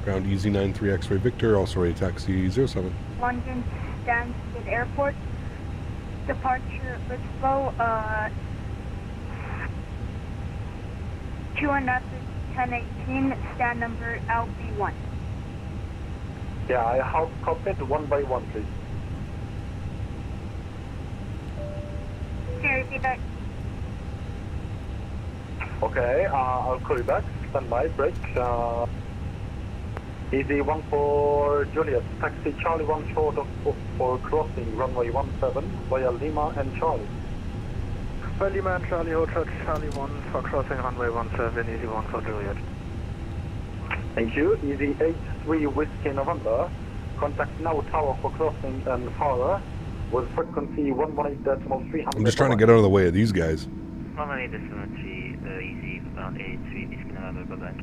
Ground Easy 93 X-Ray Victor, also ready taxi 07. London Stansted Airport. Departure Lisboa, 21018, stand number LB1. Yeah, I have copied 1 by 1, please. Can you repeat that? Okay, I'll call you back. Stand by, break. Easy 1 for Juliet, taxi Charlie 1 short of for crossing runway 17 via Lima and Charlie. Via Lima and Charlie, hold short, Charlie 1 for crossing runway 17, Easy 1 for Juliet. Thank you. Easy 83 Whiskey November, contact now tower for crossing and power with frequency 118.300. I'm just trying to get out of the way of these guys. 118.3, Easy around 83 Whiskey November, bye-bye.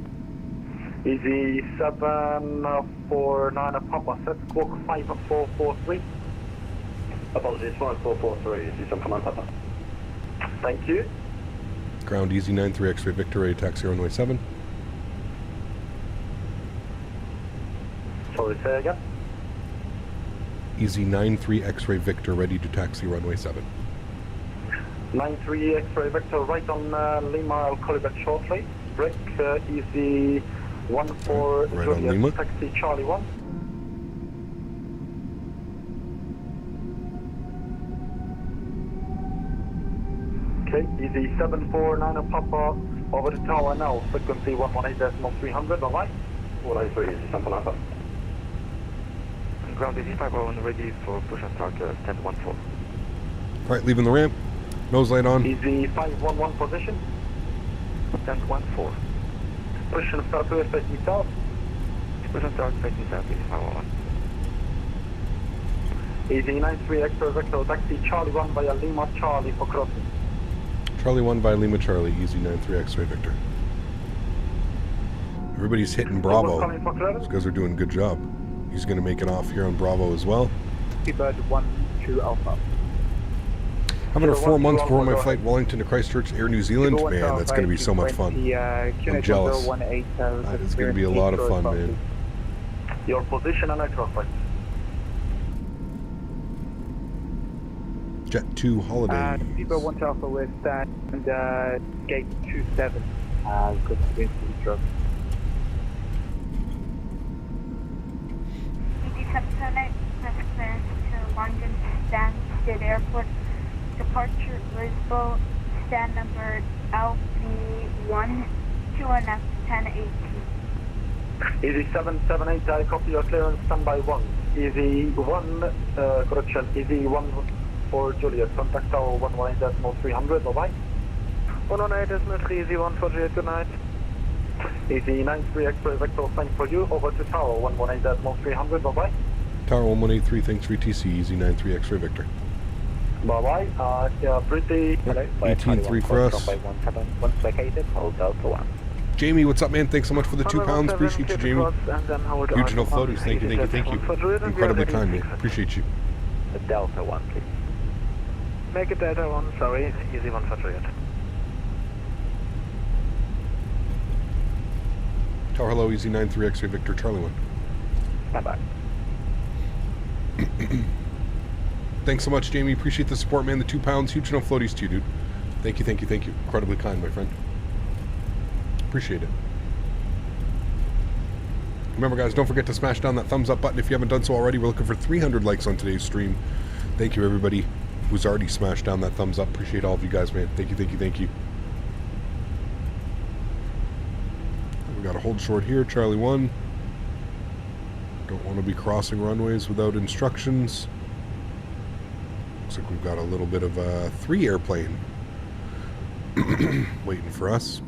Easy 749 Papa, set squawk 5443. Apologies, 5443, Easy 749 Papa. Thank you. Ground Easy 93 X-Ray Victor, ready taxi runway 7. Sorry, say again. Easy 93 X-Ray Victor, ready to taxi runway 7. 93 X-Ray Victor, right on Lima, I'll call you back shortly. Break, Easy 1 for right Juliet, on Lima. taxi Charlie 1. Okay, Easy 749 Papa, over the tower now, frequency 118.300, alright? 183, Easy 749 Papa. Ground Easy 501 ready for push and start, stand 14. Alright, leaving the ramp. Nose light on. Easy 511 position. Stand 14. Push and start to facing south. Push and start facing south, Easy 511. Easy 93 X-Ray Victor, taxi Charlie 1 via Lima Charlie for crossing. Charlie 1 by Lima Charlie, Easy 93 X-Ray Victor. Everybody's hitting Bravo. These guys are doing a good job. He's going to make it off here on Bravo as well. Bird 1-2 Alpha. Having a 4 months before my flight Wellington to Christchurch, Air New Zealand. Man, that's going to be so much fun. I'm jealous. That is going to be a lot of fun, man. Your position and aircraft flight. Jet 2 Holidays. People 1 Alpha with and gate 27. Good to be in the EG778, press clearance to London Stansted Airport. Departure Lisboa, stand number LB1, 21018. Easy 778, I copy your clearance, standby 1. Easy 1, correction, Easy 1 for Juliet, contact tower 118.300, bye-bye. 118.3, Easy 1 for Juliet, good night. Easy 93 X-Ray Vector, thank for you, over to tower 118.300, bye-bye. Tower 1183, thanks for ETC, Easy 93 X-Ray Victor. Bye-bye. Yeah, pretty... Hello. 18-3 for us. Runway 17, once vacated, hold Delta 1. Jamie, what's up, man? Thanks so much for the £2. Appreciate you, Jamie. Huge no floaties. Thank you, thank you, thank you. Incredibly kind, man. Appreciate you. Delta 1, please. Make it Delta 1, sorry. Easy 1 for Juliet. Tower hello, Easy 93 X-Ray Victor, Charlie 1. Bye-bye. Thanks so much, Jamie. Appreciate the support, man. The £2. Huge no floaties to you, dude. Thank you, thank you, thank you. Incredibly kind, my friend. Appreciate it. Remember, guys, don't forget to smash down that thumbs up button if you haven't done so already. We're looking for 300 likes on today's stream. Thank you, everybody who's already smashed down that thumbs up. Appreciate all of you guys, man. Thank you, thank you, thank you. We got to hold short here, Charlie 1. Don't want to be crossing runways without instructions. Looks like we've got a little bit of a 3 airplane waiting for us.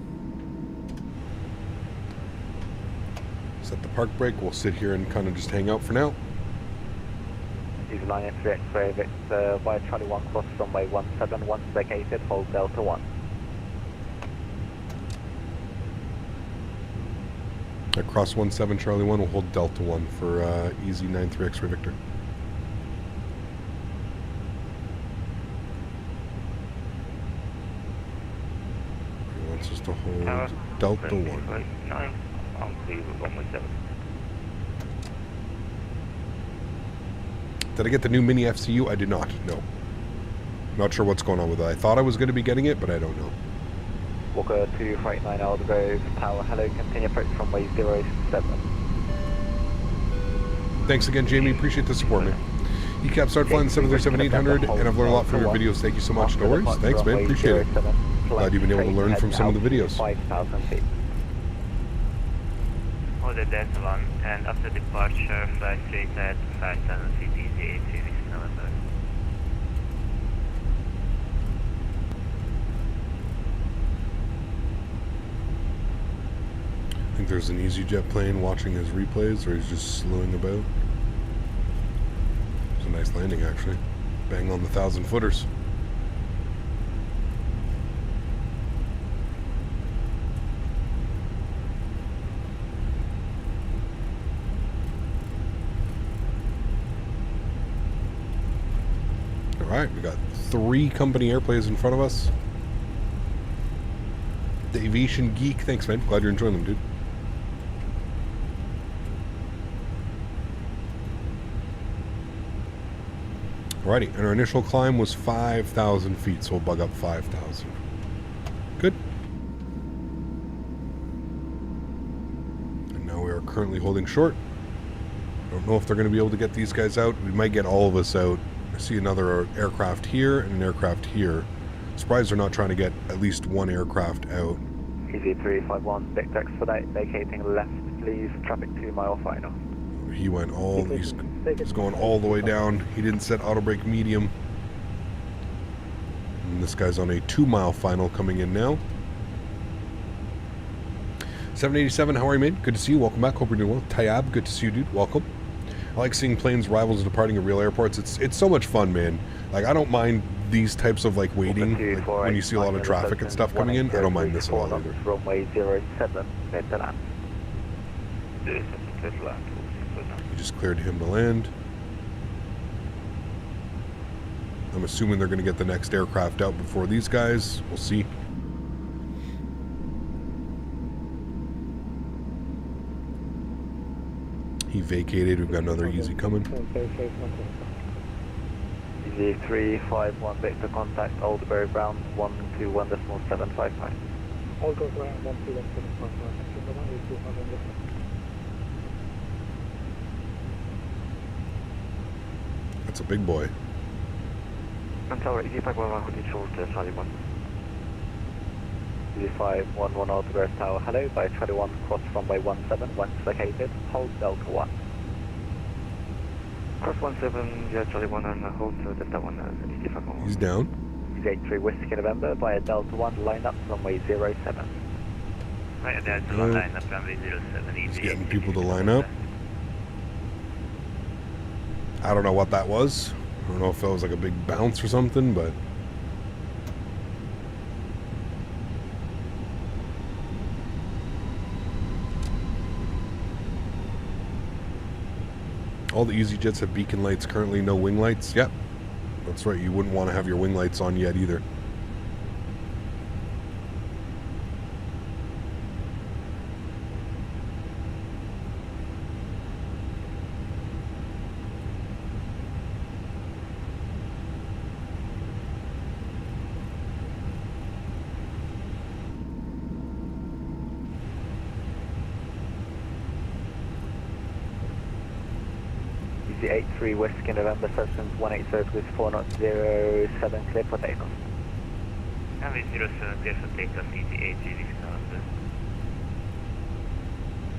Set the park brake. We'll sit here and kind of just hang out for now. Easy 93 X-Ray Victor via Charlie 1 cross runway 17, once vacated, hold Delta 1. Across 17 Charlie 1, we'll hold Delta 1 for Easy 93 X-Ray Victor. He wants us to hold Delta 1. 9, on clear with 117. Did I get the new mini FCU? I did not, no. Not sure what's going on with it. I thought I was going to be getting it, but I don't know. Walker 249 Aldergrove, Tower, hello, continue approach runway 07. Thanks again, Jamie. Appreciate the support, man. ECAP started flying 737-800, and I've learned a lot from your videos. Thank you so much. No worries. Thanks, man. Appreciate it. Glad you've been able to learn from some of the videos. 5,000 feet. Order Delta 1, and after departure, fly straight at 5,000 feet, easy 86 November. I think there's an EasyJet plane watching his replays, or he's just slewing about. It's a nice landing, actually. Bang on the 1,000-footers. Alright, we got 3 company airplanes in front of us. The Aviation Geek, thanks, man. Glad you're enjoying them, dude. Alrighty, and our initial climb was 5,000 feet, so we'll bug up 5,000. Good. And now we are currently holding short. Don't know if they're going to be able to get these guys out. We might get all of us out. I see another aircraft here and an aircraft here. Surprised they're not trying to get at least one aircraft out. Easy 351, Victor Expedite, vacating left, please, traffic 2 mile final. He went all, he's going all the way down. He didn't set auto brake medium. And this guy's on a 2 mile final coming in now. 787, how are you, mate? Good to see you. Welcome back. Hope you're doing well. Tayab, good to see you, dude. Welcome. I like seeing planes, rivals departing at real airports. It's so much fun, man. Like, I don't mind these types of like waiting, like, when you see a lot of traffic and stuff coming in. I don't mind this a lot either. Runway 07, clear to land. You just cleared him to land. I'm assuming they're going to get the next aircraft out before these guys. We'll see. He vacated. We've got another easy coming. Easy 351, Victor contact Aldergrove ground 121.755. Aldergrove ground 121.755. That's a big boy. I'm sorry, Easy 511, holding short, Charlie 1. Easy 511 Aldergrove Tower, hello, by 21 cross runway 17, once vacated, hold Delta 1. Cross 17, yeah, Charlie 1 on hold, so Delta 1, Easy 511. He's down. Easy 83 Whiskey November, via Delta 1, line up runway 07. Right, Delta 1, line up runway 07, He's getting people to line up. I don't know what that was. I don't know if it was like a big bounce or something, but... All the EasyJets have beacon lights, currently no wing lights. Yep, that's right. You wouldn't want to have your wing lights on yet either. The 83 Whiskey November Systems 180 with 407 clear for takeoff. Runway 07 clear for takeoff, ETA November.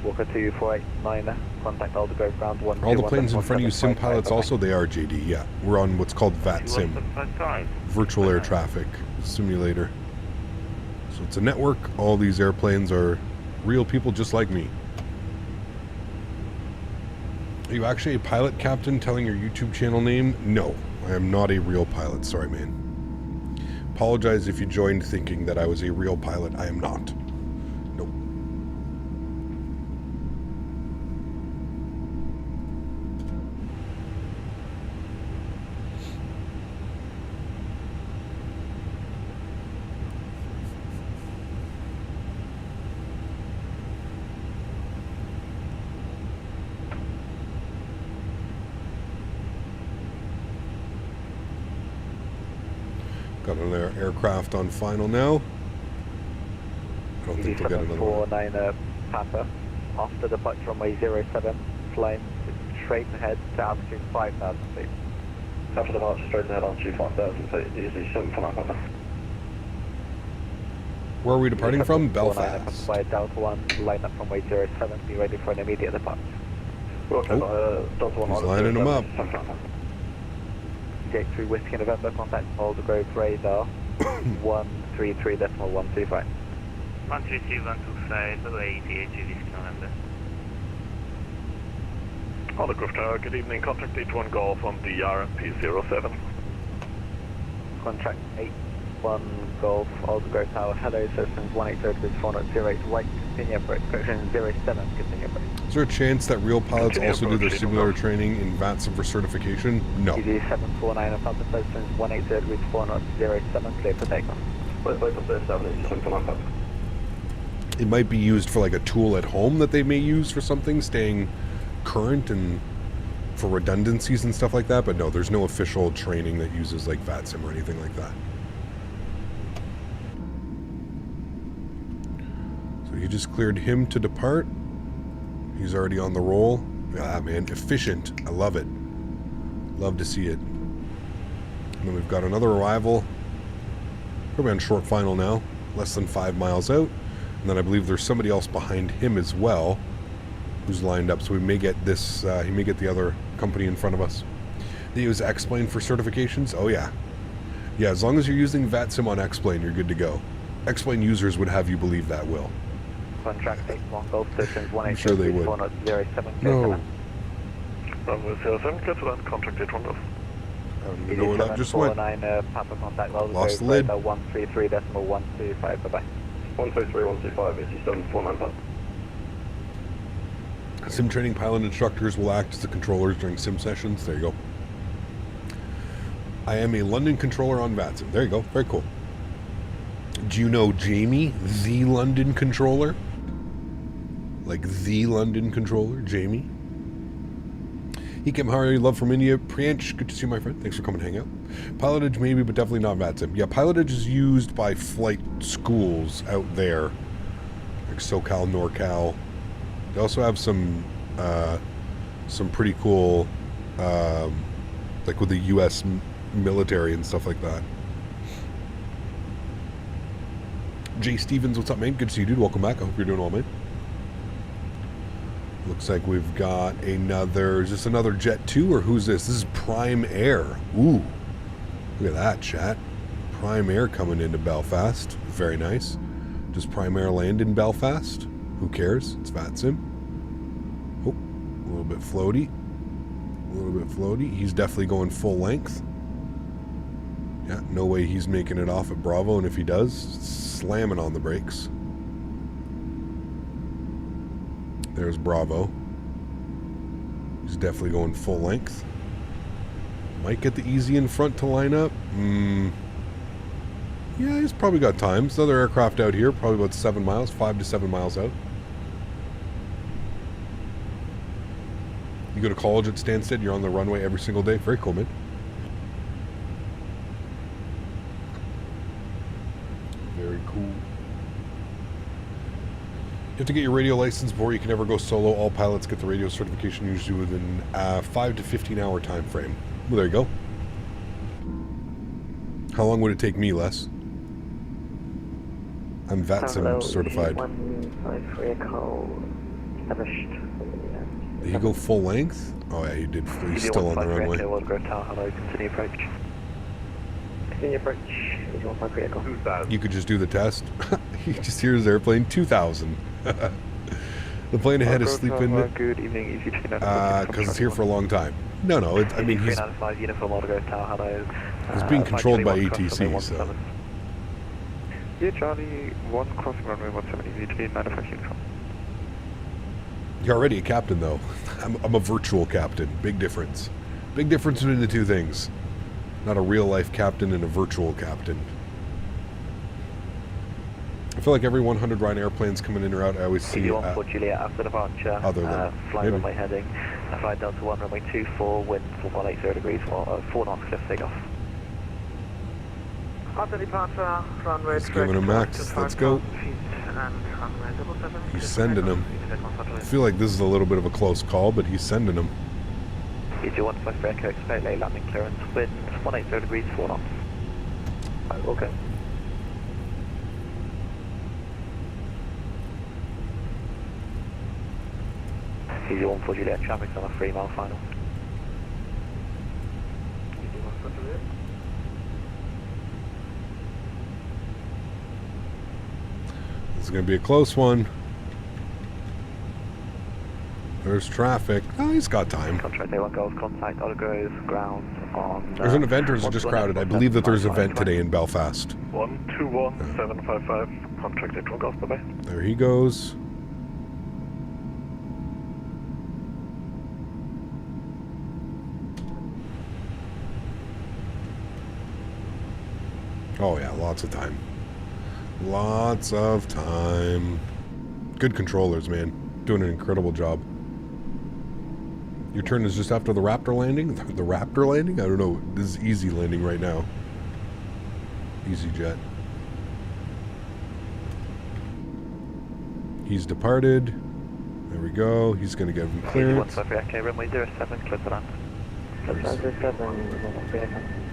Walker 2489, contact Aldegrove ground 1. All the planes in front of you, sim pilots also, they are JD, yeah. We're on what's called VATSIM, Virtual Air Traffic Simulator. So it's a network, all these airplanes are real people just like me. Are you actually a pilot, Captain, telling your YouTube channel name? No, I am not a real pilot. Sorry, man. Apologize if you joined thinking that I was a real pilot. I am not. Nope. Got another aircraft on final now. I don't think we'll get another one. 749 Papa. After departure runway 07, flying straight ahead to altitude 5,000 feet. After departure straight ahead altitude 5,000 feet, easy 749 Papa. Where are we departing from? Belfast. By Delta 1, line up runway 07, be ready for an immediate departure. Okay, Delta 1. He's lining them up. J3 Whiskey November, contact Aldegrove radar 133.125. 133.125, away ETA Whiskey November. Aldegrove Tower, good evening, contact 81 Golf on DRMP 07. Contract 81 Golf, Aldegrove Tower, hello, systems 180 with 408 right, continue approach, correction 07, continue approach. Is there a chance that real pilots also do their simulator training in VATSIM for certification? No. EG 749 of Papa Systems 180 with 407, clear for takeoff. It might be used for like a tool at home that they may use for something, staying current and for redundancies and stuff like that, but no, there's no official training that uses like VATSIM or anything like that. So you just cleared him to depart. He's already on the roll. Ah, man, efficient. I love it. Love to see it. And then we've got another arrival. Probably on short final now. Less than 5 miles out. And then I believe there's somebody else behind him as well who's lined up. So we may get this, he may get the other company in front of us. They use X-Plane for certifications? Oh, yeah. Yeah, as long as you're using VATSIM on X-Plane, you're good to go. X-Plane users would have you believe that, Will. Contract 81 Golf Systems 180 I'm sure they would. 407, No. Runway 07, clear for that, contact 81 Golf. I don't even know where that just went. Papa contact Lost the lid. 133.125, bye-bye. 133.125, easy 749 Papa. Sim training pilot instructors will act as the controllers during sim sessions. There you go. I am a London controller on VATSIM. There you go. Very cool. Do you know Jamie, the London controller? Like the London controller, Jamie? He came Honorary, love from India. Priyansh, good to see you, my friend. Thanks for coming to hang out. Pilotage maybe, but definitely not VATSIM. Yeah, pilotage is used by flight schools out there. Like SoCal, NorCal. They also have some pretty cool, like with the U.S. military and stuff like that. Jay Stevens, what's up, man? Good to see you, dude. Welcome back. I hope you're doing well, man. Looks like we've got another... Is this another Jet 2, or who's this? This is Prime Air. Ooh. Look at that, chat. Prime Air coming into Belfast. Very nice. Does Prime Air land in Belfast? Who cares? It's VATSIM. Oh, a little bit floaty. A little bit floaty. He's definitely going full length. Yeah, no way he's making it off at Bravo, and if he does, slamming on the brakes. There's Bravo. He's definitely going full length. Might get the easy in front to line up. Yeah, he's probably got time. There's another aircraft out here, probably about 7 miles, 5 to 7 miles out. You go to college at Stansted, you're on the runway every single day. Very cool, man. Very cool. You have to get your radio license before you can ever go solo. All pilots get the radio certification usually within 5 to 15 hour time frame. Well, there you go. How long would it take me, Les? I'm VATSIM certified. Did he go full length? Oh yeah, he did. He's still on the runway. Continue approach. Continue approach. Who's that? You could just do the test. You just hear his airplane 2000. The plane ahead is sleeping. Good evening, EasyJet. Because it's here for a long time. No, I mean he's being controlled by ATC, so. Yeah, Charlie, 1 crossing runway 17 EasyJet, manufacturing from. You're already a captain, though. I'm a virtual captain. Big difference. Big difference between the two things. Not a real-life captain and a virtual captain. I feel like every 100 Ryan airplanes coming in or out, I always see for Juliet after departure, other than flying runway heading, flight Delta 1, runway 24, wind 180 degrees, 4 knots, cliff takeoff. After departure, runway He's giving him max. Let's go. He's sending him. I feel like this is a little bit of a close call, but he's sending him. EG153 Echo, expect late landing clearance, wind 180 degrees, 4 knots. Okay. EG14 Juliet, traffic's on a 3 mile final. This is going to be a close one. There's traffic. Oh, he's got time. Contract A1 Golf, contact Autogrove, ground on... There's an event or is it just crowded? I believe that there's an event today in Belfast. 121755, contract A1 Golf, bye-bye. There he goes. Oh yeah, lots of time. Lots of time. Good controllers, man. Doing an incredible job. Your turn is just after the Raptor landing? The Raptor landing? I don't know. This is easy landing right now. EasyJet. He's departed. There we go. He's going to give him clearance. Okay, runway 07, clear to land.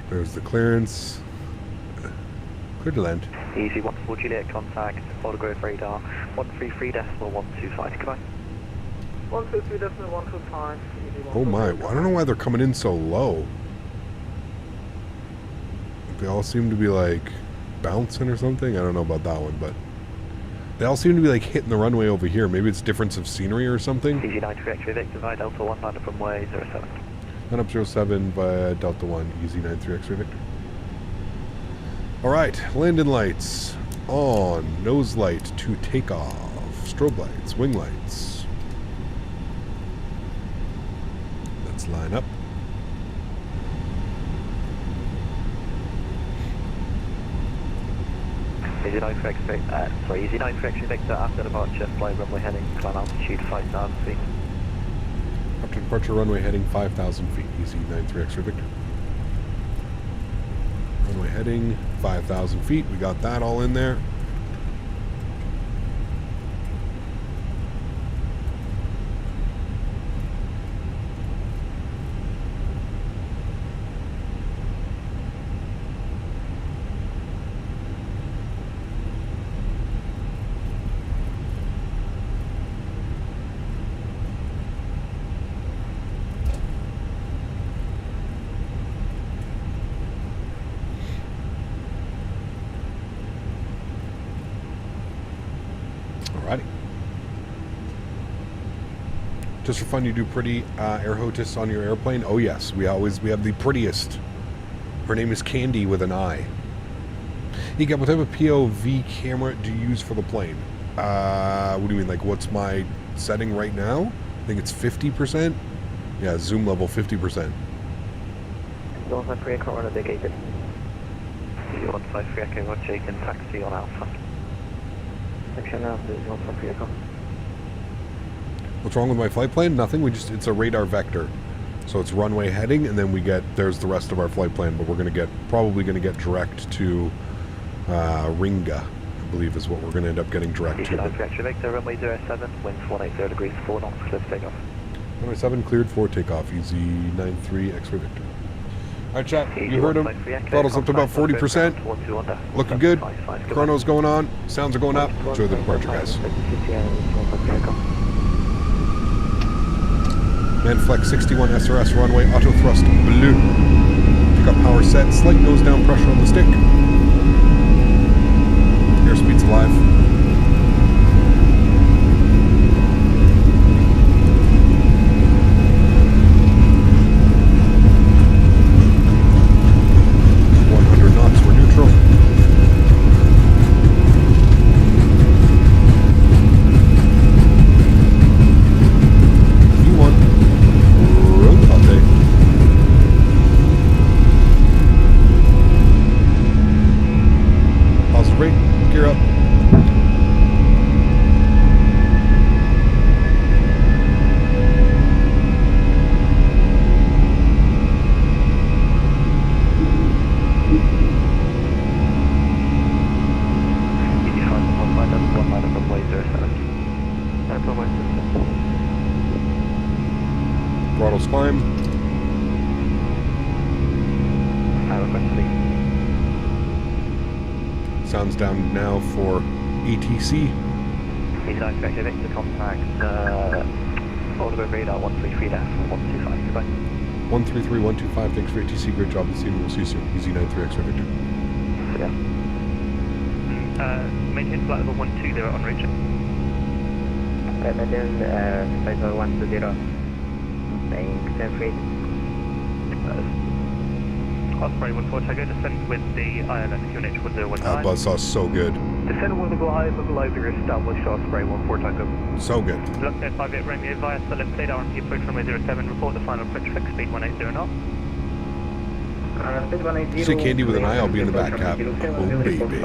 There's the clearance. Clear to land. Easy 14 Juliet, contact Autogrove radar 133.125. Goodbye. 133.125. Oh my, I don't know why they're coming in so low. They all seem to be like bouncing or something. I don't know about that one, but they all seem to be like hitting the runway over here. Maybe it's difference of scenery or something. EG93 X-ray Victor via Delta 1, line up runway 07. Line up 07 via Delta 1, EG93 X-ray Victor. Alright, landing lights on, nose light to take off, strobe lights, wing lights. Let's line up. EG93 X-ray Victor after departure, fly runway heading, climb altitude 5,000 feet. After departure, runway heading 5,000 feet, EG93 X-ray Victor. Runway heading 5,000 feet. We got that all in there. Just for fun, you do pretty air hostess on your airplane? Oh yes, we have the prettiest. Her name is Candy with an I. What type of POV camera do you use for the plane? What do you mean, like what's my setting right now? I think it's 50%. Yeah, zoom level 50%. 153 Echo on a negated. 153 Echo, Roger, you can taxi on Alpha. Section now, 153 Echo. What's wrong with my flight plan? Nothing. It's a radar vector. So it's runway heading, and then there's the rest of our flight plan, but we're probably gonna get direct to Ringa, I believe is what we're gonna end up getting direct to. Victor, runway 07, winds 180 degrees, 4 knots, clear for takeoff. Runway 7 cleared for takeoff, easy 93 X-ray Victor. Alright chat, you heard him. Throttle's up to about 40%. Looking good. Chrono's going on. Sounds are going up. Enjoy the departure, guys. Manflex 61 SRS runway, auto thrust blue. Pick up power set, slight nose down pressure on the stick. Airspeed's alive. Throttles climb. Sounds down now for ATC. He's not expected Victor contact Audible radar 133-125, goodbye. 133-125, thanks for ATC, great job this evening, we'll see you soon. Easy 93 X-ray Victor. Yeah. Maintain flight level 120 on reach. Maintain flight level 120. Being free. Osprey 14 Tango, descend with the ILS QNH 1019. That buzzsaw's so good. Descend with the glide, localizer established, Osprey 14 Tango. So good. Look at 58 Romeo via the left side, RMP approach runway 07, report the final approach fix, speed 180 knots. See Candy with an eye, I'll be in the back cab. Oh baby. Speed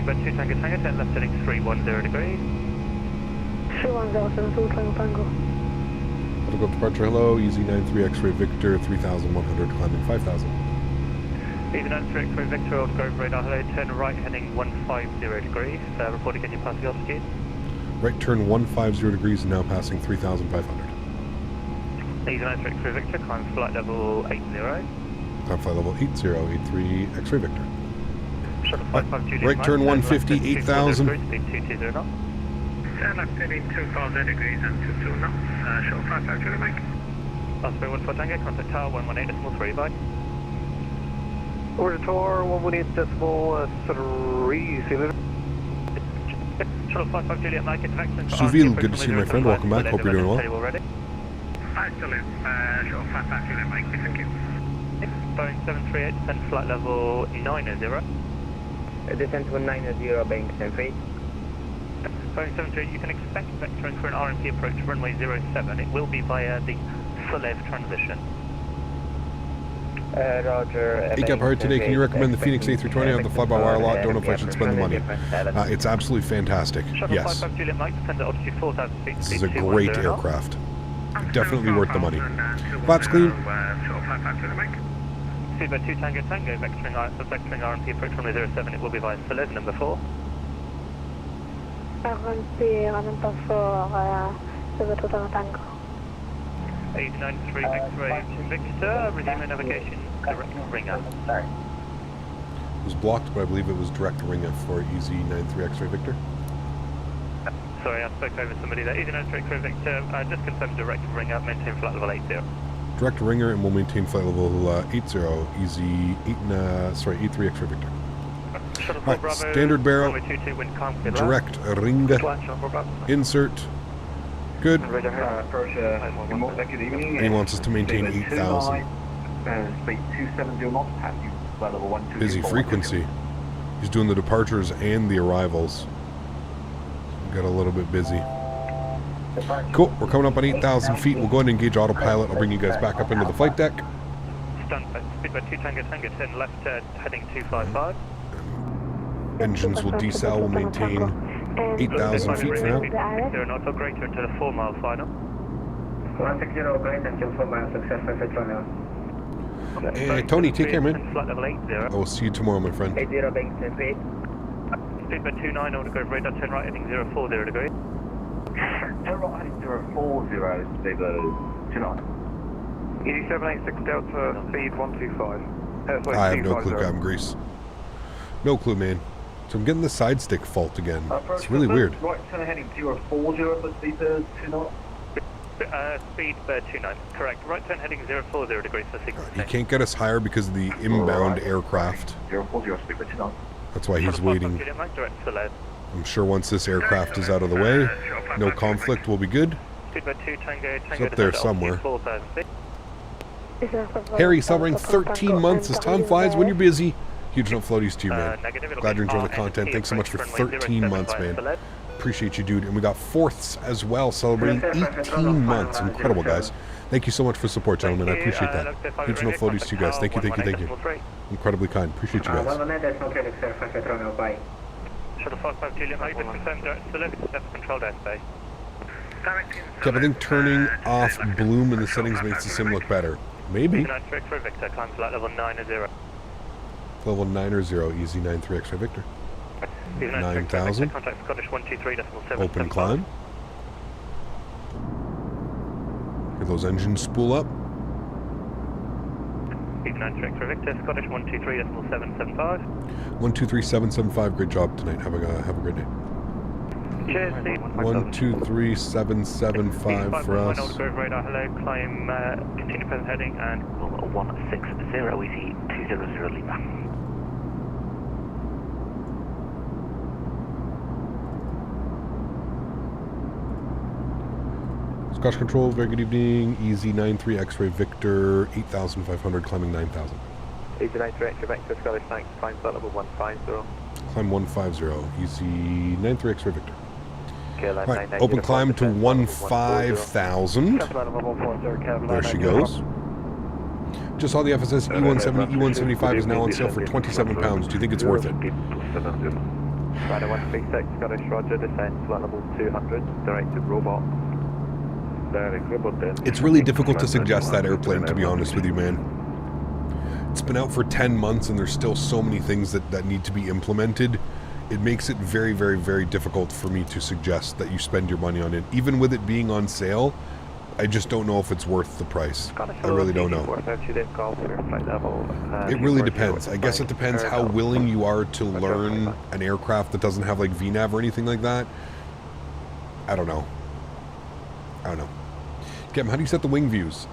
by 2 Tango Tango, 10 left heading 310 degrees. 3107, 2 Tango Tango. Go departure, hello, easy 93 X-ray Victor, 3100, climbing 5000. Easy 93 X-ray Victor, Old Grove radar, hello, turn right heading 150 degrees, report again your passing altitude. Right turn 150 degrees, now passing 3500. Easy 93 X-ray Victor, climb flight level 80. Climb flight level 8083 X-ray Victor. Shuttle 552 right turn 150, 8000. Speed 220 knots. Left heading 2000 degrees and 22 knots. Shuttle 552 Mike. Osprey 14 Tango, contact tower 118.3, bye. Order tower 118.3, Shuttle 552 Juliet Mike, it's Vector. Souville, good to see you, my friend. Welcome back. Hope you're doing well. 5 to live. Shuttle 552 Mike, thank you. Boeing 738, descent flight level 90. Descent to 90, Boeing 73. Boeing 738, you can expect vectoring for an RMP approach runway 07. It will be via the Solev transition. Roger. ACAP hard today. Can you recommend the Fenix A320 on the fly-by-wire lot? Don't know if I should spend the money. It's absolutely fantastic. Yes. This is a great aircraft. Definitely worth the money. Flaps clean. Speed by 2 Tango Tango, vectoring RMP approach runway 07. It will be via Solev number 4. RMP number 4, Souza Tango. 893 X-ray Victor, resume navigation, direct ringer. It was blocked, but I believe it was direct ringer for Easy 93 X-ray Victor. Sorry, I spoke over somebody there. Easy 93 X-ray Victor, just confirm direct ringer, maintain flight level 80. Direct ringer, and we'll maintain flight level 80, Easy 83 X-ray Victor. Shuttle Right, Bravo, standard barrel, runway 22, wind calm, direct ringer, insert, Good. Good evening. And he wants us to maintain 8,000. Speed 270 knots, taxi flight level 123. Busy frequency. He's doing the departures and the arrivals. Got a little bit busy. Cool. We're coming up on 8,000 feet. We'll go ahead and engage autopilot. I'll bring you guys back up into the flight deck. Stansted, speed by 2 Tango Tango, turn left, heading 255. Engines will decel. We'll maintain 8,000 feet for now. 0 knots or greater until the 4 mile final. 160 greater until 4 miles, success by Peteni. Hey, Tony, take care, man. Flight level 80. I will see you tomorrow, my friend. 80 being 10 feet. Speed by 29, order go radar, turn right, heading 040 degree. Turn right, heading 040, speed 29. Easy 786 Delta, speed 125. I have no clue, I'm Greece. No clue, man. So I'm getting the side stick fault again. It's really weird. Right, turn heading 040, but speed 2 knots. Speed 29, correct. Right turn heading 040 degrees for signal. He can't get us higher because of the inbound aircraft. 040, speed 29. That's why he's waiting. I'm sure once this aircraft is out of the way, no conflict, will be good. Speed by 2 Tango It's up there somewhere. 4,000 feet. Harry, celebrating 13 months as time flies when you're busy. Huge note floaties to you, man. Glad you're enjoying the content. Thanks so much for 13 months, man. Appreciate you, dude. And we got fourths as well, celebrating 18 months. Incredible, guys. Thank you so much for support, gentlemen. I appreciate that. Huge note floaties to you guys. Thank you, thank you, thank you. Incredibly kind. Appreciate you guys. Shuttle 552, Lima, you confirm direct select, controlled airspace. Okay, I think turning off bloom in the settings makes the sim look better. Maybe. Victor, climb flight level 90. Level 90, easy 93 X-ray Victor. 9,000. Contact Scottish 123.7. Open climb. Get those engines spool up. 93 X-ray Victor, Scottish 123.775. 123775. Great job tonight. Have a great day. Cheers, Steve. 123775 for us. Radar, hello, climb, continue present heading, and 160, easy 200 Lima. Scotch Control, very good evening. Easy 93 X-ray Victor, 8,500, climbing 9,000. Easy 93 X-ray Victor, Scottish thanks, climb flight level 150. Climb 150, easy 93 X-ray Victor. All right, open climb to 15,000. There she goes. Just saw the FSS E170, E175 is now on sale for £27. Do you think it's worth it? Rider 136, Scottish Roger, descend flight level 200, directed robot. It's really difficult to suggest that airplane, to be honest with you, man. It's been out for 10 months and there's still so many things that need to be implemented. It makes it very, very, very difficult for me to suggest that you spend your money on it. Even with it being on sale, I just don't know if it's worth the price. I really don't know. It really depends. I guess it depends how willing you are to learn an aircraft that doesn't have like VNAV or anything like that. I don't know. Kevin, how do you set the wing views?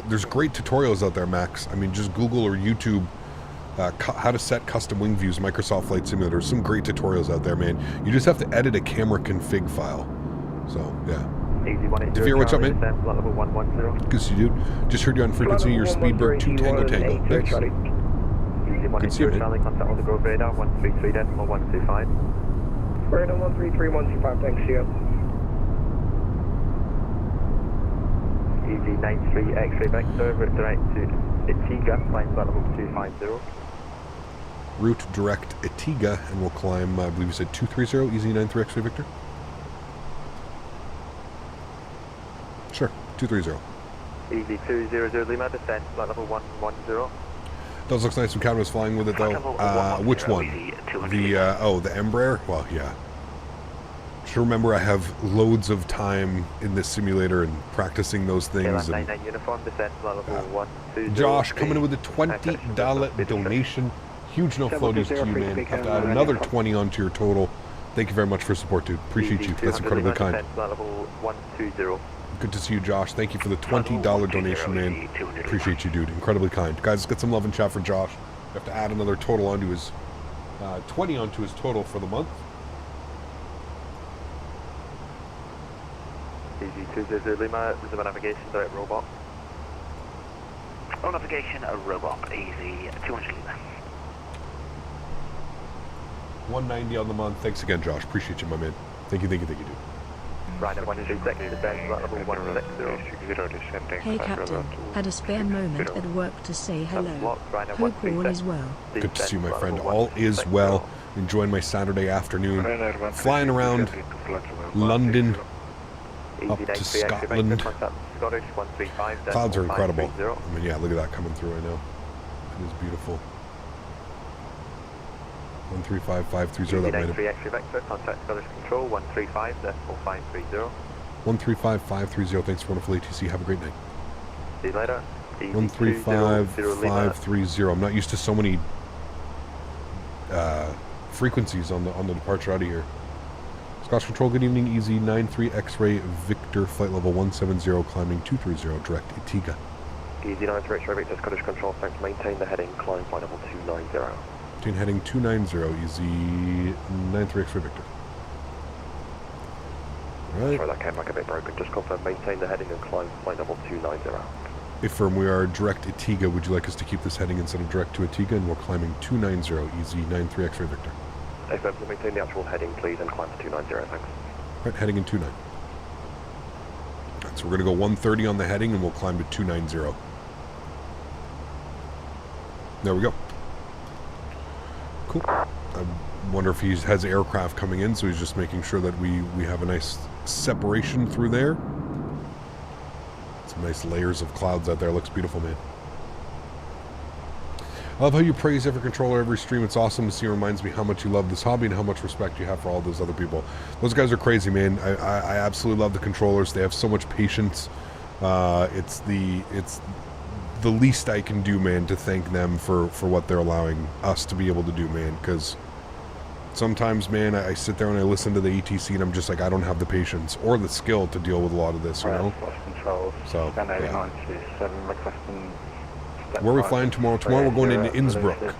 There's great tutorials out there, Max. I mean, just Google or YouTube how to set custom wing views, Microsoft Flight Simulator. There's some great tutorials out there, man. You just have to edit a camera config file. So, yeah. Devere, what's up, man? Good to see you, dude. Just heard you on frequency. Your speed broke 2 Tango Tango. Thanks. Good to see you, man. Contact on the go radar 133.125. Radar 133.125, thanks, you. Easy 93 X-ray Victor, route direct to Itiga, climb flight level 250. Route direct Itiga, and we'll climb, I believe you said 230, easy 93 X-ray Victor? Sure, 230. Easy 200 Lima, descent, flight level 110. Those looks nice when Captain was flying with it though. Which one? The Embraer? Well, yeah. Just remember I have loads of time in this simulator and practicing those things. And, Josh coming in with a $20 donation. Huge no floaties to you, man. Have to add another 20 onto your total. Thank you very much for support, dude. Appreciate you. That's incredibly kind. Good to see you, Josh. Thank you for the $20 donation, man. Appreciate you, dude. Incredibly kind. Guys, let's get some love and chat for Josh. We have to add another total onto his 20 onto his total for the month. EG200 Lima, resume navigation, direct robot. On navigation, a robot, easy 200 Lima. 190 on the month. Thanks again, Josh. Appreciate you, my man. Thank you, dude. Rider 126, descend level 160. Hey Captain, had a spare moment at work to say hello. Hope all is well. Good to see you, my friend. All is well. Enjoying my Saturday afternoon. Flying around London, up to Scotland. Clouds are incredible. I mean, yeah, look at that coming through right now. It is beautiful. 135530, that might have... 3 Vector, contact Scottish Control, 135.530. 135530, thanks for wonderful ATC, have a great night. See you later. 135530, I'm not used to so many frequencies on the departure out of here. Scottish Control, good evening, Easy 93 X-Ray Victor, flight level 170, climbing 230, direct Itiga. Easy 93 X-Ray Victor, Scottish Control, thanks, maintain the heading, climb flight level 290. Maintain heading 290, Easy 93 X-Ray Victor. Right. Sorry, that came back a bit broken, just confirm, maintain the heading and climb flight level 290. Affirm, we are direct Itiga, would you like us to keep this heading instead of direct to Itiga, and we're climbing 290, Easy 93 X-Ray Victor. Affirm, maintain the actual heading, please, and climb to 290, thanks. Right, heading in 29. Right, so we're going to go 130 on the heading, and we'll climb to 290. There we go. Cool. I wonder if he has aircraft coming in, so he's just making sure that we have a nice separation through there. Some nice layers of clouds out there. Looks beautiful, man. I love how you praise every controller, every stream. It's awesome to see. It reminds me how much you love this hobby and how much respect you have for all those other people. Those guys are crazy, man. I absolutely love the controllers. They have so much patience. It's the least I can do, man, to thank them for what they're allowing us to be able to do, man, because sometimes, man, I sit there and I listen to the ETC and I'm just like, I don't have the patience or the skill to deal with a lot of this, you know? So, yeah. Where are we flying tomorrow? Tomorrow we're going into Innsbruck.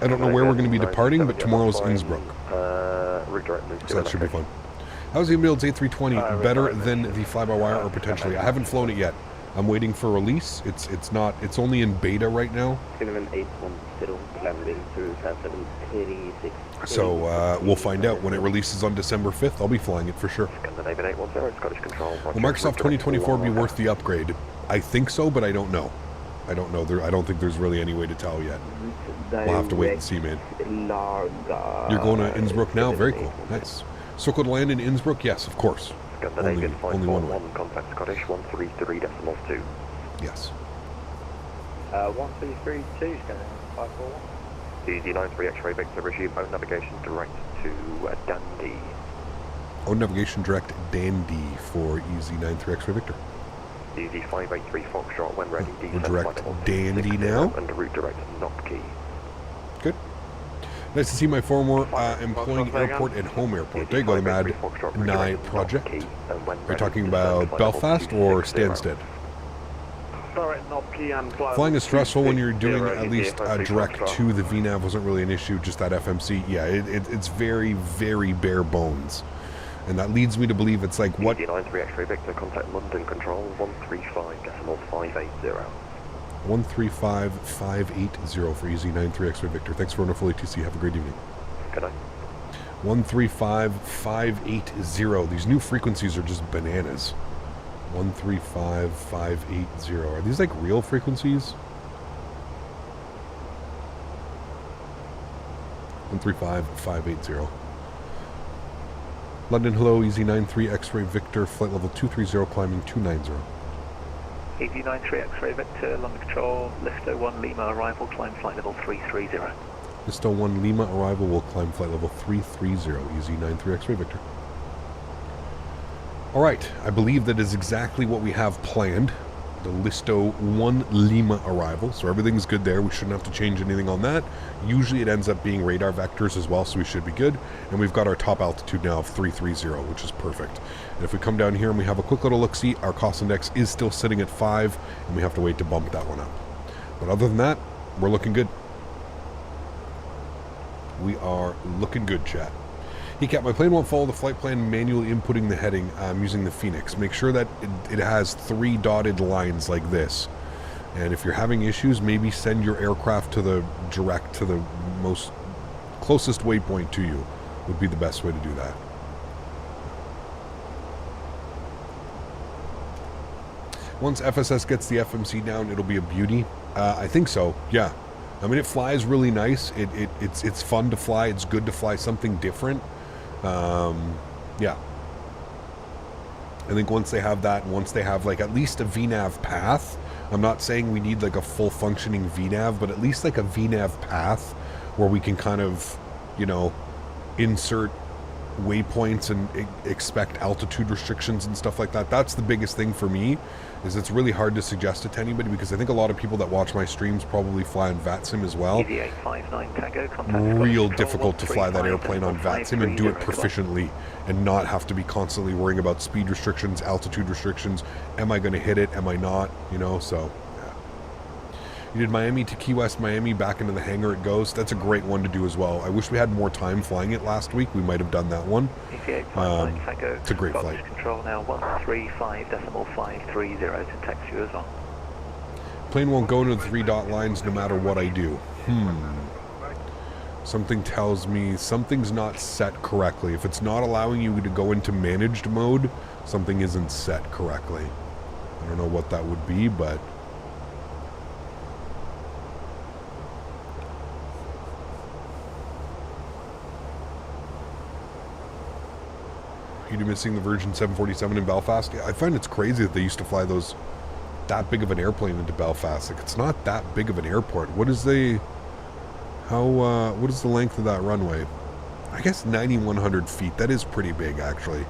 I don't know where we're going to be departing, but tomorrow's Innsbruck. So that should be fun. How's the iniBuilds A320 better than the fly-by-wire or potentially? I haven't flown it yet. I'm waiting for release. It's only in beta right now. So we'll find out when it releases on December 5th. I'll be flying it for sure. Will Microsoft 2024 be worth the upgrade? I think so, but I don't know. I don't know. I don't think there's really any way to tell yet. We'll have to wait and see, man. You're going to Innsbruck now? Very cool. Nice. Circle to land in Innsbruck? Yes, of course. Only one way. Contact Scottish 133.2. Yes. 1332 is going to 541. Easy 93 X-Ray Victor, resume own navigation direct to Dundee. Own navigation direct Dundee for Easy 93 X-Ray Victor. Easy 583 Foxtrot when ready. We're direct Dundee now. And route direct Knotkey. Good. Nice to see my former employing airport and home airport. There you go, the Mad Nye project. Are you talking about Belfast or Stansted? Flying is stressful when you're doing at least direct to the VNAV wasn't really an issue, just that FMC. Yeah, it's very, very bare bones. And that leads me to believe it's like what... 93 X-Ray Victor, contact London Control 135.580. 135.580 for Easy 93 X-Ray Victor. Thanks for wonderful ATC. Have a great evening. Good night. 135.580. These new frequencies are just bananas. 135.580. Are these like real frequencies? 135.580. London, hello, Easy 93 X-Ray Victor, flight level 230, climbing 290. Easy 93 X-Ray Victor, London Control, Listo 1 Lima arrival, climb flight level 330. Listo 1 Lima arrival will climb flight level 330, Easy 93 X-Ray Victor. Alright, I believe that is exactly what we have planned. The Listo 1 Lima arrival, so everything's good there. We shouldn't have to change anything on that. Usually it ends up being radar vectors as well, so we should be good. And we've got our top altitude now of 330, which is perfect. And if we come down here and we have a quick little look-see, our cost index is still sitting at 5, and we have to wait to bump that one up. But other than that, we're looking good. We are looking good, chat. He kept my plane won't follow the flight plan manually inputting the heading using the Fenix. Make sure that it has 3 dotted lines like this. And if you're having issues, maybe send your aircraft to the most closest waypoint to you would be the best way to do that. Once FSS gets the FMC down, it'll be a beauty. I think so, yeah. I mean, it flies really nice. It's fun to fly. It's good to fly something different. Yeah. I think once they have that, and once they have like at least a VNAV path, I'm not saying we need like a full functioning VNAV, but at least like a VNAV path where we can kind of, you know, insert waypoints and expect altitude restrictions and stuff like that. That's the biggest thing for me, is it's really hard to suggest it to anybody, because I think a lot of people that watch my streams probably fly on VATSIM as well. Real difficult to fly that airplane on VATSIM and do it proficiently and not have to be constantly worrying about speed restrictions, altitude restrictions. Am I going to hit it? Am I not? You know, so you did Miami to Key West, Miami, back into the hangar it goes. That's a great one to do as well. I wish we had more time flying it last week. We might have done that one. It's a great flight. Control now 135.530 to text you as well. Plane won't go into the 3 dot lines no matter what I do. Something tells me something's not set correctly. If it's not allowing you to go into managed mode, something isn't set correctly. I don't know what that would be, but you're missing the Virgin 747 in Belfast. I find it's crazy that they used to fly those that big of an airplane into Belfast. Like, it's not that big of an airport. What is the what is the length of that runway? I guess 9,100 feet. That is pretty big, actually.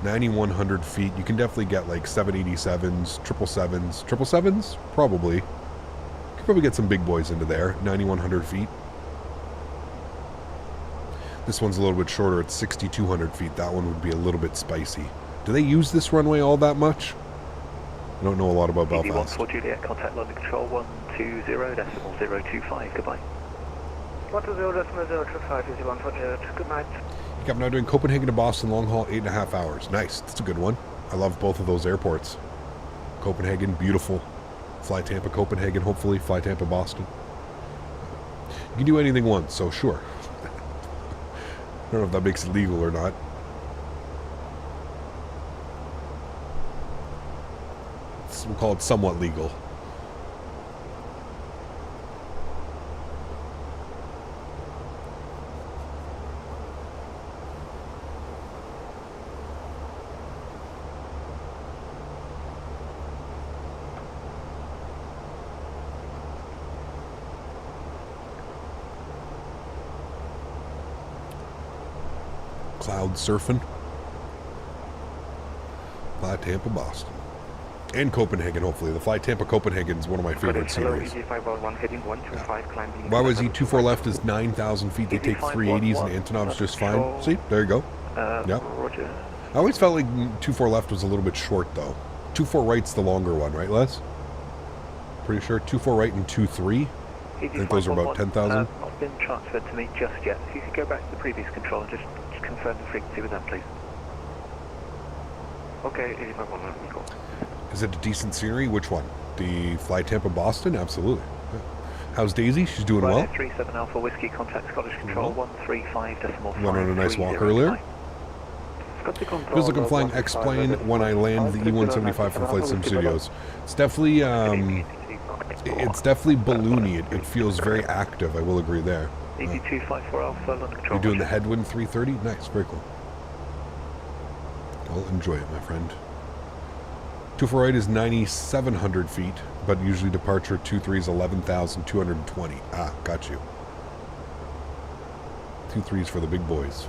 9,100 feet. You can definitely get like 787s, 777s. 777s? Probably. You could probably get some big boys into there. 9,100 feet. This one's a little bit shorter. It's 6,200 feet. That one would be a little bit spicy. Do they use this runway all that much? I don't know a lot about Belfast. 1 for Juliet, contact London Control 120.025. Goodbye. 120.025 is 1 for Juliet. Good night. I'm now doing Copenhagen to Boston long haul, 8.5 hours. Nice. That's a good one. I love both of those airports. Copenhagen, beautiful. Fly Tampa, Copenhagen, hopefully. Fly Tampa, Boston. You can do anything once, so sure. I don't know if that makes it legal or not. We'll call it somewhat legal. Cloud surfing. Fly Tampa, Boston. And Copenhagen, hopefully. The Fly Tampa Copenhagen is one of my favorite series. YYZ24 left is 9,000 feet. They take 380s and Antonov's just fine. See? There you go. Yep. I always felt like 24 left was a little bit short, though. 24 right's the longer one, right, Les? Pretty sure. 24 right and 23. I think those are about 10,000. Not been transferred to me just yet. If you could go back to the previous control and just confirm the frequency with them, please. Okay, 85.1, cool. Is it a decent scenery? Which one? The Fly Tampa Boston? Absolutely. Yeah. How's Daisy? She's doing well. 37 Alpha Whiskey, contact Scottish Control 135.5. Went on a nice walk earlier. Feels like I'm flying X-Plane when I land the E175 from Flight Sim Studios. It's definitely balloony. It feels very active. I will agree there. You're doing the headwind 330? Nice, very cool. I'll enjoy it, my friend. 24 right is 9,700 feet, but usually departure 23 is 11,220. Ah, got you. 23 is for the big boys.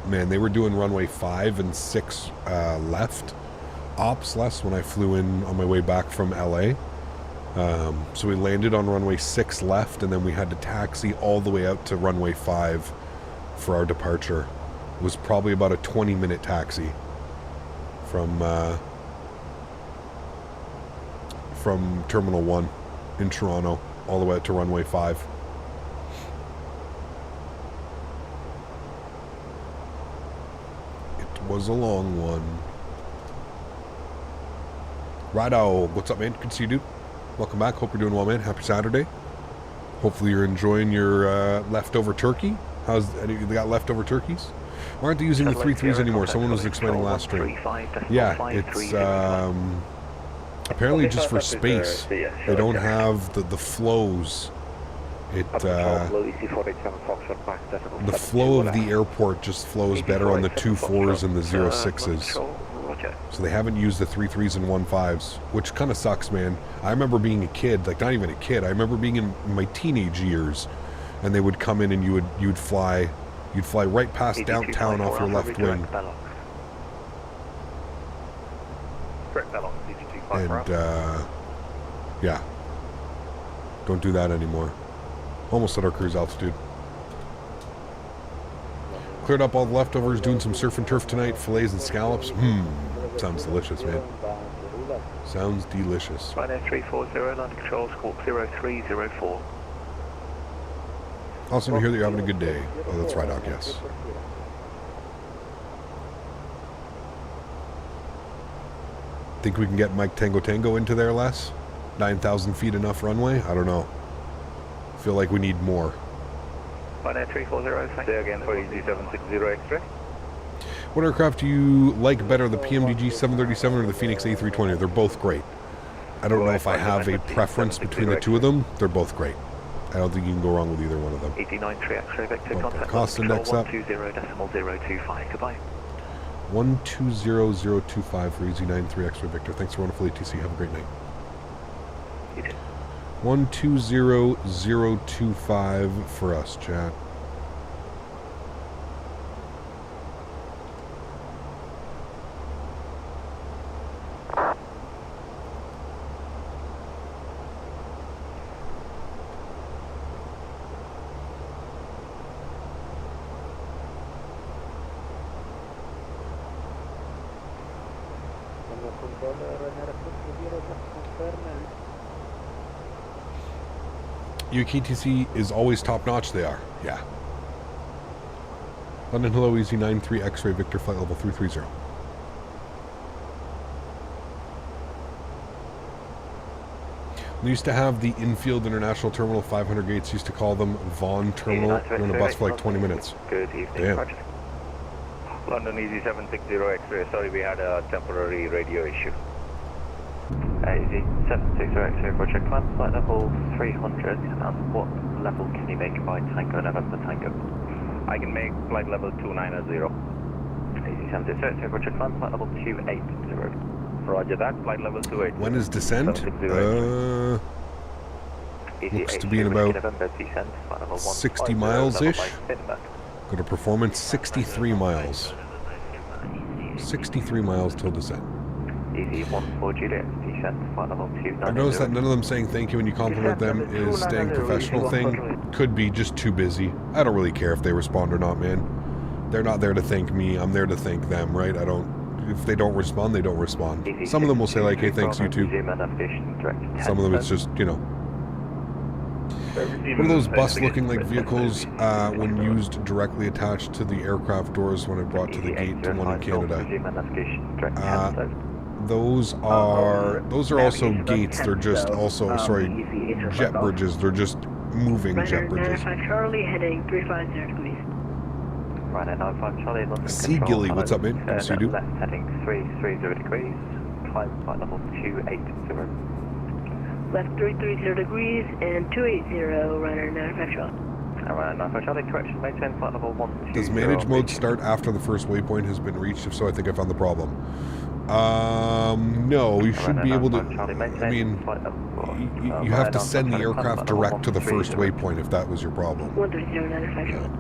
Man, they were doing runway 5 and 6 left. Ops less when I flew in on my way back from LA. So we landed on runway 6 left, and then we had to taxi all the way out to runway 5 for our departure. It was probably about a 20-minute taxi from Terminal 1 in Toronto all the way out to runway 5. was a long one. Righto, what's up, man? Good to see you, dude. Welcome back. Hope you're doing well, man. Happy Saturday. Hopefully you're enjoying your leftover turkey. They got leftover turkeys? Why aren't they using the 3.3s anymore? Someone was explaining last stream. Yeah, it's apparently just for space. They don't have the flows. The flow of the airport just flows better on the 2.4s and the 0.6s. So they haven't used the 3.3s and 1.5s, which kind of sucks, man. I remember being a kid, like not even a kid. I remember being in my teenage years, and they would come in and you'd fly right past downtown off your left wing. And yeah, don't do that anymore. Almost at our cruise altitude. Cleared up all the leftovers, doing some surf and turf tonight, fillets and scallops. Sounds delicious, man. Sounds delicious. Ryanair 340, landing control, squawk 0304. Awesome to hear that you're having a good day. Oh, that's right, Doc, yes. Think we can get Mike Tango Tango into there less? 9,000 feet enough runway? I don't know. Feel like we need more. Ryanair 340, thank you. Again for EZ760 X-ray. What aircraft do you like better, the PMDG 737 or the Fenix A320? They're both great. I don't know if I have a preference between the two of them. They're both great. I don't think you can go wrong with either one of them. 89.3 X-ray Victor, contact cost index up. 120.025, goodbye. 120.025 for EZ93 X-ray Victor. Thanks for wonderful ATC. Have a great night. 120.025 for us, chat. UKTC is always top notch. They are, yeah. London Hello, EZ93 X-ray Victor, flight level 330. We used to have the infield international terminal, 500 gates, used to call them Vaughan Terminal. You're on a bus for like 20 minutes. Good evening. Damn. Roger. London EZ760 X-ray, sorry we had a temporary radio issue. EZ760 X-ray, Roger, climb flight level 300, and what level can you make by Tango November Tango? I can make flight level 290. EZ760 X-ray, Roger, climb flight level 280. Roger that, flight level 280. When is descent? Looks to be in about 60 miles-ish. Go to performance, 63 miles. 63 miles till descent. EZ14 Juliet, descent, flight level 290. I noticed that none of them saying thank you when you compliment them is staying professional thing. Could be just too busy. I don't really care if they respond or not, man. They're not there to thank me. I'm there to thank them, right? If they don't respond, they don't respond. Some of them will say like, hey, thanks, you too. Some of them it's just, you know. What are those bus-looking like vehicles when used directly attached to the aircraft doors when I brought to the gate to one in Canada? Those are also gates. They're just also, sorry, jet bridges. They're just moving jet bridges. Charlie heading 350 degrees. Ryanair 95 Charlie, London Sea Gilly, what's up, man? Good to see you, dude. Left heading 330 degrees, climb flight level 280. Left 330 degrees and 280, Ryanair 95 Charlie. Ryanair 95 Charlie, correction, maintain flight level 120. Does manage mode start after the first waypoint has been reached? If so, I think I found the problem. No, you should be able to, I mean, you have to send the aircraft direct to the first waypoint if that was your problem. 130, 95 Charlie.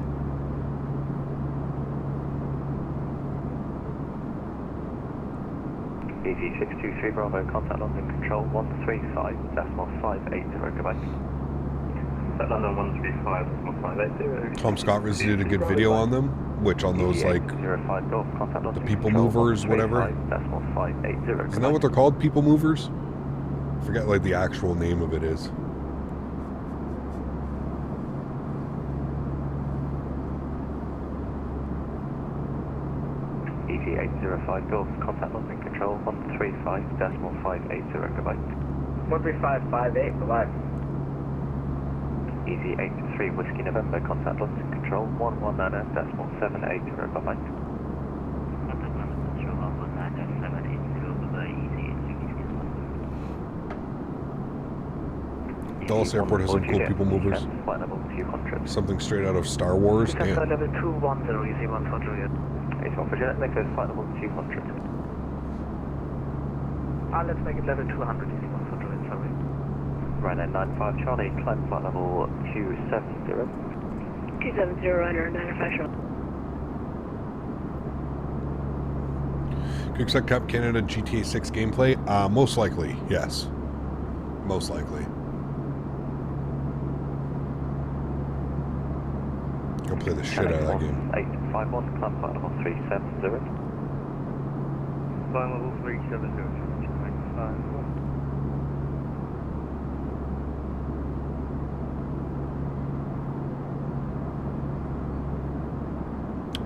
EZ623 Bravo, contact London Control 135.580, goodbye. London 135.580. Tom Scott did a good video on them, which on those like the people movers, whatever. Isn't that what they're called? People movers? I forget like the actual name of it is. EZ805 Golf, contact London Control 135.580, goodbye. 135.58, bye-bye. EZ83 Whiskey November, contact London Control 119.780, bye-bye. Contact London Control 119.780, bye-bye, EZ83. Dulles Airport has some cool people movers. Something straight out of Star Wars. Descent flight level 210, EZ100. A1 for Jet, make flight level 200. Let's make it level 200, EZ100, sorry. Ryanair 95 Charlie, climb flight level 270. 270, Ryanair 95 Charlie. Can you expect Cap Canada GTA 6 gameplay? Most likely, yes. Most likely. I'll play the shit out of that game. 851, climb flight level 370. Climb level 370.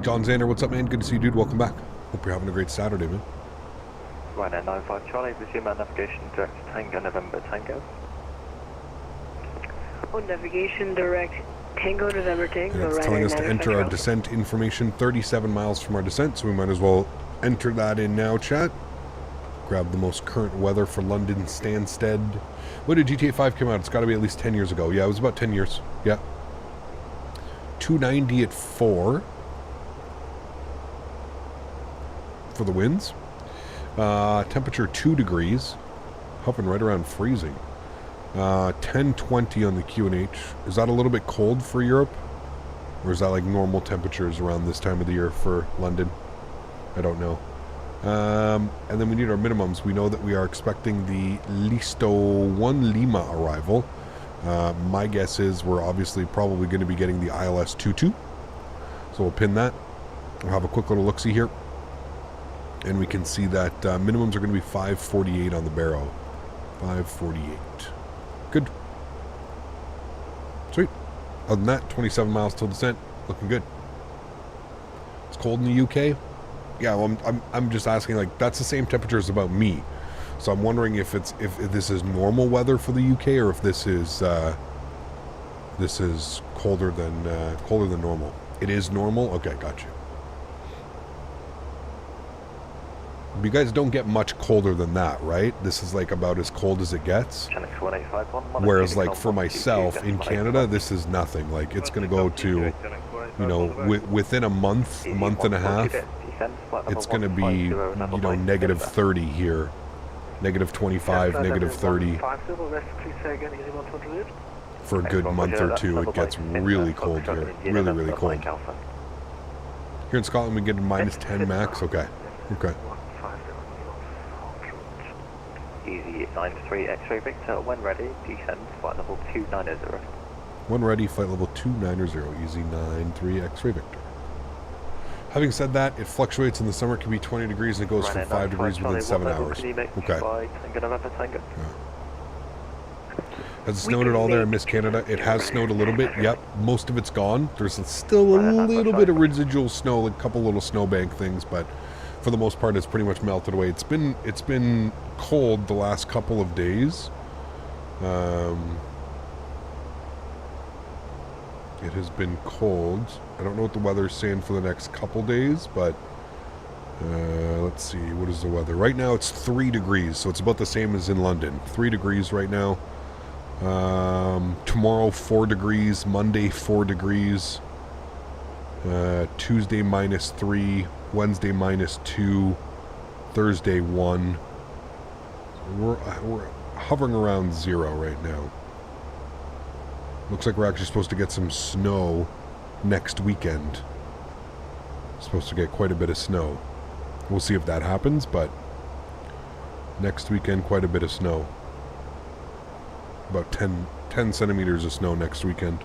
John Xander, what's up, man? Good to see you, dude. Welcome back. Hope you're having a great Saturday, man. Ryanair 95 Charlie, resume our navigation direct Tango November Tango. On navigation direct Tango November Tango. It's telling us to enter our descent information 37 miles from our descent, so we might as well enter that in now, chat. Grab the most current weather for London Stansted. When did GTA 5 come out? It's got to be at least 10 years ago. Yeah, it was about 10 years. Yeah. 290 at 4 for the winds. Temperature 2 degrees. Hovering right around freezing. 1020 on the QNH. Is that a little bit cold for Europe? Or is that like normal temperatures around this time of the year for London? I don't know. And then we need our minimums. We know that we are expecting the Listo 1 Lima arrival. My guess is we're obviously probably going to be getting the ILS 22. So we'll pin that. We'll have a quick little look-see here. And we can see that minimums are going to be 548 on the barrow. 548. Good. Sweet. Other than that, 27 miles till descent. Looking good. It's cold in the UK. Yeah, well, I'm just asking, like, that's the same temperature as about me. So I'm wondering if this is normal weather for the UK or if this is colder than normal. It is normal? Okay, gotcha. You guys don't get much colder than that, right? This is like about as cold as it gets. Whereas like for myself in Canada, this is nothing. Like it's going to go to, you know, within a month and a half, it's going to be, you know, negative 30 here. Negative 25, negative 30. For a good month or two, it gets really cold here. Really, really cold. Here in Scotland, we get minus 10 max. Okay. Okay. EZ93 X-ray Victor, when ready, descend flight level 290. When ready, flight level 290, EZ93 X-ray Victor. Having said that, it fluctuates in the summer. It can be 20 degrees and it goes from 5 degrees within 7 hours. Okay. Yeah. Has it snowed at all there in Miss Canada? It has snowed a little bit. Yep. Most of it's gone. There's still a little bit of residual snow, like a couple little snowbank things, but for the most part, it's pretty much melted away. It's been cold the last couple of days. It has been cold. I don't know what the weather's saying for the next couple days, but let's see. What is the weather? Right now, it's 3 degrees, so it's about the same as in London. 3 degrees right now. Tomorrow, 4 degrees. Monday, 4 degrees. Tuesday, -3. Wednesday, -2. Thursday, 1. We're hovering around 0 right now. Looks like we're actually supposed to get some snow next weekend. Supposed to get quite a bit of snow. We'll see if that happens, but next weekend, quite a bit of snow. About 10 centimeters of snow next weekend,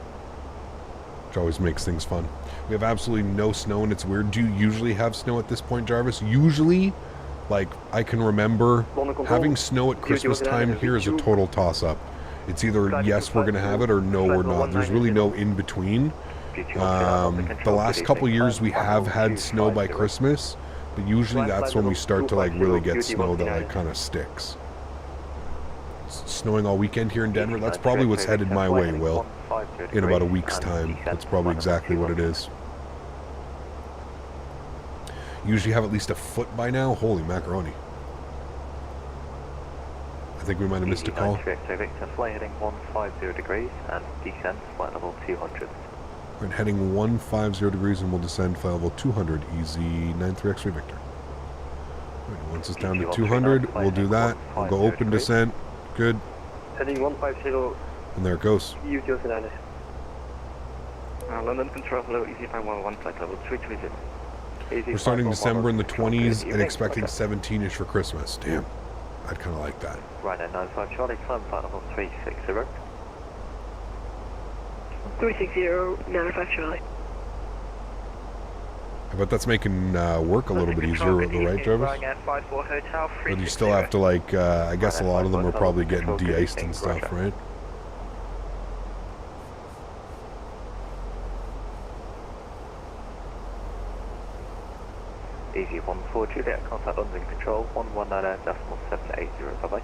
which always makes things fun. We have absolutely no snow, and it's weird. Do you usually have snow at this point, Jarvis? Usually, like, I can remember having snow at Christmas time here is a total toss-up. It's either yes, we're going to have it, or no, we're not. There's really no in-between. The last couple years we have had snow by Christmas, But usually that's when we start to like really get snow that like kind of sticks. It's snowing all weekend here in Denver. That's probably what's headed my way, Will. In about a week's time. That's probably exactly what it is. Usually have at least a foot by now. Holy macaroni. I think we might have missed a call. Victor, flight heading 150 degrees and descent flight level 200. We're heading 150 degrees and we'll descend flight level 200, easy 93 X-ray Victor. Right, once it's down to 200, we'll do that. We'll go open descent. Good. Heading 150. And there it goes. EGSS. London Control, hello, easy 511, flight level 320. We're starting December in the 20s and expecting 17-ish for Christmas. Damn. I'd kind of like that. Right at 95 Charlie, climb flight level 360. 360, 95 Charlie. I bet that's making work a little bit easier, right, Jarvis? But you still have to, like, I guess a lot of them are probably getting de-iced and stuff, right? Easy 14 Juliet, contact London Control, 119.780, bye-bye.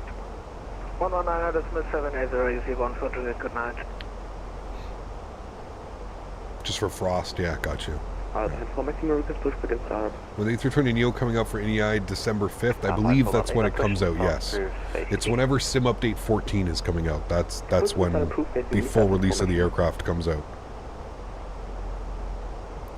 119.780, easy 14 Juliet, good night. Just for frost, yeah, got you. Right. With A320 Neo coming out for NEI December 5th, I believe that's when it comes out, yes. It's whenever Sim Update 14 is coming out. That's when the full release of the aircraft comes out.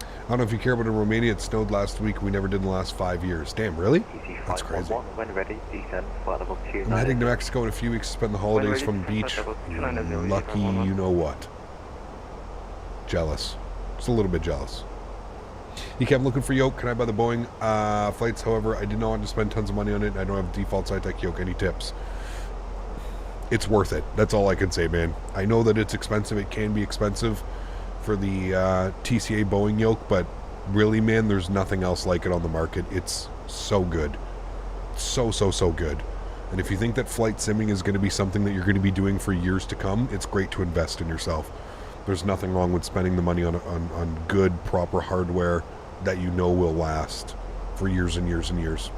I don't know if you care, but in Romania it snowed last week. We never did in the last 5 years. Damn, really? That's crazy. When ready, descend, flight level 29. I'm heading to Mexico in a few weeks to spend the holidays from the beach. Lucky you know what. Jealous. Just a little bit jealous. I'm looking for yoke. Can I buy the Boeing flights? However, I did not want to spend tons of money on it. I don't have default SciTech yoke. Any tips? It's worth it. That's all I can say, man. I know that it's expensive. It can be expensive for the TCA Boeing yoke, but really, man, there's nothing else like it on the market. It's so good. So good. And if you think that flight simming is going to be something that you're going to be doing for years to come, it's great to invest in yourself. There's nothing wrong with spending the money on good, proper hardware that you know will last for years and years and years.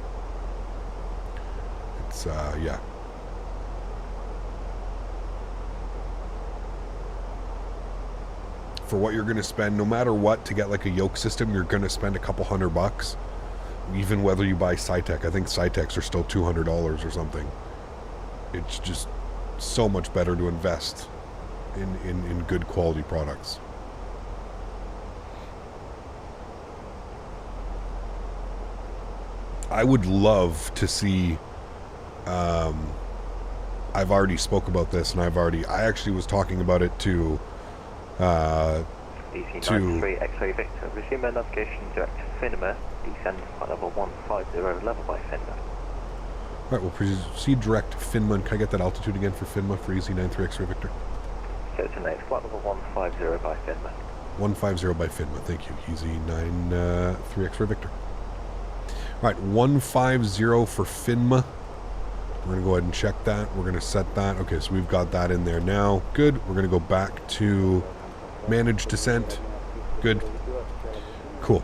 It's, yeah. For what you're going to spend, no matter what, to get like a yoke system, you're going to spend a couple $100, even whether you buy SciTech. I think SciTechs are still $200 or something. It's just so much better to invest in good quality products. I would love to see, I've already spoke about this, and I actually was talking about it to DC-93 X-ray Victor, resume navigation direct to Finma, descend flight level 150, level by Finma. Alright, we'll proceed direct to Finma. Can I get that altitude again for Finma for EZ93 X-ray Victor? Certainly, flight level 150 by Finma. 150 by Finma, thank you. EZ93 X-ray Victor. Alright, 150 for Finma. We're going to go ahead and check that. We're going to set that. Okay, so we've got that in there now. Good. We're going to go back to manage descent. Good. Cool.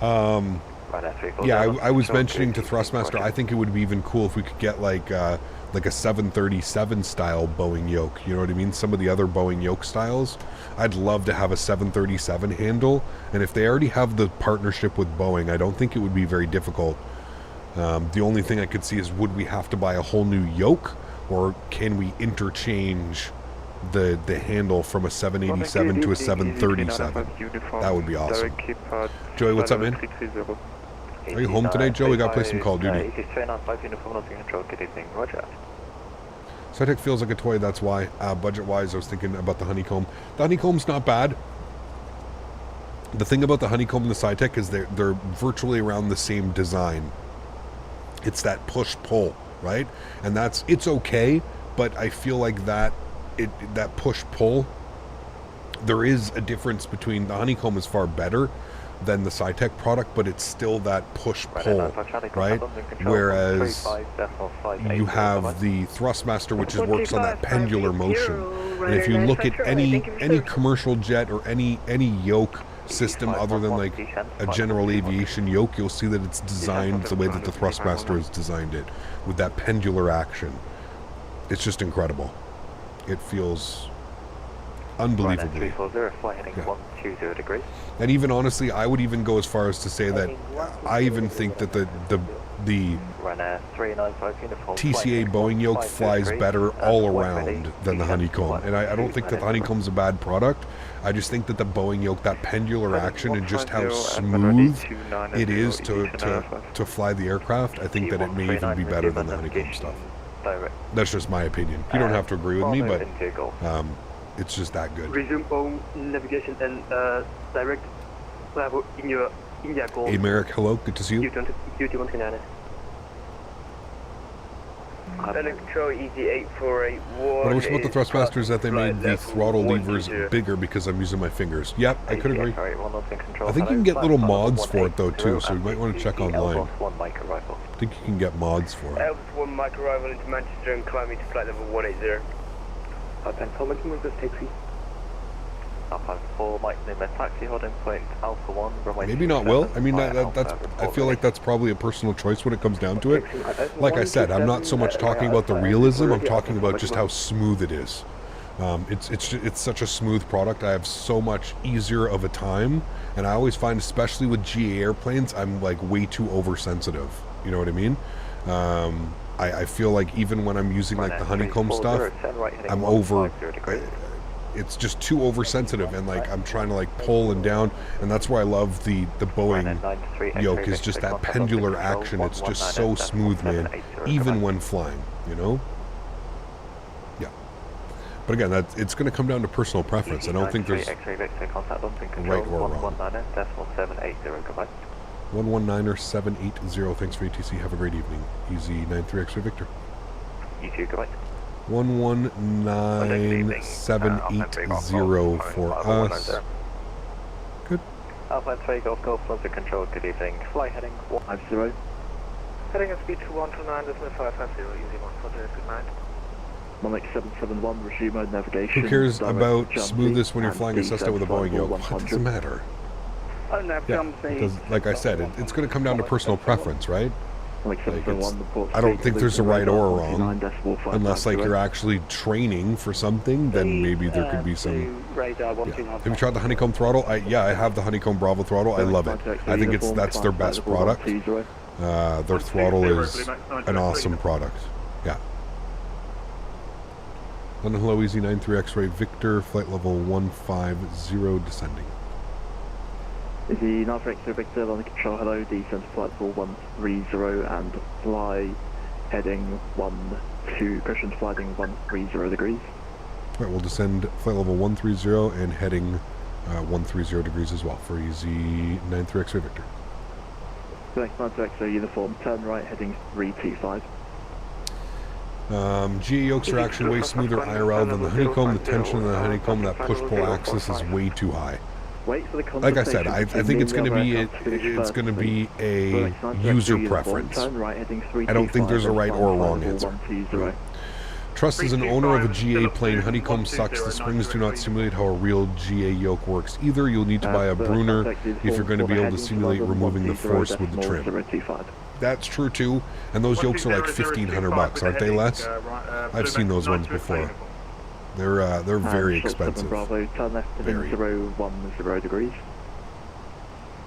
Yeah, I was mentioning to Thrustmaster, I think it would be even cool if we could get like a 737 style Boeing yoke. You know what I mean? Some of the other Boeing yoke styles. I'd love to have a 737 handle. And if they already have the partnership with Boeing, I don't think it would be very difficult. The only thing I could see is, would we have to buy a whole new yoke, or can we interchange the handle from a 787 to a 737? That would be awesome. Joey, what's up, man? Are you home today, Joe? We gotta play some Call of Duty. SciTech feels like a toy, that's why. Budget-wise, I was thinking about the honeycomb. The honeycomb's not bad. The thing about the honeycomb and the SciTech is they're virtually around the same design. It's that push-pull, right? And it's okay, but I feel like that push-pull, there is a difference between the honeycomb is far better than the SciTech product, but it's still that push-pull, right? Whereas you have the Thrustmaster, which works on that pendular motion. And if you look at any commercial jet or any yoke system other than like a general aviation yoke, you'll see that it's designed the way that the Thrustmaster has designed it, with that pendular action. It's just incredible. It feels unbelievably. degrees. And even honestly, I would even go as far as to say that I even think that the TCA Boeing yoke flies better all around than the honeycomb. And I don't think that the honeycomb's a bad product. I just think that the Boeing yoke, that pendular action and just how smooth it is to fly the aircraft, I think that it may even be better than the honeycomb stuff. That's just my opinion. You don't have to agree with me, but it's just that good. Resume home navigation and direct level in your India goal. Hey Merrick, hello, good to see you. U-139. Control easy 8481. What I wish about the Thrustmaster is that they made the throttle levers bigger because I'm using my fingers. Yep, I could agree. I think you can get little mods for it though too, so you might want to check online. I think you can get mods for it. Airbus 1 micro arrival into Manchester and climbing to flight level 180. How much was the taxi? Alpha 4 Mike Lima taxi holding point Alpha 1 runway. Maybe not will. I mean that's I feel like that's probably a personal choice when it comes down to it. Like I said, I'm not so much talking about the realism, I'm talking about just how smooth it is. It's such a smooth product. I have so much easier of a time, and I always find, especially with GA airplanes, I'm like way too oversensitive. You know what I mean? I feel like even when I'm using like the honeycomb stuff, I'm over. It's just too oversensitive, and like I'm trying to like pull and down, and that's why I love the Boeing yoke, is just that pendular action. It's just so smooth, man, even when flying, you know? Yeah. But again, it's going to come down to personal preference. I don't think there's right or wrong. 119er 780, thanks for ATC, have a great evening. Easy 93 X-ray Victor. You too, goodbye. 119780 for us. Good. Alpha 3 Golf Golf Flight Control, good evening. Flight heading 150. Heading at speed 2129, decimal 550, easy 140, good night. 18771, resume mode navigation. Who cares about smoothness when you're flying a Cessna with a Boeing yoke? What does it matter? Yeah, like I said, it's going to come down to personal preference, right? Like I don't think there's a right or a wrong, unless like you're actually training for something, then maybe there could be some. Yeah. Have you tried the honeycomb throttle? Yeah, I have the honeycomb Bravo throttle. I love it. I think that's their best product. Their throttle is an awesome product. Yeah. London hello, easy 93 X-ray Victor, flight level 150 descending. Is the 93 X-ray Victor on the control, hello, descend to flight level 130 and fly heading 12, correction, flying 130 degrees. Right, we'll descend flight level 130 and heading 130 degrees as well for easy 93 X-ray Victor. Select 93 X-ray uniform, turn right heading 325. GA yokes are actually way smoother IRL than the honeycomb. The tension of the honeycomb, that push-pull axis is way too high. Like I said, I think it's going to be a user preference. I don't think there's a right or a wrong answer. Trust as an owner of a GA plane, honeycomb sucks. The springs do not simulate how a real GA yoke works. Either you'll need to buy a Brunner if you're going to be able to simulate removing the force with the trim. That's true too, and those yokes are like $1,500, aren't they, Les? I've seen those ones before. They're very expensive. Bravo, turn left heading 010 degrees.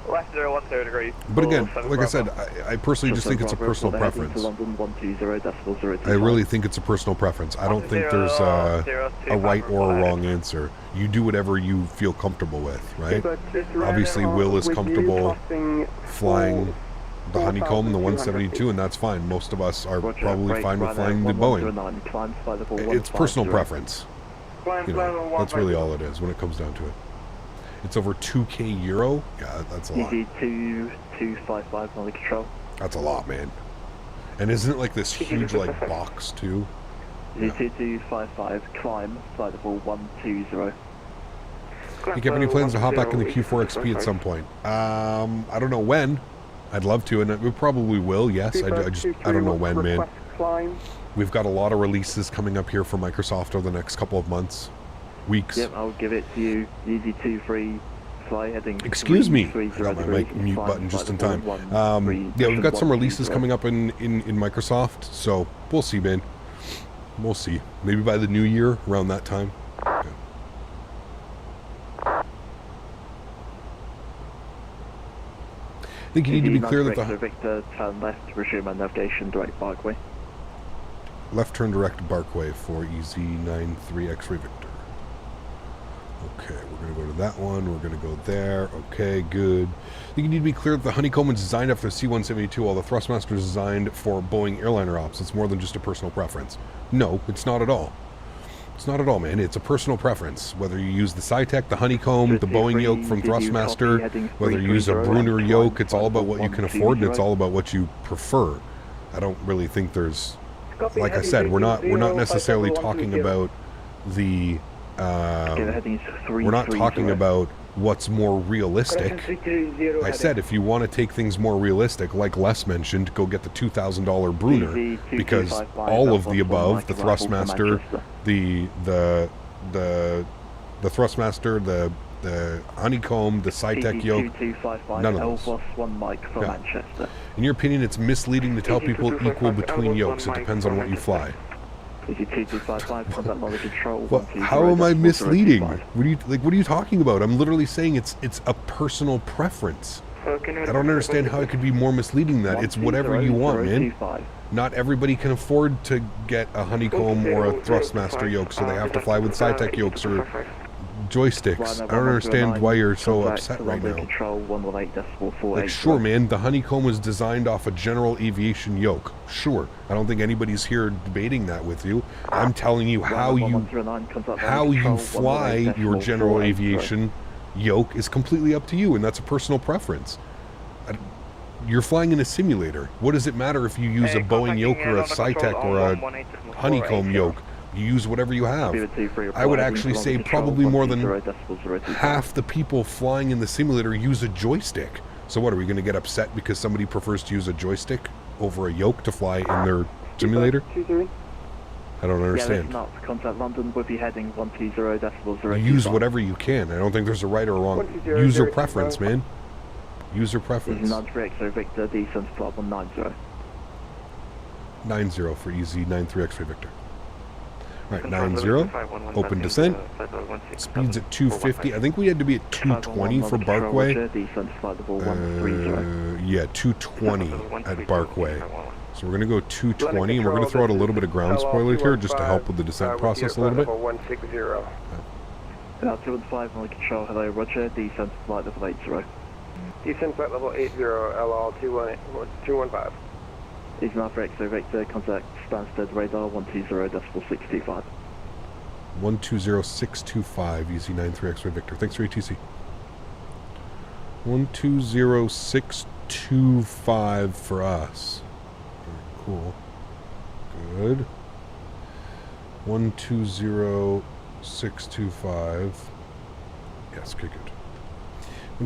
Left 010 degrees. But again, like I said, I personally just think it's a personal preference. I really think it's a personal preference. I don't think there's a right or a wrong answer. You do whatever you feel comfortable with, right? Obviously, Will is comfortable flying the honeycomb, the 172, and that's fine. Most of us are probably fine with flying the Boeing. It's personal preference. You know, that's really all it is when it comes down to it. It's over 2k euro. Yeah, that's a lot. 255 on the control. That's a lot, man. And isn't it like this huge like box too? Yeah. 2255 climb, flight level 120. You have any plans to hop back in the Q4 XP at some point? I don't know when. I'd love to, and we probably will. Yes, I don't know when, man. We've got a lot of releases coming up here for Microsoft over the next couple of months, weeks. Yep, I'll give it to you. Easy 23 fly heading. Excuse me. I got my mic mute button just in time. Yeah, we've got some releases coming up in Microsoft, so we'll see, man. We'll see. Maybe by the new year, around that time. Yeah. I think you need to be clear that the... Victor, turn left, resume our navigation, direct Barkway. Left turn direct Barkway for EZ93 X-Ray Victor. Okay, we're going to go to that one. We're going to go there. Okay, good. I think you need to be clear that the Honeycomb was designed after the C-172, while the Thrustmaster is designed for Boeing airliner ops. It's more than just a personal preference. No, it's not at all. It's not at all, man. It's a personal preference. Whether you use the Cytec, the Honeycomb, the Boeing yoke from Thrustmaster, whether you use a Brunner yoke, it's all about what you can afford, and it's all about what you prefer. I don't really think there's... Like I said, we're not necessarily talking about the... we're not talking about what's more realistic. I said if you want to take things more realistic, like Les mentioned, go get the $2,000 Brunner, because all of the above, the Thrustmaster, the Thrustmaster, the Honeycomb, the Cytec yoke, none of those. Yeah. In your opinion, it's misleading to tell people equal between yokes. It depends on what you fly. Well, how am I misleading? What are you talking about? I'm literally saying it's a personal preference. I don't understand how it could be more misleading than that. It's whatever you want, man. Not everybody can afford to get a Honeycomb or a Thrustmaster yoke, so they have to fly with Cytec yokes or joysticks. I don't understand why you're so upset right now. Like, sure, man, the Honeycomb was designed off a general aviation yoke. Sure. I don't think anybody's here debating that with you. I'm telling you how you fly your general aviation yoke is completely up to you, and that's a personal preference. You're flying in a simulator. What does it matter if you use a Boeing yoke or a Cytec or a Honeycomb yoke? You use whatever you have. I would actually say probably more than half the people flying in the simulator use a joystick. So what, are we going to get upset because somebody prefers to use a joystick over a yoke to fly in their simulator? I don't understand. You use whatever you can. I don't think there's a right or wrong. User preference, man. User preference. 90 for EZ93 X-Ray Victor. Alright, 90, open descent, speeds at 250, I think we had to be at 220 for Barkway, yeah, 220 at Barkway, so we're going to go 220, and we're going to throw out a little bit of ground spoilage here, just to help with the descent process a little bit. 160. 215 on the control, hello, roger, descent flight level 80. Descent flight level 80, LR 215. Easy for X-ray Victor, contact Stansted radar 120.625. 120.625, EZ93 X-ray Victor. Thanks for ATC. 120.625 for us. Very cool. Good. 120.625. Yes, okay, good.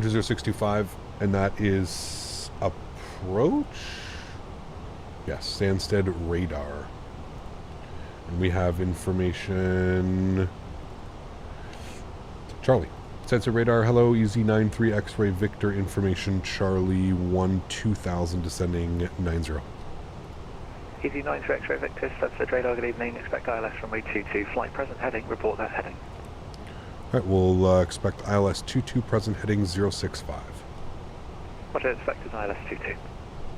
120.625, and that is approach? Yes, Stansted radar. And we have information... Charlie. Stansted radar, hello, EZ93 X-ray Victor, information, Charlie 12000 descending 90. EZ93 X-ray Victor, Stansted radar, good evening, expect ILS runway 22, flight present heading, report that heading. Alright, we'll expect ILS 22, present heading 065. Roger, expected ILS 22.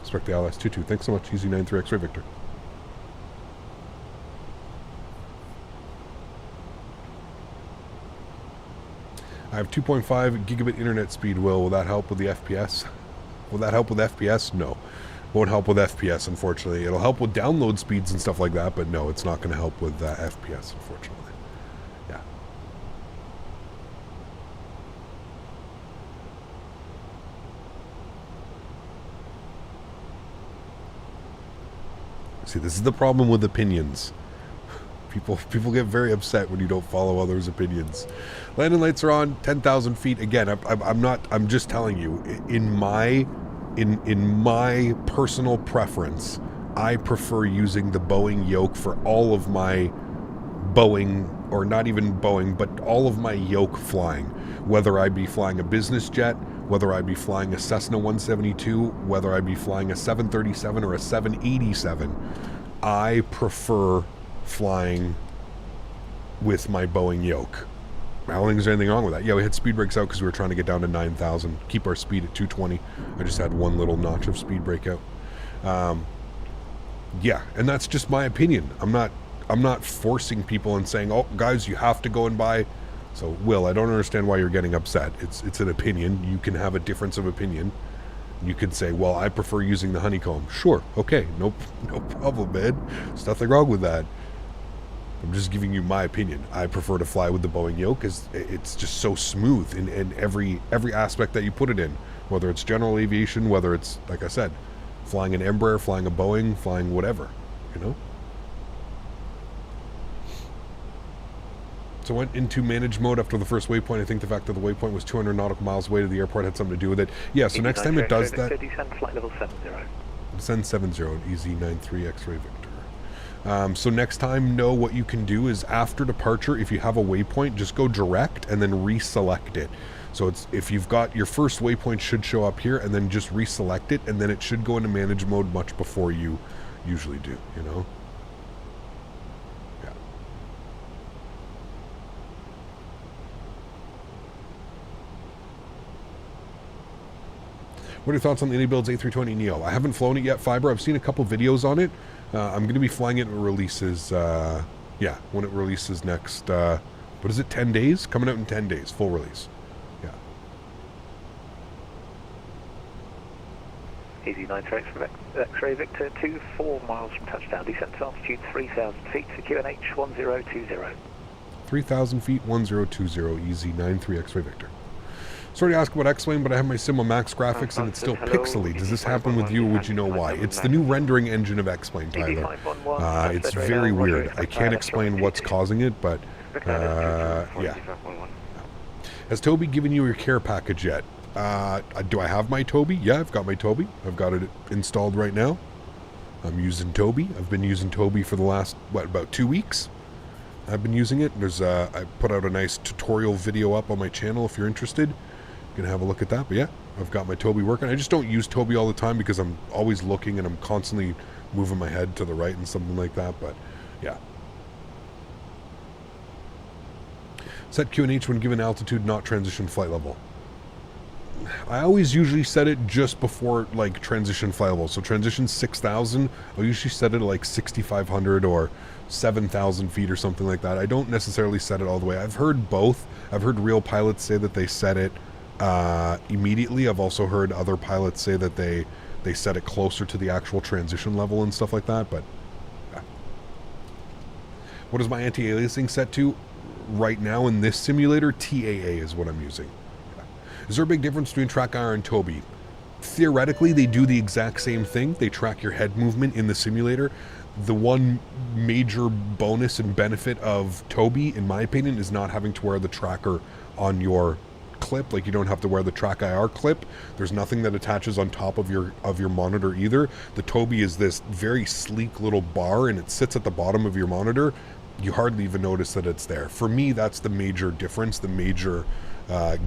Expect the ILS 22. Thanks so much, EZ93 X-ray Victor. I have 2.5 gigabit internet speed, Will that help with the FPS? Will that help with FPS? No. Won't help with FPS, unfortunately. It'll help with download speeds and stuff like that, but no, it's not going to help with FPS, unfortunately. Yeah. See, this is the problem with opinions. People get very upset when you don't follow others' opinions. Landing lights are on, 10,000 feet. Again, I'm just telling you, in my personal preference, I prefer using the Boeing yoke for all of my Boeing or not even Boeing, but all of my yoke flying, whether I be flying a business jet, whether I be flying a Cessna 172, whether I be flying a 737 or a 787, I prefer flying with my Boeing yoke. I don't think there's anything wrong with that. Yeah, we had speed brakes out because we were trying to get down to 9,000, keep our speed at 220. I just had one little notch of speed brake out. Yeah, and that's just my opinion. I'm not forcing people and saying, oh, guys, you have to go and buy. So, Will, I don't understand why you're getting upset. It's an opinion. You can have a difference of opinion. You could say, well, I prefer using the honeycomb. Sure, okay, no problem, man. There's nothing wrong with that. I'm just giving you my opinion. I prefer to fly with the Boeing yoke because it's just so smooth in every aspect that you put it in. Whether it's general aviation, whether it's, like I said, flying an Embraer, flying a Boeing, flying whatever, you know? So I went into manage mode after the first waypoint. I think the fact that the waypoint was 200 nautical miles away to the airport had something to do with it. Yeah, so next time it does that... Descend flight level 70. Descend 70, EZ93 X-ray Victor. So next time, know what you can do is after departure, if you have a waypoint, just go direct and then reselect it. So it's if you've got your first waypoint should show up here and then just reselect it and then it should go into manage mode much before you usually do, you know? Yeah. What are your thoughts on the iniBuilds A320 Neo? I haven't flown it yet, Fiber. I've seen a couple videos on it. I'm going to be flying it when it releases, yeah, when it releases next, what is it, 10 days? Coming out in 10 days, full release. Yeah. EZ93 X-ray Victor, 24 miles from touchdown, descent to altitude 3,000 feet to QNH 1020. 3,000 feet, 1020, EZ93 X-ray Victor. Sorry to ask about X-Wing, but I have my Sim on max graphics and it's still pixely. Does this happen with you, or would you know why? It's the new rendering engine of X-Wing, Tyler. It's very weird. I can't explain what's causing it, but yeah. Has Toby given you your care package yet? Do I have my Toby? Yeah, I've got my Toby. I've got it installed right now. I'm using Toby. I've been using Toby for the last, what, about 2 weeks? I've been using it. There's I put out a nice tutorial video up on my channel if you're interested. You can have a look at that. But yeah, I've got my Toby working. I just don't use Toby all the time because I'm always looking and I'm constantly moving my head to the right and something like that. But yeah. Set QNH when given altitude, not transition flight level. I always usually set it just before like transition flight level. So transition 6,000, I'll usually set it at like 6,500 or 7,000 feet or something like that. I don't necessarily set it all the way. I've heard both. I've heard real pilots say that they set it immediately. I've also heard other pilots say that they set it closer to the actual transition level and stuff like that. But yeah. What is my anti-aliasing set to? Right now in this simulator, TAA is what I'm using. Yeah. Is there a big difference between TrackIR and Toby? Theoretically, they do the exact same thing. They track your head movement in the simulator. The one major bonus and benefit of Toby, in my opinion, is not having to wear the tracker on your clip. Like, you don't have to wear the TrackIR clip. There's nothing that attaches on top of your monitor either. The Toby is this very sleek little bar and it sits at the bottom of your monitor. You hardly even notice that it's there. For me, that's the major difference. The major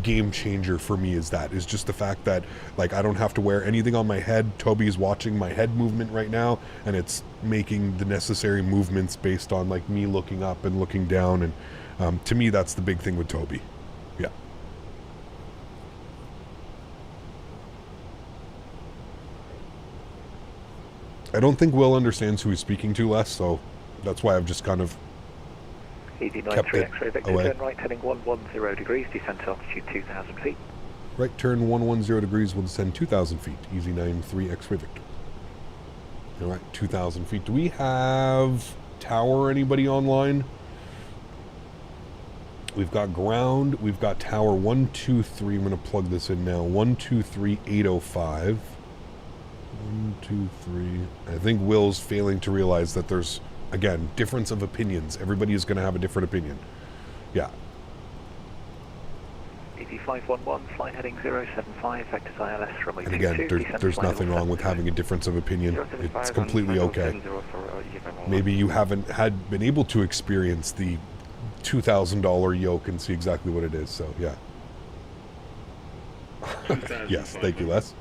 game changer for me is just the fact that, like, I don't have to wear anything on my head. Toby is watching my head movement right now, and it's making the necessary movements based on, like, me looking up and looking down. And to me, that's the big thing with Toby. Yeah. I don't think Will understands who he's speaking to, Les, so that's why I've just kind of kept it X-ray Victor, away. turn right heading 110 degrees, descent to altitude 2,000 feet. Right turn 110 degrees, will descend 2,000 feet. EZ93 X-ray Victor. All right, 2,000 feet. Do we have tower, anybody online? We've got ground. We've got tower 123. I'm going to plug this in now. 123.805. 123. I think Will's failing to realize that there's, again, difference of opinions. Everybody is going to have a different opinion. Yeah. EV511, flight heading 075, vectors ILS, runway 22. And again, there's nothing wrong with having a difference of opinion. It's completely okay. Maybe you haven't been able to experience the $2,000 yoke and see exactly what it is. So yeah. Yes, thank you, Les.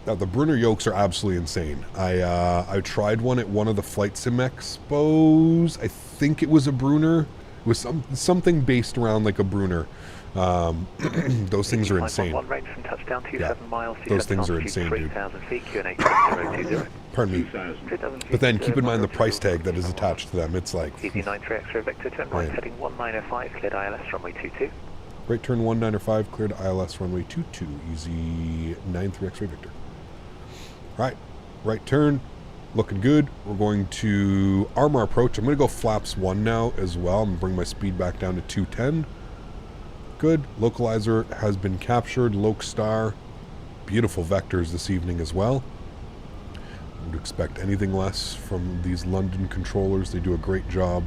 Now the Brunner yokes are absolutely insane. I tried one at one of the flight sim expos. I think it was a Brunner. It was something based around like a Brunner. Those things are insane. Range from touchdown, 27 miles. Those things are insane, dude. 3,000 feet, QNH 020. Pardon me. But then keep in mind the price tag that is attached to them. It's like... Easy 93 X-ray Victor, turn right, heading 1905, cleared ILS, runway 22. Right turn 1905, cleared ILS, runway 22. Easy 93 X-ray Victor. Right. Right turn. Looking good. We're going to arm our approach. I'm going to go flaps 1 now as well. I'm going to bring my speed back down to 210. Good. Localizer has been captured. Loc Star. Beautiful vectors this evening as well. I would expect anything less from these London controllers. They do a great job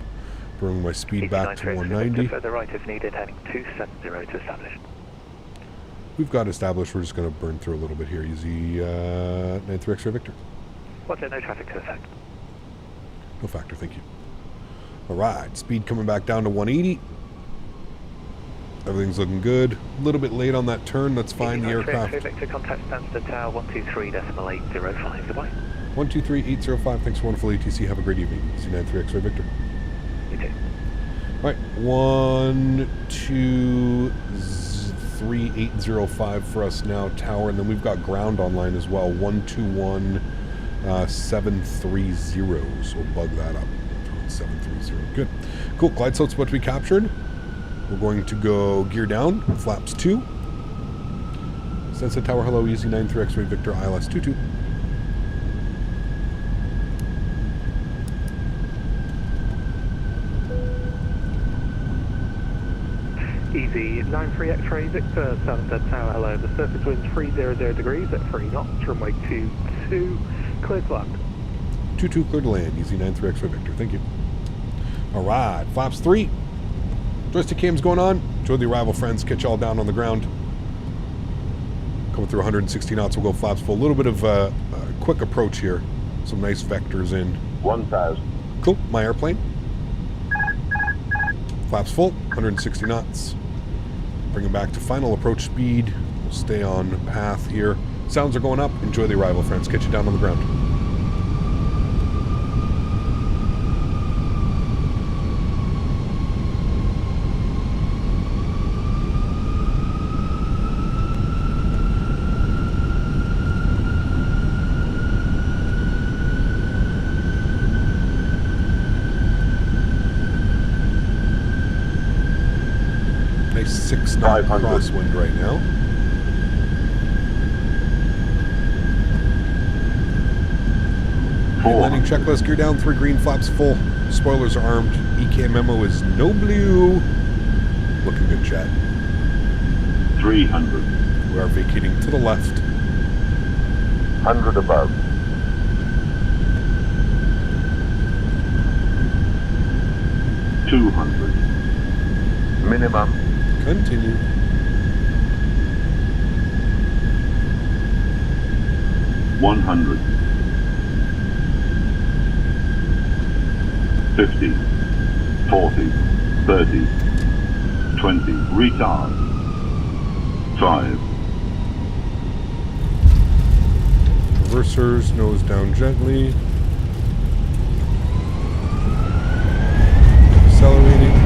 bringing my speed back to 190. Further right if needed, heading 270 to establish. We've got established. We're just going to burn through a little bit here. Easy 93 X-ray Victor. What's it? No traffic to effect. No factor, thank you. Alright, speed coming back down to 180. Everything's looking good. A little bit late on that turn, that's fine. The aircraft. Victor, contact Stansted Tower 123.805. Goodbye. 123.805. Thanks for wonderful ATC. Have a great evening. C93 X-ray Victor. You too. Alright, 123.805 for us now, tower, and then we've got ground online as well. 121.730. So we'll bug that up. 730. Good. Cool. Glide slope's about to be captured. We're going to go gear down, flaps 2. Stansted Tower, hello, easy 93 X-ray Victor, ILS 22. Easy 93 X-ray Victor, Stansted Tower, hello. The surface wind's 300 degrees at 3 knots, runway 22, cleared to land. 22 cleared to land, easy 93 X-ray Victor, thank you. Alright, flaps 3. Joystick cam's going on. Enjoy the arrival, friends. Catch y'all down on the ground. Coming through 160 knots, we'll go flaps full. A little bit of a quick approach here. Some nice vectors in. 1,000. Cool, my airplane. Flaps full, 160 knots. Bring it back to final approach speed. We'll stay on path here. Sounds are going up. Enjoy the arrival, friends. Catch you down on the ground. Nice 6-knot crosswind right now. Landing checklist, gear down, 3 green, flaps full. Spoilers are armed. EK memo is no blue. Looking good, chat. 300. We are vacating to the left. 100 above. 200. Minimum. Continue. 100. 50, 40, 30, 20, retard. 5. Reversers, nose down gently. Accelerating.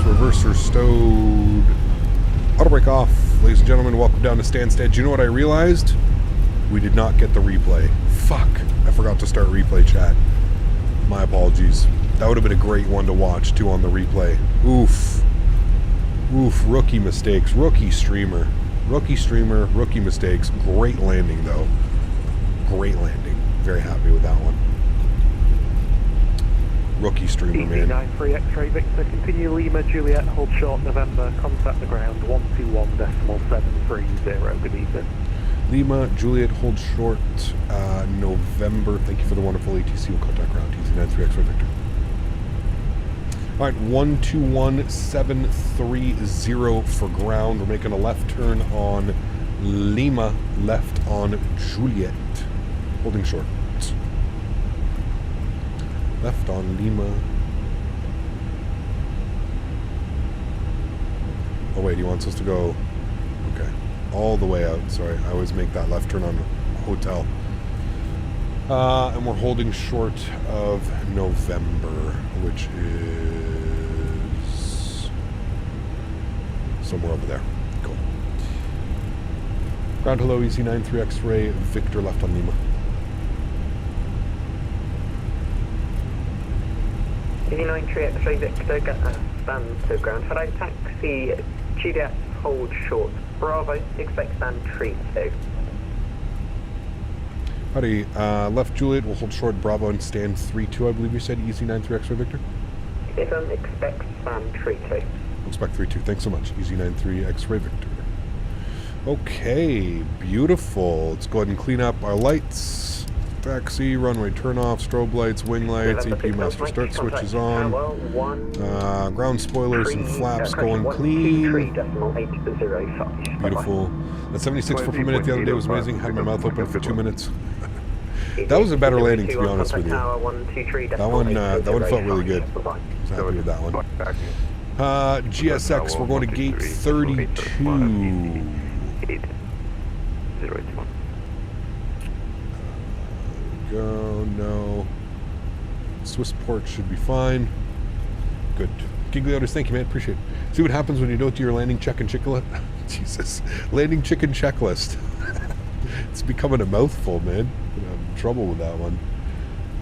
Reverser stowed. Auto brake off. Ladies and gentlemen, welcome down to Stansted. You know what I realized? We did not get the replay. Fuck. I forgot to start replay chat. My apologies. That would have been a great one to watch, too, on the replay. Oof. Oof. Rookie mistakes. Rookie streamer. Rookie streamer. Rookie mistakes. Great landing, though. Great landing. Very happy with that one. Rookie streamer, man. 93 X-ray Victor, continue Lima Juliet, hold short November, contact the ground 121.730. Good evening. Lima Juliet, hold short November. Thank you for the wonderful ATC. We'll contact ground. Easy 93 X-ray Victor. All right, 121730 for ground. We're making a left turn on Lima, left on Juliet. Holding short. Left on Lima. Oh wait, he wants us to go, okay, all the way out. Sorry, I always make that left turn on Hotel. And we're holding short of November, which is somewhere over there. Cool. Ground hello, EC93 X-ray, Victor left on Lima. EC93 X-ray, Victor, stand to ground. Hello, taxi, Juliet, hold short. Bravo, expect stand 3-2. Howdy, left Juliet, we'll hold short Bravo and stand 3-2, I believe you said, EC93 X-ray Victor? Expect stand 3-2. Expect 3-2, thanks so much, EC93 X-ray Victor. Okay, beautiful. Let's go ahead and clean up our lights. Taxi, runway turnoff, strobe lights, wing lights, EP master start switch is on. Ground spoilers and flaps going clean. Beautiful. That 76 foot per minute the other day was amazing. Had my mouth open for 2 minutes. That was a better landing, to be honest with you. That one felt really good. I was happy with that one. GSX, we're going to gate 32. Go, no. Swiss port should be fine. Good. Gigliotis, thank you, man. Appreciate it. See what happens when you don't do your landing check and checklist? Jesus. Landing chicken checklist. It's becoming a mouthful, man. I'm having trouble with that one.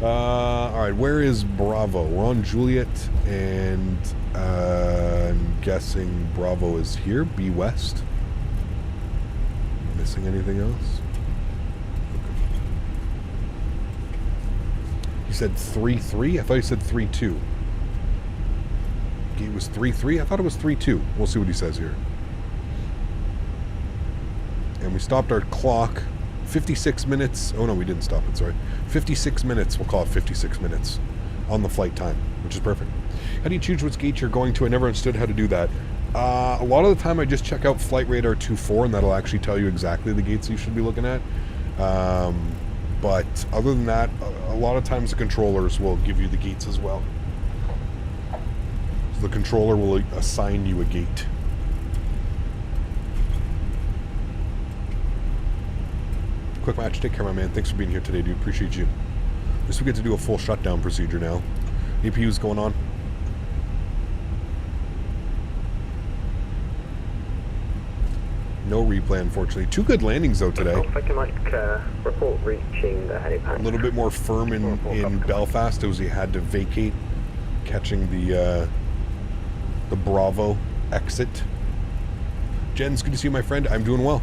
Alright, where is Bravo? We're on Juliet, and I'm guessing Bravo is here. B West. Missing anything else? You said 3-3? I thought you said 3-2. It was 3-3? I thought it was 3-2. We'll see what he says here. And we stopped our clock. 56 minutes. Oh no, we didn't stop it, sorry. 56 minutes. We'll call it 56 minutes on the flight time, which is perfect. How do you choose which gate you're going to? I never understood how to do that. A lot of the time I just check out Flight Radar 24, and that'll actually tell you exactly the gates you should be looking at. But other than that, a lot of times the controllers will give you the gates as well. So the controller will assign you a gate. Quick match, take care, my man. Thanks for being here today, dude. Appreciate you. At least we get to do a full shutdown procedure now. APU's going on. No replay, unfortunately. 2 good landings, though, today. If I can, report reaching the helipad. A little bit more firm in Belfast as he had to vacate, catching the Bravo exit. Jen's, good to see you, my friend. I'm doing well.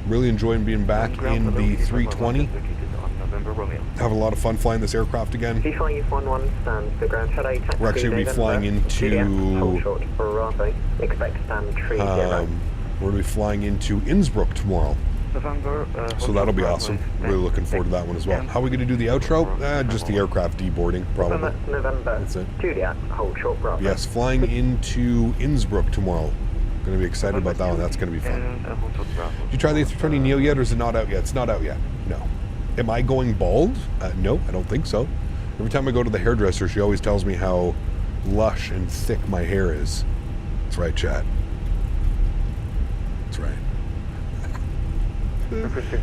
Really enjoying being back in the 320. Have a lot of fun flying this aircraft again. V511 stands to ground. We're actually going to be flying into... Expect stand 30. We're going to be flying into Innsbruck tomorrow. So that'll be awesome. Really looking forward to that one as well. How are we going to do the outro? Just the aircraft deboarding, probably. That's it. Juliet, hold short, Bravo. Yes, flying into Innsbruck tomorrow. Going to be excited about that one. That's going to be fun. Did you try the A320 Neo yet, or is it not out yet? It's not out yet. No. Am I going bald? No, I don't think so. Every time I go to the hairdresser, she always tells me how lush and thick my hair is. That's right, chat. That's right.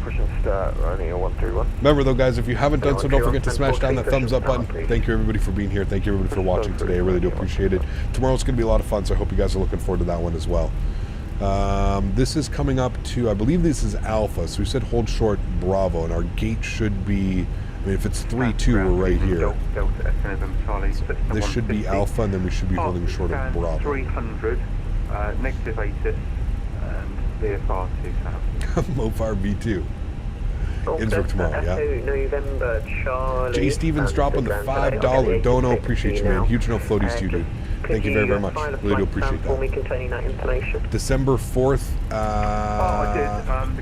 Pushing start, running a 131. Remember though, guys, if you haven't done so, don't forget to smash down that thumbs up button. Thank you everybody for being here. Thank you everybody for watching today. I really do appreciate it. Tomorrow's going to be a lot of fun, so I hope you guys are looking forward to that one as well. This is coming up to, I believe this is Alpha, so we said hold short Bravo, and our gate should be, I mean, if it's 3-2, we're right here. This should be Alpha, and then we should be holding short of Bravo. 300, negative ATIS, and VFR 2000. Mofar V2. Innsbruck tomorrow, yeah. November, Charlie. Jay Stevens dropping the $5 dono. Appreciate you, man. Huge no floaties to you, dude. Thank you very, very much. Really do appreciate that. December 4th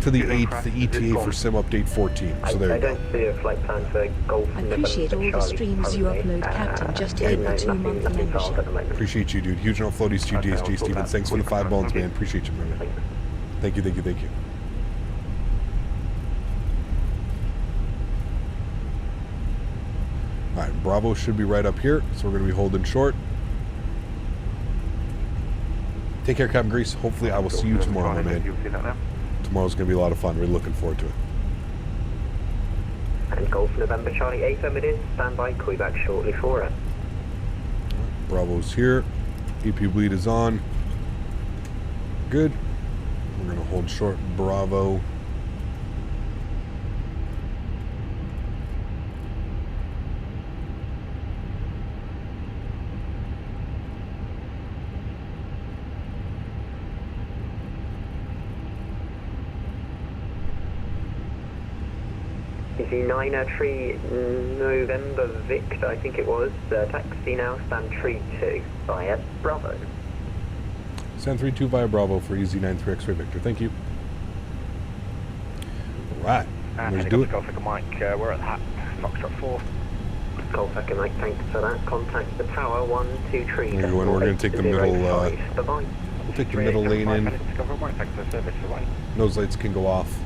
to the 8th, the ETA for Sim Update 14. So there you go. I don't see a flight plan for Golf. I appreciate all the streams you upload, Captain. Just hit the 2-month membership. Appreciate you, dude. Huge no floaties to you, Jay Stevens. Thanks for the 5 bones, man. Appreciate you, man. Thank you, thank you, thank you. Alright, Bravo should be right up here, so we're going to be holding short. Take care, Captain Grease. Hopefully I will see you tomorrow, my man. Tomorrow's going to be a lot of fun. Really looking forward to it. And Golf November, Charlie, affirmative. Stand by, call you back shortly for it. Bravo's here. EP bleed is on. Good. We're going to hold short Bravo. Easy 9 November Victor, I think it was. Taxi now, stand 3-2 via Bravo. Stand 3-2 via Bravo for Easy 93 X-Ray Victor. Thank you. Alright, let's do it. Golf Echo Mike, we're at that. Foxtrot 4. Golf Echo Mike, thanks for that. Contact the tower 123. We're going to take the middle. Bye-bye. We'll take the middle lane in. Nose lights can go off.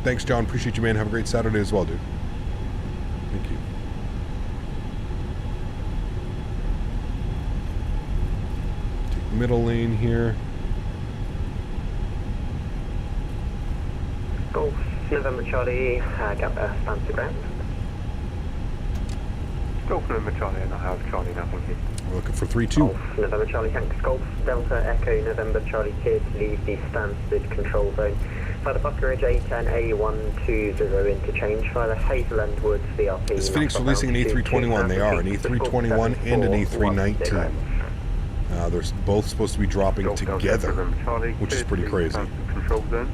Thanks, John. Appreciate you, man. Have a great Saturday as well, dude. Thank you. Take the middle lane here. Golf November Charlie, stand to ground. Golf November Charlie, and I have Charlie now, thank you. We're looking for 3-2. Golf November Charlie, thanks. Golf Delta Echo November Charlie, clear to leave the Stansted control zone. Via the Buckeridge A10 A120 interchange via the Hazeland Woods VRP. Is Fenix releasing an A321? They are, an A321 and an A319. They're both supposed to be dropping together, which is pretty crazy. Control zone.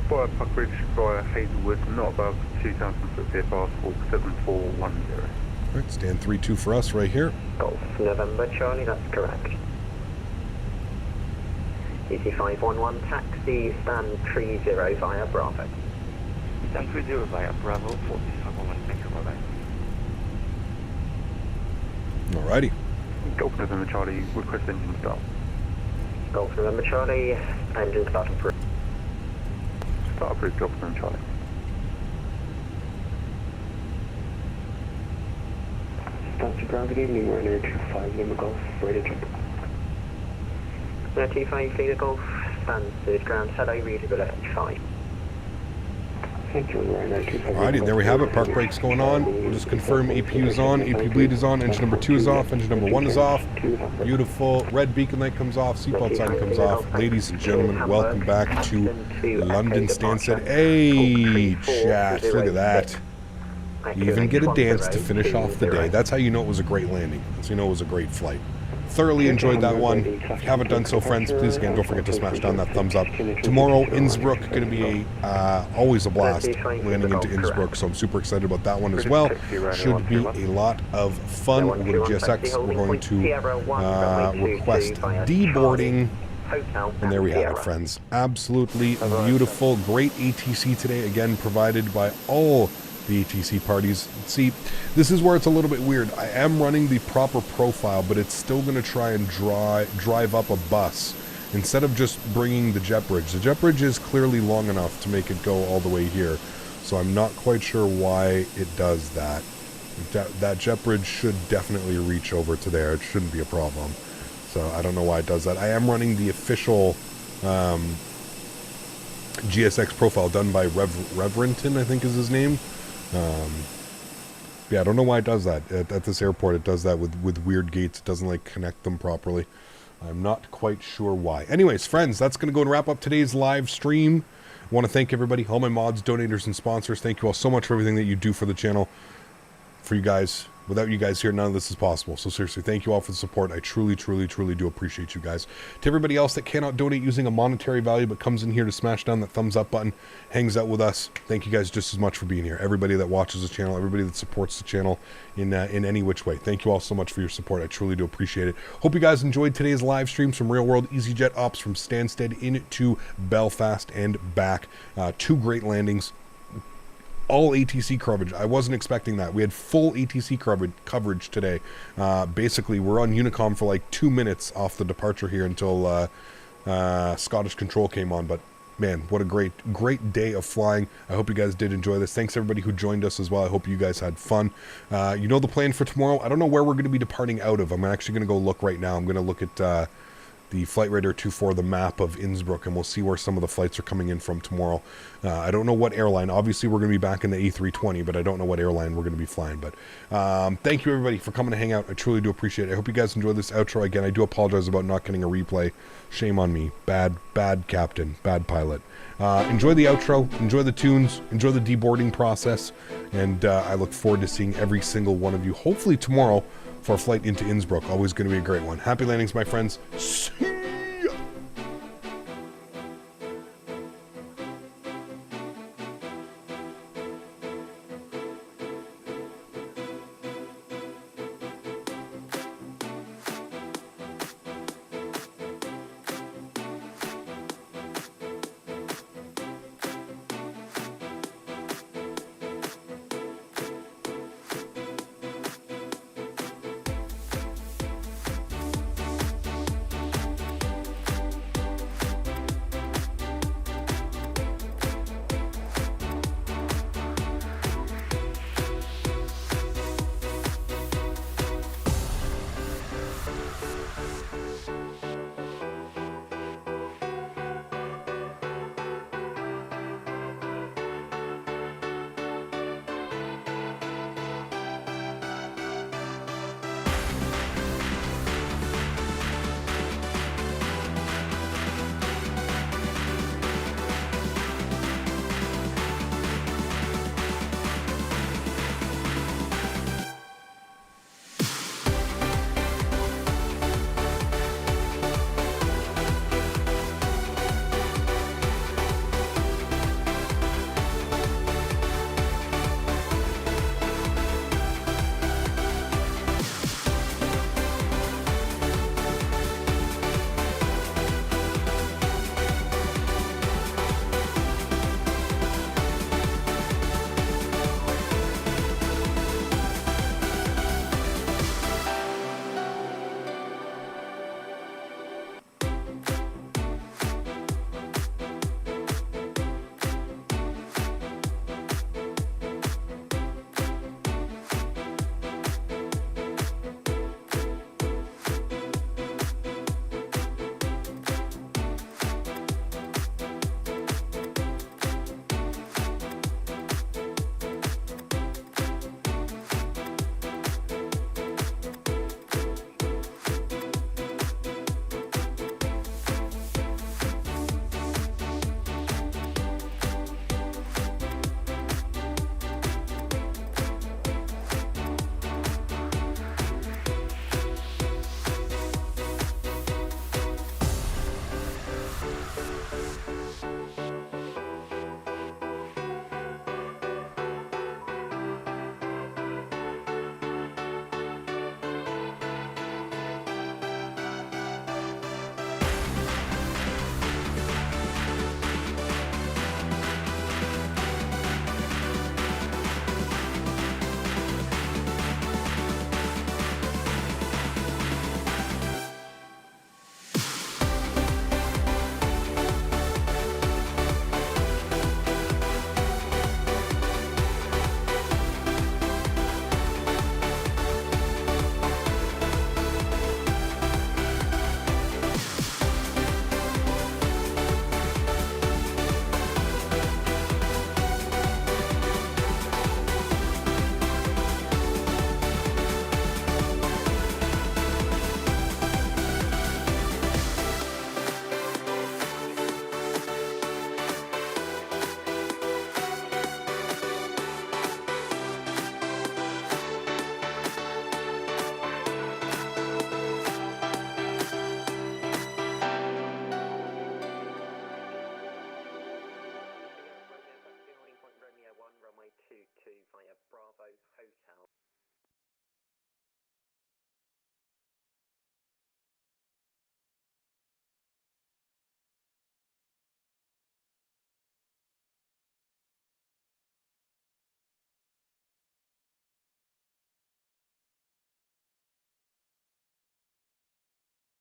Via Buckeridge via Hazelwood, not above 2,000 foot VFR 7410. Alright, stand 3-2 for us right here. Golf November Charlie, that's correct. Easy 511 taxi, stand 30 via Bravo. Stand 30 via Bravo, 4511, thank you, bye-bye. Alrighty. Golf November Charlie, request engine start. Golf November Charlie, engine start approved. Start approved, Golf November Charlie. Start to ground, good evening, we're near 25 Lima Golf, ready to jump. 35 Lima Golf, Stansted ground, hello, readable left 5. Alrighty, there we have it. Park brakes going on. We'll just confirm EPU is on, EP bleed is on, engine number 2 is off, engine number 1 is off. Beautiful. Red beacon light comes off, seatbelt sign comes off. Ladies and gentlemen, welcome back to London Stansted. Hey, chat, look at that. You even get a dance to finish off the day. That's how you know it was a great landing. That's how you know it was a great flight. Thoroughly enjoyed that one. If you haven't done so, friends, please again don't forget to smash down that thumbs up. Tomorrow, Innsbruck, going to be always a blast landing into Innsbruck, so I'm super excited about that one as well. Should be a lot of fun. We'll go to GSX. We're going to request deboarding. And there we have it, friends. Absolutely beautiful. Great ATC today, again, provided by all the ATC parties. See, this is where it's a little bit weird. I am running the proper profile, but it's still going to try and drive up a bus instead of just bringing the jet bridge. The jet bridge is clearly long enough to make it go all the way here, so I'm not quite sure why it does that. That jet bridge should definitely reach over to there. It shouldn't be a problem. So I don't know why it does that. I am running the official GSX profile done by Reverenton, I think is his name. Yeah, I don't know why it does that. At this airport, it does that with weird gates. It doesn't, like, connect them properly. I'm not quite sure why. Anyways, friends, that's going to go and wrap up today's live stream. I want to thank everybody, all my mods, donators, and sponsors. Thank you all so much for everything that you do for the channel. For you guys, Without you guys here, none of this is possible. So seriously, thank you all for the support. I truly, truly, truly do appreciate you guys. To everybody else that cannot donate using a monetary value but comes in here to smash down that thumbs up button, hangs out with us, thank you guys just as much for being here. Everybody that watches the channel, everybody that supports the channel in any which way, thank you all so much for your support. I truly do appreciate it. Hope you guys enjoyed today's live streams from real world EasyJet ops from Stansted into Belfast and back. 2 great landings. All ATC coverage. I wasn't expecting that. We had full ATC coverage today. Basically, we're on Unicom for like 2 minutes off the departure here until Scottish Control came on. But man, what a great day of flying. I hope you guys did enjoy this. Thanks everybody who joined us as well. I hope you guys had fun. You know the plan for tomorrow. I don't know where we're going to be departing out of. I'm actually going to go look right now. I'm going to look at the Flight Radar 24, the map of Innsbruck, and we'll see where some of the flights are coming in from tomorrow. I don't know what airline. Obviously, we're going to be back in the A320, but I don't know what airline we're going to be flying. But thank you, everybody, for coming to hang out. I truly do appreciate it. I hope you guys enjoyed this outro. Again, I do apologize about not getting a replay. Shame on me. Bad captain. Bad pilot. Enjoy the outro. Enjoy the tunes. Enjoy the deboarding process. And I look forward to seeing every single one of you, hopefully tomorrow, for a flight into Innsbruck. Always going to be a great one. Happy landings, my friends. See you.